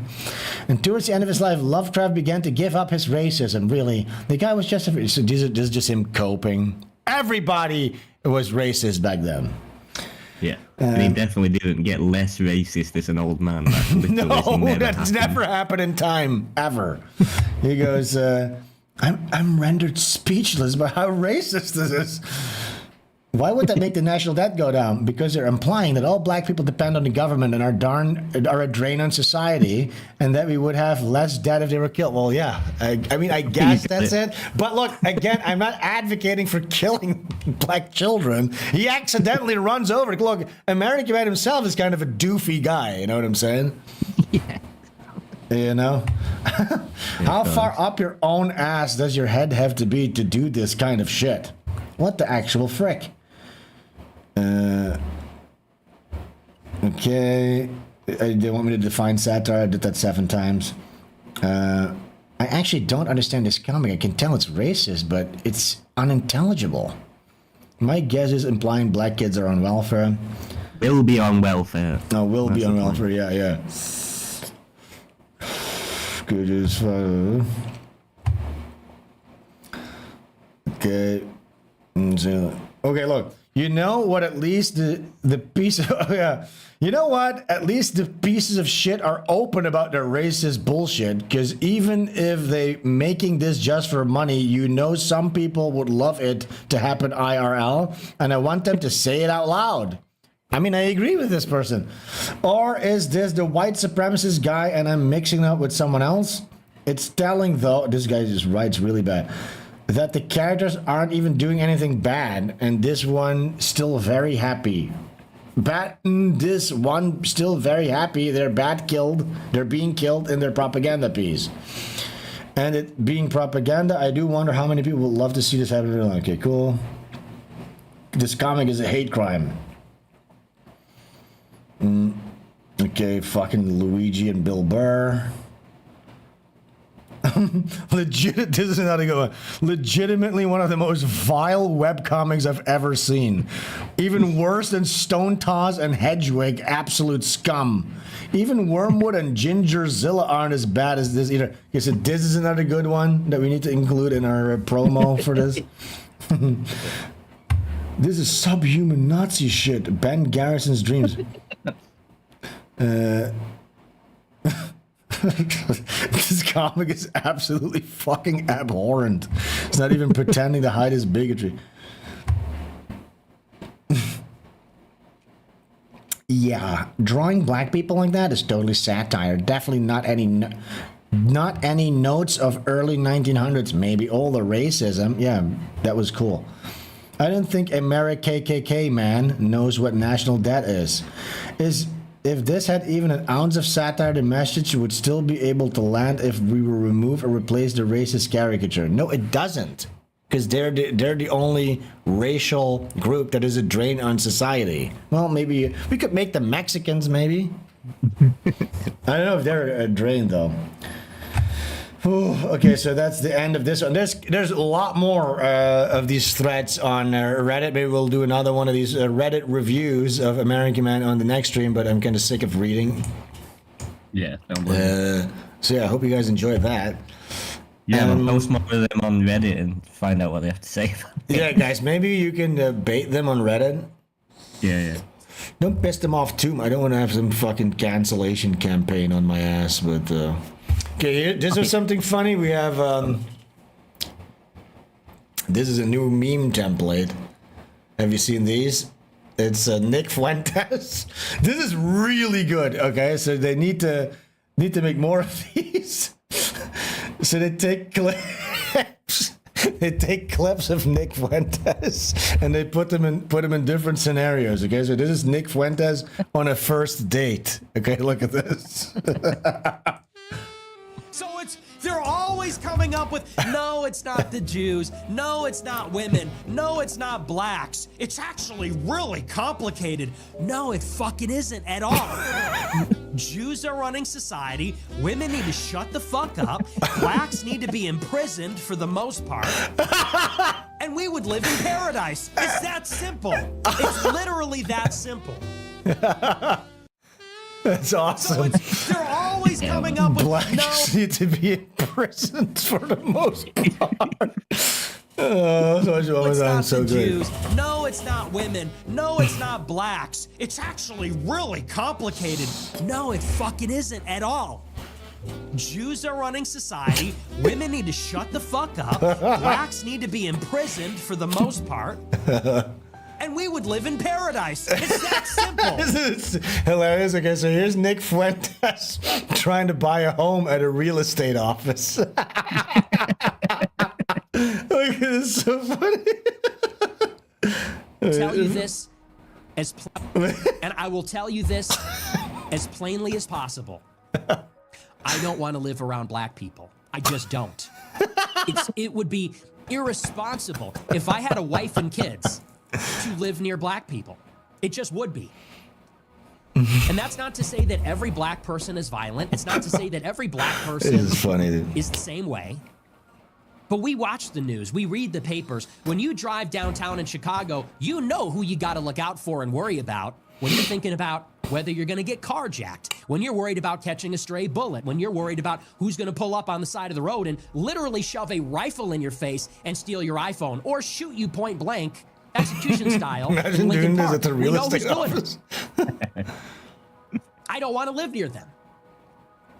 [SPEAKER 1] And towards the end of his life, Lovecraft began to give up his racism, really. The guy was just, so this is just him coping. Everybody was racist back then.
[SPEAKER 2] Yeah, and he definitely didn't get less racist as an old man.
[SPEAKER 1] That's never happened in time, ever. He goes, I'm rendered speechless by how racist this is. Why would that make the national debt go down? Because they're implying that all black people depend on the government and are a drain on society, and that we would have less debt if they were killed. Well, yeah. I mean, I guess that's it. But look, again, I'm not advocating for killing black children. He accidentally runs over. Look, American Man himself is kind of a doofy guy. You know what I'm saying?
[SPEAKER 2] Yeah.
[SPEAKER 1] You know? How far up your own ass does your head have to be to do this kind of shit? What the actual frick? Okay. They want me to define satire. I did that 7 times. I actually don't understand this comic. I can tell it's racist, but it's unintelligible. My guess is implying black kids are on welfare.
[SPEAKER 2] Will be on welfare.
[SPEAKER 1] No, will
[SPEAKER 2] That's
[SPEAKER 1] be on
[SPEAKER 2] the
[SPEAKER 1] welfare. Yeah, yeah. Good as okay. Okay, look. You know what? At least the piece of yeah. You know what? At least the pieces of shit are open about their racist bullshit. Because even if they making this just for money, you know some people would love it to happen IRL, and I want them to say it out loud. I mean, I agree with this person. Or is this the white supremacist guy and I'm mixing up with someone else? It's telling, though, this guy just writes really bad, that the characters aren't even doing anything bad, and this one still very happy. This one still very happy. They're being killed in their propaganda piece. And it being propaganda, I do wonder how many people would love to see this happen. Okay, cool. This comic is a hate crime. Okay, fucking Luigi and Bill Burr. This is another good one. Legitimately one of the most vile webcomics I've ever seen. Even worse than Stone Toss and Hedgewig, absolute scum. Even Wormwood and Gingerzilla aren't as bad as this either. Okay, so this is another good one that we need to include in our promo for this. This is subhuman Nazi shit. Ben Garrison's dreams. This comic is absolutely fucking abhorrent. It's not even pretending to hide his bigotry. Yeah, drawing black people like that is totally satire. Definitely not any notes of early 1900s. Maybe all the racism. Yeah, that was cool. I don't think America KKK man knows what national debt is. If this had even an ounce of satire, the message would still be able to land if we were remove or replace the racist caricature. No, it doesn't, because they're the only racial group that is a drain on society. Well, maybe we could make the Mexicans, maybe. I don't know if they're a drain though. Ooh, okay, so that's the end of this one. There's a lot more of these threads on Reddit. Maybe we'll do another one of these Reddit reviews of American Man on the next stream, but I'm kind of sick of reading.
[SPEAKER 2] Yeah. Don't worry.
[SPEAKER 1] So yeah, I hope you guys enjoyed that.
[SPEAKER 2] Yeah, we'll post more of them on Reddit and find out what they have to say.
[SPEAKER 1] Yeah, guys, maybe you can bait them on Reddit.
[SPEAKER 2] Yeah.
[SPEAKER 1] Don't piss them off too much. I don't want to have some fucking cancellation campaign on my ass, but... Okay, this is something funny. We have, this is a new meme template. Have you seen these? It's Nick Fuentes. This is really good, okay? So they need to make more of these. So they take clips. They take clips of Nick Fuentes and they put them in different scenarios, okay? So this is Nick Fuentes on a first date. Okay, look at this.
[SPEAKER 10] So they're always coming up with, no, it's not the Jews. No, it's not women. No, it's not blacks. It's actually really complicated. No, it fucking isn't at all. Jews are running society. Women need to shut the fuck up. Blacks need to be imprisoned for the most part. And we would live in paradise. It's that simple. It's literally that simple.
[SPEAKER 1] That's awesome.
[SPEAKER 10] So they're always coming up with
[SPEAKER 1] blacks need to be imprisoned for the most part.
[SPEAKER 10] It's not so the Jews. No, it's not women. No, it's not blacks. It's actually really complicated. No, it fucking isn't at all. Jews are running society. Women need to shut the fuck up. Blacks need to be imprisoned for the most part. And we would live in paradise. It's that simple.
[SPEAKER 1] This is hilarious. Okay, so here's Nick Fuentes trying to buy a home at a real estate office. Look, this is so funny.
[SPEAKER 10] Tell you this and I will tell you this as plainly as possible. I don't want to live around black people. I just don't. It would be irresponsible if I had a wife and kids to live near black people. It just would be. And that's not to say that every black person is violent. It's not to say that every black person
[SPEAKER 1] is funny, dude.
[SPEAKER 10] is the same way. But we watch the news. We read the papers. When you drive downtown in Chicago, you know who you got to look out for and worry about when you're thinking about whether you're going to get carjacked, when you're worried about catching a stray bullet, when you're worried about who's going to pull up on the side of the road and literally shove a rifle in your face and steal your iPhone or shoot you point blank, execution style.
[SPEAKER 1] Imagine doing this at the real estate office.
[SPEAKER 10] I don't want to live near them.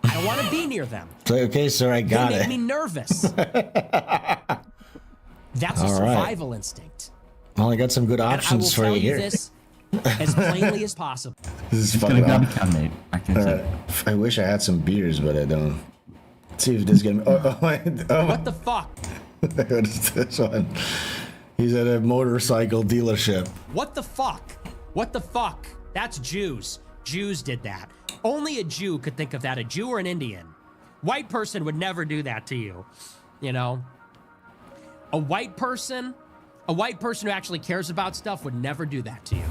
[SPEAKER 10] I don't want to be near them.
[SPEAKER 1] Okay, sir, I got
[SPEAKER 10] They
[SPEAKER 1] it.
[SPEAKER 10] make me nervous. That's a survival instinct.
[SPEAKER 1] Well, I got some good options for
[SPEAKER 10] and I will
[SPEAKER 1] you
[SPEAKER 10] tell
[SPEAKER 1] here.
[SPEAKER 10] this as plainly as possible.
[SPEAKER 1] This is
[SPEAKER 2] Gonna
[SPEAKER 1] fucking
[SPEAKER 2] grab a can, mate. I can say.
[SPEAKER 1] I wish I had some beers, but I don't. Let's see if this game.
[SPEAKER 10] What the fuck?
[SPEAKER 1] What is this one? He's at a motorcycle dealership.
[SPEAKER 10] What the fuck? What the fuck? That's Jews. Jews did that. Only a Jew could think of that. A Jew or an Indian. White person would never do that to you. You know? A white person who actually cares about stuff would never do that to you.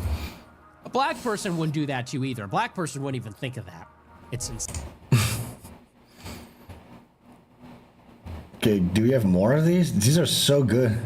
[SPEAKER 10] A black person wouldn't do that to you either. A black person wouldn't even think of that. It's insane.
[SPEAKER 1] Okay, do we have more of these? These are so good.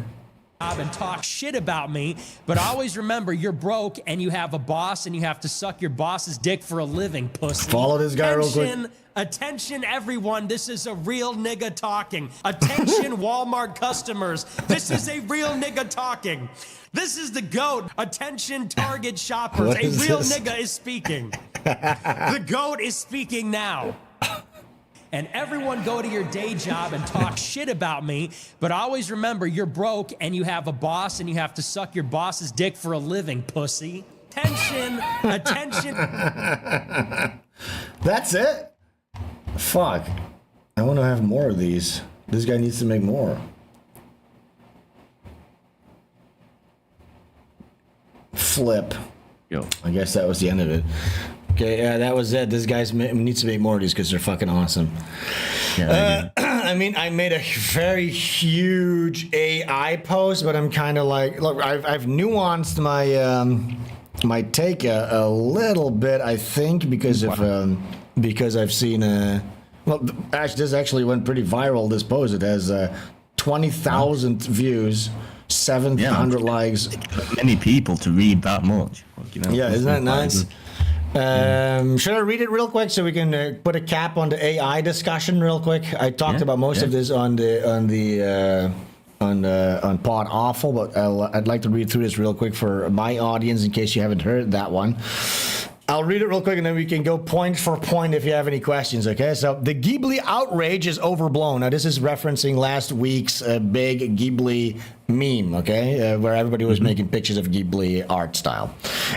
[SPEAKER 10] And talk shit about me, but always remember you're broke and you have a boss and you have to suck your boss's dick for a living, pussy.
[SPEAKER 1] Follow this guy real quick.
[SPEAKER 10] Attention, everyone. This is a real nigga talking. Attention, Walmart customers. This is a real nigga talking. This is the GOAT. Attention, Target shoppers.
[SPEAKER 1] What
[SPEAKER 10] A
[SPEAKER 1] is
[SPEAKER 10] real
[SPEAKER 1] this?
[SPEAKER 10] nigga is speaking. The GOAT is speaking now. And everyone go to your day job and talk shit about me, but always remember you're broke and you have a boss and you have to suck your boss's dick for a living, pussy. Attention, attention.
[SPEAKER 1] That's it? Fuck. I want to have more of these. This guy needs to make more. Flip.
[SPEAKER 2] Yo.
[SPEAKER 1] I guess that was the end of it. Okay, yeah, that was it. This guy needs to make more of these because they're fucking awesome.
[SPEAKER 2] Yeah,
[SPEAKER 1] I mean, I made a very huge AI post, but I'm kind of like, look, I've nuanced my my take a little bit, I think, because I've seen well, actually, this actually went pretty viral. This post, it has 20,000 views, 700 likes.
[SPEAKER 2] Many people to read that much. You know,
[SPEAKER 1] Yeah, isn't that nice? Should I read it real quick so we can put a cap on the AI discussion real quick? I talked about most of this on Pod Awful, but I'd like to read through this real quick for my audience in case you haven't heard that one. I'll read it real quick and then we can go point for point if you have any questions, okay? So, the Ghibli outrage is overblown. Now, this is referencing last week's big Ghibli meme, okay? Where everybody was making pictures of Ghibli art style.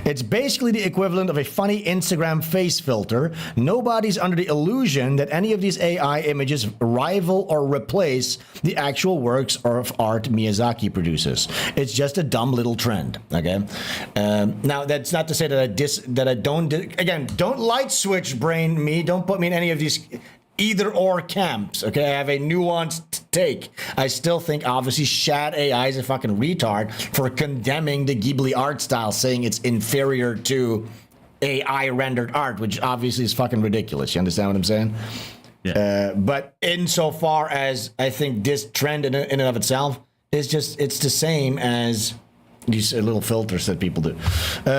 [SPEAKER 1] It's basically the equivalent of a funny Instagram face filter. Nobody's under the illusion that any of these AI images rival or replace the actual works of art Miyazaki produces. It's just a dumb little trend, okay? Now, that's not to say that I don't, again, don't light switch brain me. Don't put me in any of these either or camps, okay? I have a nuanced take. I still think, obviously, Shad AI is a fucking retard for condemning the Ghibli art style, saying it's inferior to AI rendered art, which obviously is fucking ridiculous. You understand what I'm saying?
[SPEAKER 2] Yeah.
[SPEAKER 1] But insofar as I think this trend in and of itself is just, it's the same as these little filters that people do.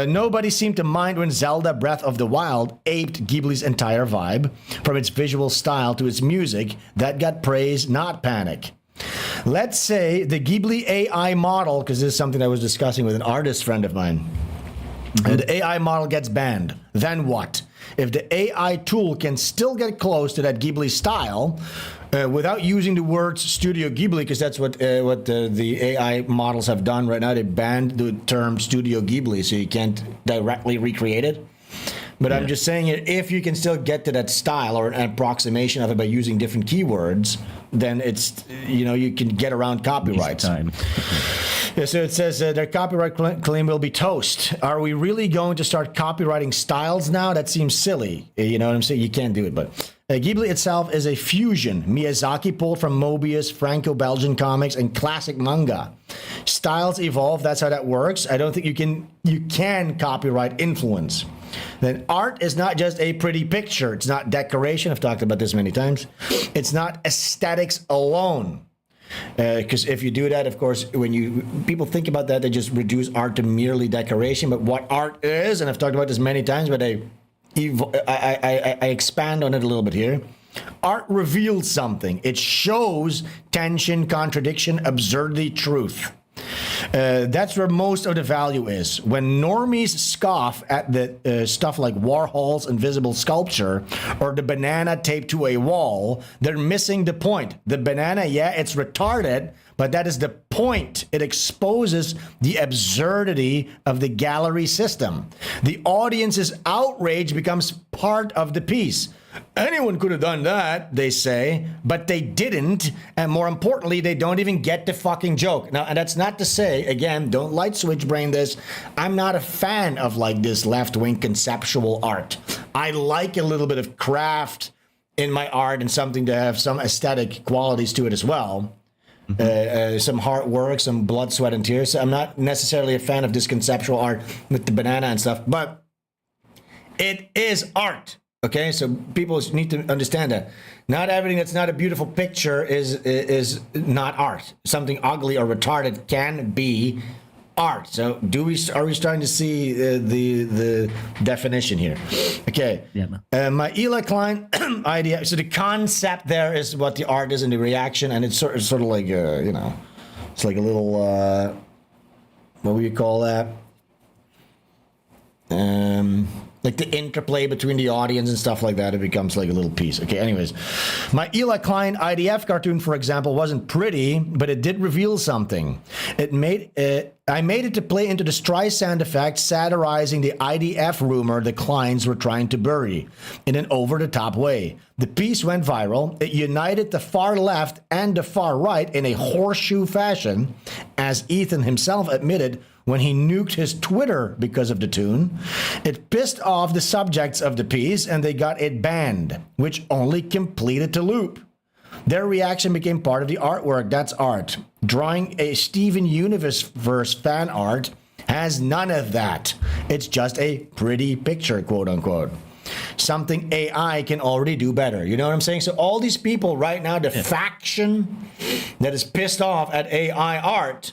[SPEAKER 1] Nobody seemed to mind when Zelda Breath of the Wild aped Ghibli's entire vibe, from its visual style to its music. That got praise, not panic. Let's say the Ghibli AI model, because this is something I was discussing with an artist friend of mine. The AI model gets banned. Then what? If the AI tool can still get close to that Ghibli style, without using the words Studio Ghibli, because that's what the AI models have done right now. They banned the term Studio Ghibli, so you can't directly recreate it. But I'm just saying, if you can still get to that style or an approximation of it by using different keywords, then it's, you can get around copyrights. Yeah, so it says their copyright claim will be toast. Are we really going to start copywriting styles now? That seems silly. You know what I'm saying? You can't do it, but Ghibli itself is a fusion. Miyazaki pulled from Mobius, Franco-Belgian comics, and classic manga. Styles evolve. That's how that works. I don't think you can copyright influence. Then art is not just a pretty picture. It's not decoration. I've talked about this many times. It's not aesthetics alone. Because if you do that, of course, when people think about that, they just reduce art to merely decoration. But what art is, and I've talked about this many times, but I expand on it a little bit here. Art reveals something. It shows tension, contradiction, absurdity, truth. That's where most of the value is. When normies scoff at the stuff like Warhol's invisible sculpture or the banana taped to a wall, they're missing the point. The banana, yeah, it's retarded, but that is the point. It exposes the absurdity of the gallery system. The audience's outrage becomes part of the piece. Anyone could have done that, they say, but they didn't. And more importantly, they don't even get the fucking joke. Now, and that's not to say, again, don't light switch brain this. I'm not a fan of like this left-wing conceptual art. I like a little bit of craft in my art and something to have some aesthetic qualities to it as well. Some hard work, some blood, sweat, and tears. So I'm not necessarily a fan of this conceptual art with the banana and stuff, but it is art. Okay, so people need to understand that. Not everything that's not a beautiful picture is not art. Something ugly or retarded can be art. So are we starting to see the definition here? Okay. Yeah. My Eli Klein idea. So the concept there is what the art is and the reaction, and it's sort of like it's like a little what would you call that? Like the interplay between the audience and stuff like that, it becomes like a little piece. Okay, anyways. My Eli Klein IDF cartoon, for example, wasn't pretty, but it did reveal something. I made it to play into the Streisand effect, satirizing the IDF rumor the Kleins were trying to bury in an over-the-top way. The piece went viral. It united the far left and the far right in a horseshoe fashion, as Ethan himself admitted when he nuked his Twitter because of the tune. It pissed off the subjects of the piece and they got it banned, which only completed the loop. Their reaction became part of the artwork. That's art. Drawing a Steven Universe fan art has none of that. It's just a pretty picture, quote unquote. Something AI can already do better. You know what I'm saying? So all these people right now, the faction that is pissed off at AI art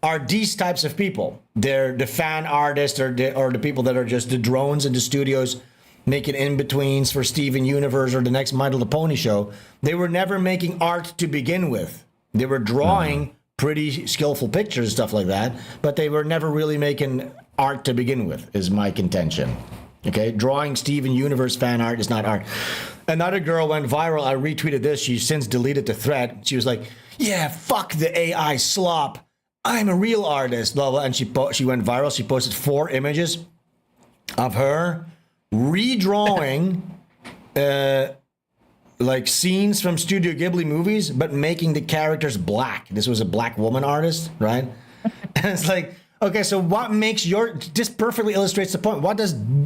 [SPEAKER 1] are these types of people. They're the fan artists or the people that are just the drones in the studios making in-betweens for Steven Universe or the next My Little Pony show. They were never making art to begin with. They were drawing pretty skillful pictures and stuff like that, but they were never really making art to begin with, is my contention. Okay, drawing Steven Universe fan art is not art. Another girl went viral. I retweeted this. She since deleted the thread. She was like, yeah, fuck the AI slop. I'm a real artist, blah, blah. And she went viral. She posted 4 images of her redrawing like scenes from Studio Ghibli movies, but making the characters black. This was a black woman artist, right? And it's like, okay, so what makes this perfectly illustrates the point. What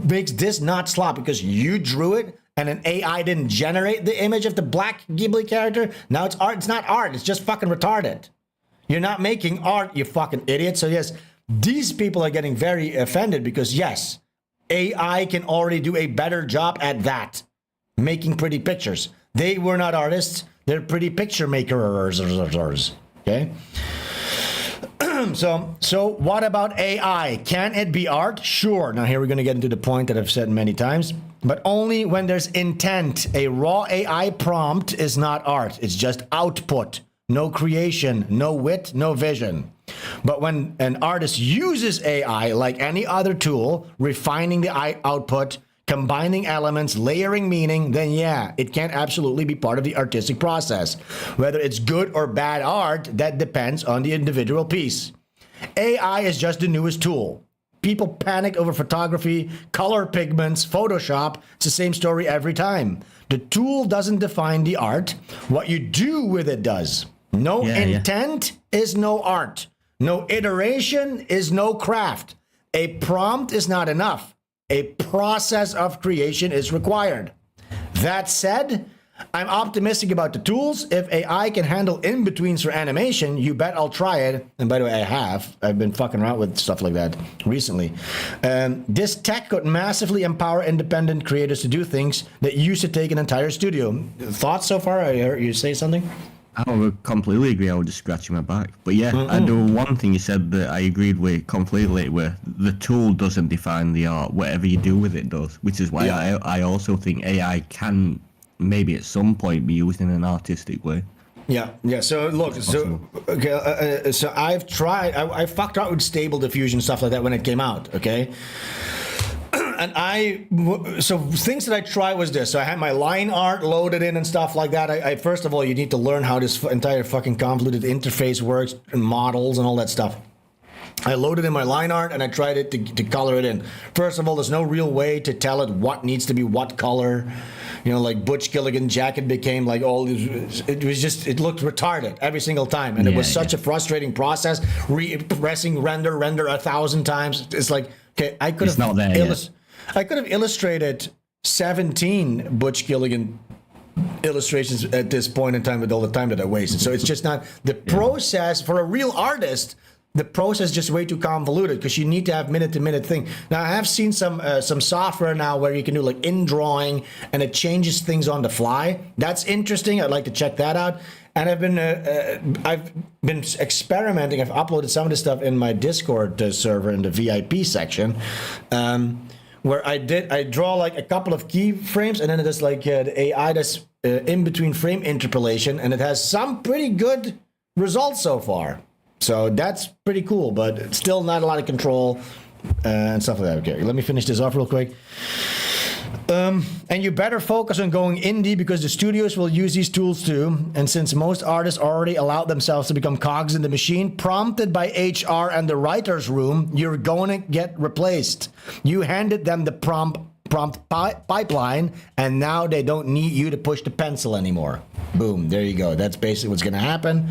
[SPEAKER 1] makes this not slop? Because you drew it and an AI didn't generate the image of the black Ghibli character? Now it's art. It's not art. It's just fucking retarded. You're not making art, you fucking idiot. So yes, these people are getting very offended because yes, AI can already do a better job at that, making pretty pictures. They were not artists. They're pretty picture makers. Okay. So what about AI? Can it be art? Sure. Now here we're going to get into the point that I've said many times, but only when there's intent. A raw AI prompt is not art. It's just output. No creation, no wit, no vision. But when an artist uses AI like any other tool, refining the output, combining elements, layering meaning, then yeah, it can absolutely be part of the artistic process. Whether it's good or bad art, that depends on the individual piece. AI is just the newest tool. People panic over photography, color pigments, Photoshop. It's the same story every time. The tool doesn't define the art. What you do with it does. No intent is no art. No iteration is no craft. A prompt is not enough. A process of creation is required. That said, I'm optimistic about the tools. If AI can handle in-betweens for animation, you bet I'll try it. And by the way, I have. I've been fucking around with stuff like that recently. This tech could massively empower independent creators to do things that used to take an entire studio. Thoughts so far? I heard you say something?
[SPEAKER 2] I would completely agree. I was just scratching my back. But yeah, I do one thing you said that I agreed with completely, where the tool doesn't define the art. Whatever you do with it does, which is why I also think AI can maybe at some point be used in an artistic way.
[SPEAKER 1] Yeah. So look, so I've tried. I fucked out with Stable Diffusion stuff like that when it came out. Okay. And so things that I tried was this. So I had my line art loaded in and stuff like that. I first of all, you need to learn how this entire fucking convoluted interface works and models and all that stuff. I loaded in my line art and I tried it to color it in. First of all, there's no real way to tell it what needs to be what color. You know, like Butch Gilligan jacket became like all this. It looked retarded every single time. And it was such a frustrating process. Pressing render 1,000 times. It's like, okay, I could have illustrated 17 Butch Gilligan illustrations at this point in time with all the time that I wasted. So it's just not the process for a real artist. The process is just way too convoluted because you need to have minute-to-minute thing. Now I have seen some software now where you can do like in drawing and it changes things on the fly. That's interesting. I'd like to check that out. And I've been experimenting. I've uploaded some of this stuff in my Discord server in the VIP section. Where I draw like a couple of keyframes and then it is like the AI that's in between frame interpolation, and it has some pretty good results so far. So that's pretty cool, but it's still not a lot of control and stuff like that. Okay, let me finish this off real quick. And you better focus on going indie because the studios will use these tools too. And since most artists already allowed themselves to become cogs in the machine, prompted by HR and the writer's room, you're going to get replaced. You handed them the prompt pipeline, and now they don't need you to push the pencil anymore. Boom, there you go. That's basically what's going to happen.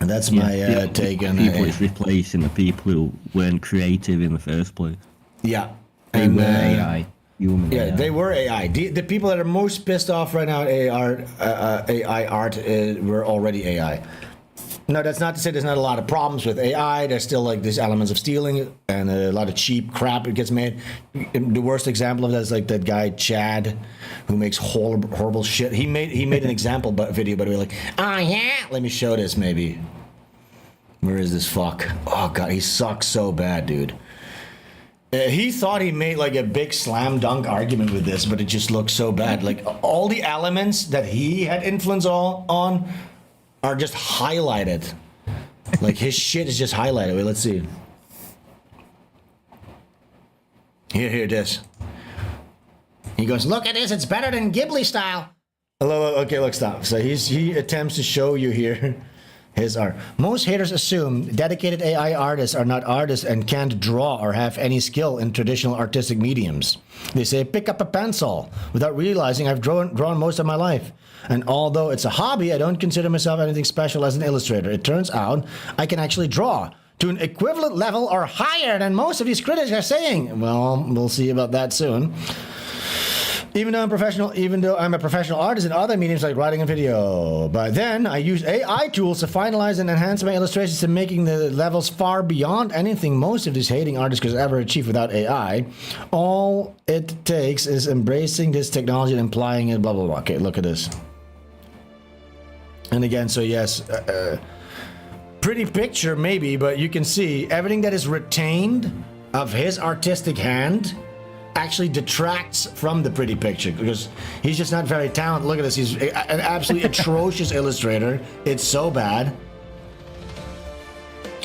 [SPEAKER 1] And that's my take on
[SPEAKER 2] people. It's replacing the people who weren't creative in the first place.
[SPEAKER 1] Yeah.
[SPEAKER 2] They were AI. Human AI.
[SPEAKER 1] They were AI. The people that are most pissed off right now at AI art were already AI. No, that's not to say there's not a lot of problems with AI. There's still like these elements of stealing and a lot of cheap crap that gets made. The worst example of that is like that guy Shad, who makes horrible shit. He made an example video, by the way, like, oh yeah, let me show this maybe. Where is this fuck? Oh god, he sucks so bad, dude. He thought he made like a big slam dunk argument with this, but it just looks so bad. Like all the elements that he had influence on are just highlighted. Like his shit is just highlighted. Wait, let's see. Here it is. He goes, look at this, it's better than Ghibli style. Okay, look, stop. So he attempts to show you here his art. Most haters assume dedicated AI artists are not artists and can't draw or have any skill in traditional artistic mediums. They say, pick up a pencil, without realizing I've drawn most of my life. And although it's a hobby, I don't consider myself anything special as an illustrator. It turns out I can actually draw to an equivalent level or higher than most of these critics are saying. Well, we'll see about that soon. Even though I'm a professional artist in other mediums like writing and video. But then I use AI tools to finalize and enhance my illustrations and making the levels far beyond anything most of these hating artists could ever achieve without AI. All it takes is embracing this technology and applying it, blah, blah, blah. Okay, look at this. And again, so yes, pretty picture maybe, but you can see everything that is retained of his artistic hand actually detracts from the pretty picture because he's just not very talented. Look at this. He's an absolutely atrocious illustrator. It's so bad.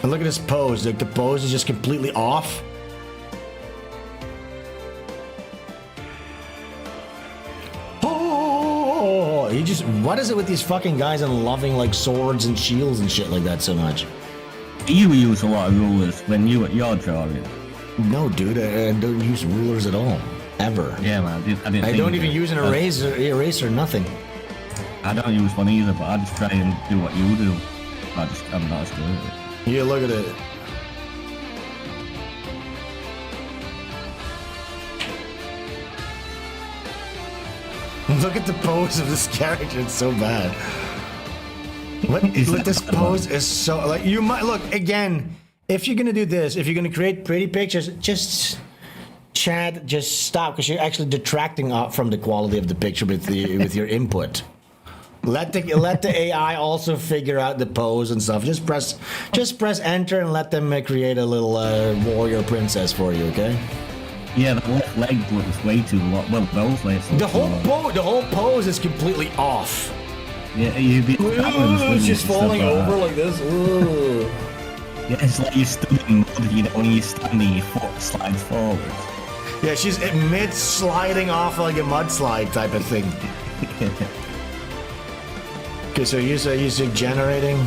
[SPEAKER 1] And look at his pose. Like the pose is just completely off. Oh, he just, what is it with these fucking guys and loving like swords and shields and shit like that so much?
[SPEAKER 2] You use a lot of rulers when you're drawing.
[SPEAKER 1] No, dude, I don't use rulers at all, ever.
[SPEAKER 2] Yeah, man,
[SPEAKER 1] I don't even use an eraser, nothing.
[SPEAKER 2] I don't use one either, but I just try and do what you do. I'm not as good at it.
[SPEAKER 1] Yeah, look at it. Look at the pose of this character. It's so bad. Look, this pose is so like you might look again. If you're gonna do this, if you're gonna create pretty pictures, just Chad, just stop because you're actually detracting from the quality of the picture with your input. Let the AI also figure out the pose and stuff. Just press enter and let them create a little warrior princess for you. Okay.
[SPEAKER 2] Yeah, the left leg looks way too long. Well, both legs.
[SPEAKER 1] The whole pose is completely off.
[SPEAKER 2] Yeah, you'd be.
[SPEAKER 1] It's just falling over like this. Ooh.
[SPEAKER 2] Yeah, it's like you're stood in mud. You know, when you're standing, your foot slides forward.
[SPEAKER 1] Yeah, she's mid sliding off like a mudslide type of thing. Okay, so you're generating.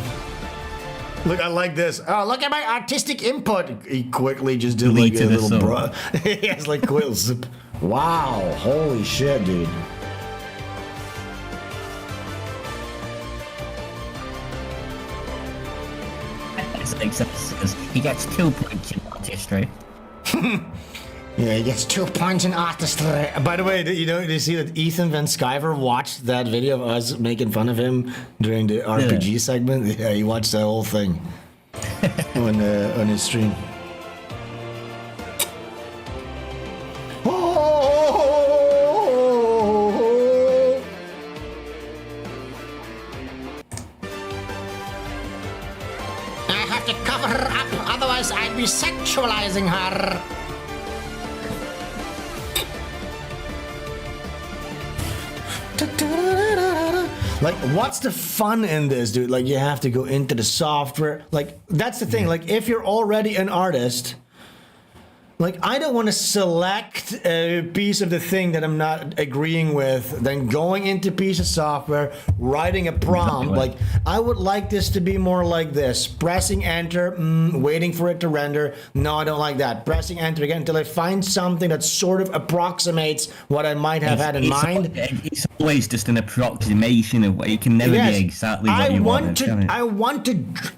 [SPEAKER 1] Look, I like this. Oh, look at my artistic input. He quickly just did like a little bro. He has like quills. Wow, holy shit, dude.
[SPEAKER 2] He gets 2 points in artistry.
[SPEAKER 1] Yeah, he gets 2 points in artistry. By the way, did you see that Ethan Van Sciver watched that video of us making fun of him during the RPG segment? Yeah, he watched the whole thing on his stream.
[SPEAKER 11] I have to cover her up, otherwise I'd be sexualizing her.
[SPEAKER 1] Like, what's the fun in this, dude? Like, you have to go into the software. Like, that's the thing. Like, if you're already an artist, like, I don't want to select a piece of the thing that I'm not agreeing with, then going into piece of software, writing a prompt. Like, I would like this to be more like this. Pressing enter, waiting for it to render. No, I don't like that. Pressing enter again until I find something that sort of approximates what I might have had in mind.
[SPEAKER 2] It's always just an approximation of what it can never be exactly what you want.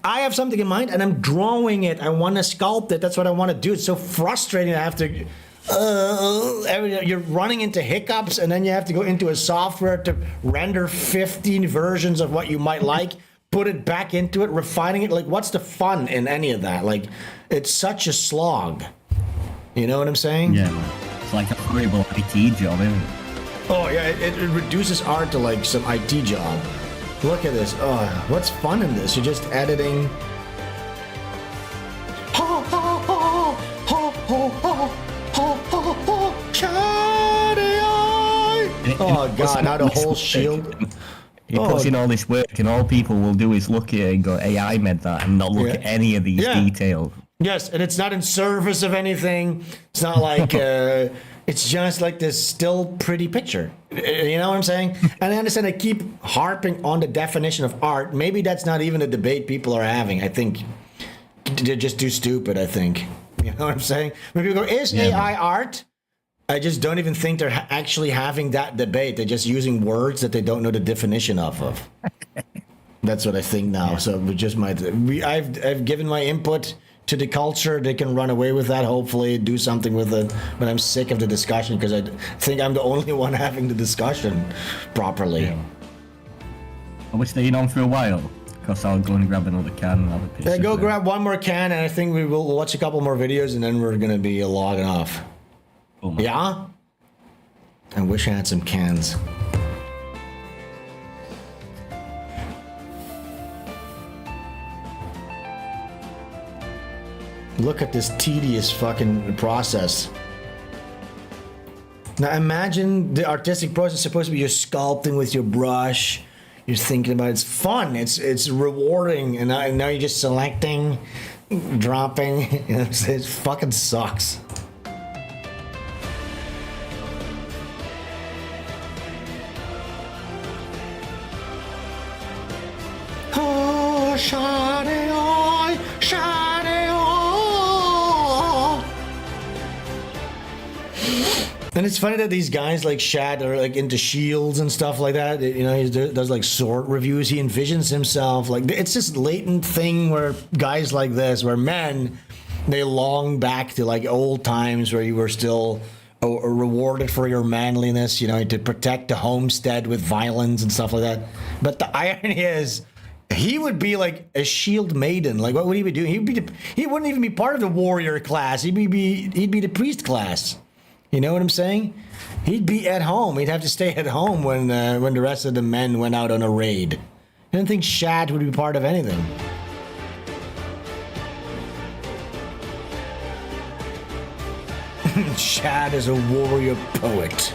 [SPEAKER 1] I have something in mind and I'm drawing it. I want to sculpt it. That's what I want to do. It's so frustrating. I have to you're running into hiccups and then you have to go into a software to render 15 versions of what you might like, put it back into it, refining it. Like, what's the fun in any of that? Like, it's such a slog. You know what I'm saying?
[SPEAKER 2] Yeah, it's like a horrible IT job, isn't it?
[SPEAKER 1] Oh yeah, it reduces art to like some IT job. Look at this. Oh, what's fun in this? You're just editing. Oh god, now the whole shield.
[SPEAKER 2] He puts in all this work and all people will do is look at it and go, AI made that, and not look at any of these details.
[SPEAKER 1] Yes, and it's not in service of anything. It's not like it's just like this still pretty picture. You know what I'm saying? And I understand I keep harping on the definition of art. Maybe that's not even a debate people are having. I think they're just too stupid, I think. You know what I'm saying? When people go, is AI art? I just don't even think they're actually having that debate. They're just using words that they don't know the definition of. That's what I think now. Yeah. So we just might. I've given my input to the culture. They can run away with that. Hopefully, do something with it. But I'm sick of the discussion because I think I'm the only one having the discussion properly.
[SPEAKER 2] Yeah. Are we staying on for a while? Because I'll go and grab another can and have a piece.
[SPEAKER 1] Yeah, go grab one more can, and I think we will watch a couple more videos, and then we're gonna be logging off. Oh yeah? I wish I had some cans. Look at this tedious fucking process. Now imagine the artistic process is supposed to be you're sculpting with your brush. You're thinking about it. It's fun. It's rewarding, and now you're just selecting, dropping. You know, it fucking sucks. Oh, Shad, Shad. And it's funny that these guys like Shad are like into shields and stuff like that. You know, he does like sword reviews. He envisions himself like it's this latent thing where guys like this, where men, they long back to like old times where you were still or rewarded for your manliness, you know, to protect the homestead with violence and stuff like that. But the irony is, he would be like a shield maiden. Like, what would he be doing? He wouldn't even be part of the warrior class. He'd be the priest class. You know what I'm saying? He'd be at home. He'd have to stay at home when the rest of the men went out on a raid. I don't think Shad would be part of anything. Shad is a warrior poet.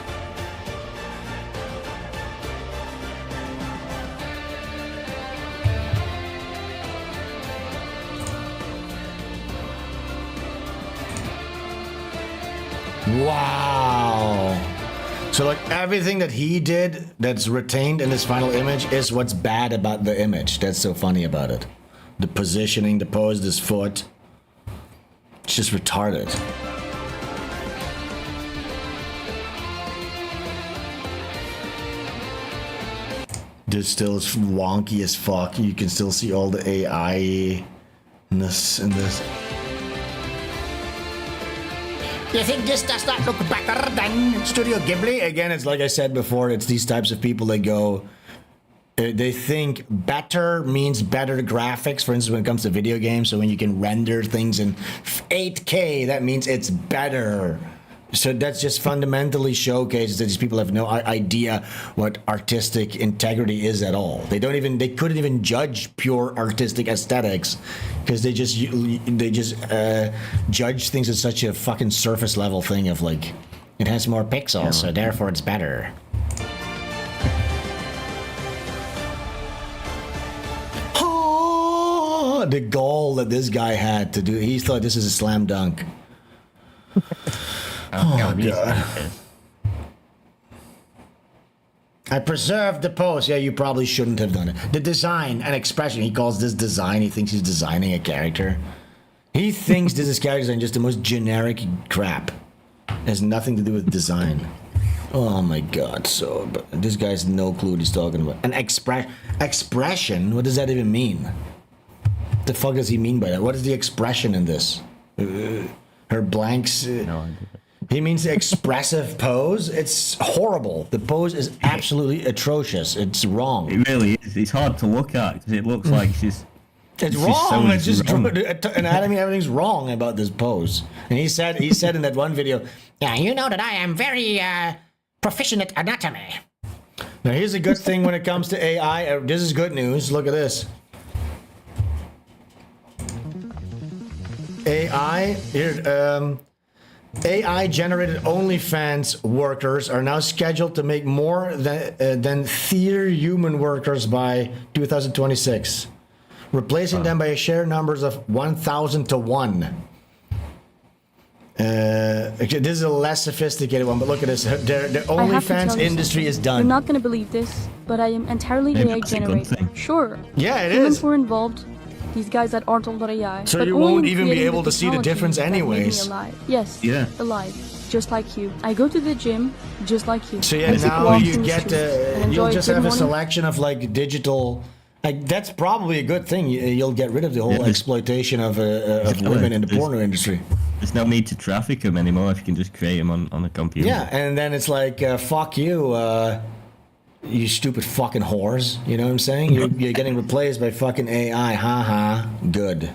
[SPEAKER 1] Wow. So like everything that he did that's retained in his final image is what's bad about the image. That's so funny about it. The positioning, the pose, this foot. It's just retarded. This still is wonky as fuck. You can still see all the AI-ness in this.
[SPEAKER 11] You think this does not look better than Studio Ghibli?
[SPEAKER 1] Again, it's like I said before, it's these types of people that go, they think better means better graphics, for instance, when it comes to video games. So when you can render things in 8K, that means it's better. So that's just fundamentally showcases that these people have no idea what artistic integrity is at all. They couldn't even judge pure artistic aesthetics because they just judge things as such a fucking surface level thing of like, it has more pixels, so therefore it's better. Oh, the goal that this guy had to do, he thought this is a slam dunk. Oh, God. I preserved the pose. Yeah, you probably shouldn't have done it. The design and expression. He calls this design. He thinks he's designing a character. He thinks this is character design, just the most generic crap. It has nothing to do with design. Oh my God. So, but this guy has no clue what he's talking about. An expression? What does that even mean? What the fuck does he mean by that? What is the expression in this? Her blanks. No idea. He means the expressive pose. It's horrible. The pose is absolutely atrocious. It's wrong.
[SPEAKER 2] It really is. It's hard to look at because it looks like she's.
[SPEAKER 1] It's wrong. It's just anatomy. Everything's wrong about this pose. And he said in that one video,
[SPEAKER 11] yeah, you know that I am very proficient at anatomy.
[SPEAKER 1] Now here's a good thing when it comes to AI. This is good news. Look at this. AI here. AI-generated OnlyFans workers are now scheduled to make more than theater human workers by 2026, replacing them by a share numbers of 1,000 to 1. This is a less sophisticated one, but look at this. The OnlyFans industry is done.
[SPEAKER 12] You're not going to believe this, but I am entirely AI-generated. Sure.
[SPEAKER 1] Yeah, it
[SPEAKER 12] Humans
[SPEAKER 1] is.
[SPEAKER 12] were involved. These guys at Artle.ai.
[SPEAKER 1] So you won't even be able to see the difference anyways.
[SPEAKER 12] Yes,
[SPEAKER 2] yeah.
[SPEAKER 12] Alive. Just like you. I go to the gym, just like you.
[SPEAKER 1] So yeah, now you get you'll just have a selection of like digital. Like that's probably a good thing. You'll get rid of the whole exploitation of women in the porno industry.
[SPEAKER 2] There's no need to traffic them anymore if you can just create them on a computer.
[SPEAKER 1] Yeah, and then it's like fuck you. You stupid fucking whores. You know what I'm saying? You're getting replaced by fucking AI. Ha. Good.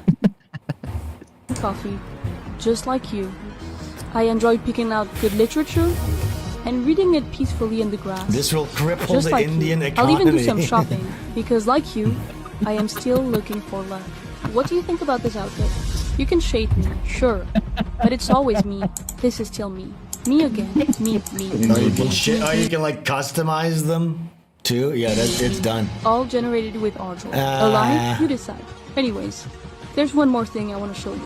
[SPEAKER 12] Coffee. Just like you. I enjoy picking out good literature and reading it peacefully in the grass.
[SPEAKER 1] This will cripple
[SPEAKER 12] just
[SPEAKER 1] the
[SPEAKER 12] like
[SPEAKER 1] Indian
[SPEAKER 12] you.
[SPEAKER 1] economy.
[SPEAKER 12] I'll even do some shopping because like you, I am still looking for love. What do you think about this outfit? You can shade me, sure. But it's always me. This is still me. Me again. Me.
[SPEAKER 1] Oh, you can like customize them too? Yeah, it's done.
[SPEAKER 12] All generated with Outrage. Alive? You decide. Anyways, there's one more thing I want to show you.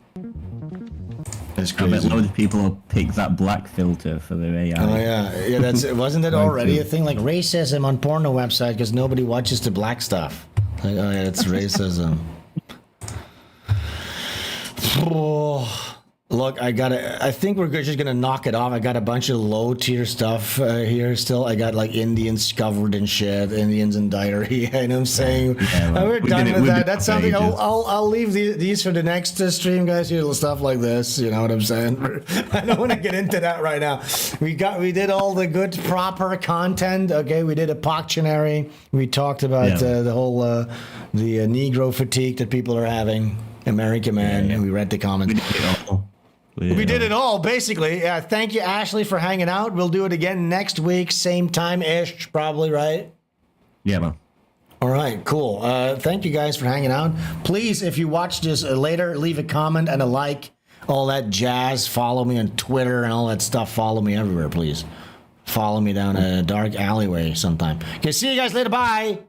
[SPEAKER 1] That's
[SPEAKER 2] I bet
[SPEAKER 1] crazy.
[SPEAKER 2] loads of people will pick that black filter for their AI.
[SPEAKER 1] Oh yeah. Wasn't that already a thing like racism on porno website because nobody watches the black stuff? Like, oh yeah, it's racism. Look, I think we're just gonna knock it off. I got a bunch of low tier stuff here still. I got like Indians covered in shit, Indians in diarrhea. You know what I'm saying?
[SPEAKER 2] Yeah,
[SPEAKER 1] we're done with that. That's something.
[SPEAKER 2] pages.
[SPEAKER 1] I'll leave these for the next stream, guys. Here, little stuff like this. You know what I'm saying? I don't want to get into that right now. We did all the good proper content. Okay, we did a Poctionary. We talked about the whole the Negro fatigue that people are having. American man, and we read the comments. We did it all, basically. Yeah, thank you, Ashley, for hanging out. We'll do it again next week, same time-ish, probably, right?
[SPEAKER 2] Yeah, man.
[SPEAKER 1] All right, cool. Thank you guys for hanging out. Please, if you watch this later, leave a comment and a like. All that jazz. Follow me on Twitter and all that stuff. Follow me everywhere, please. Follow me down a dark alleyway sometime. Okay, see you guys later. Bye.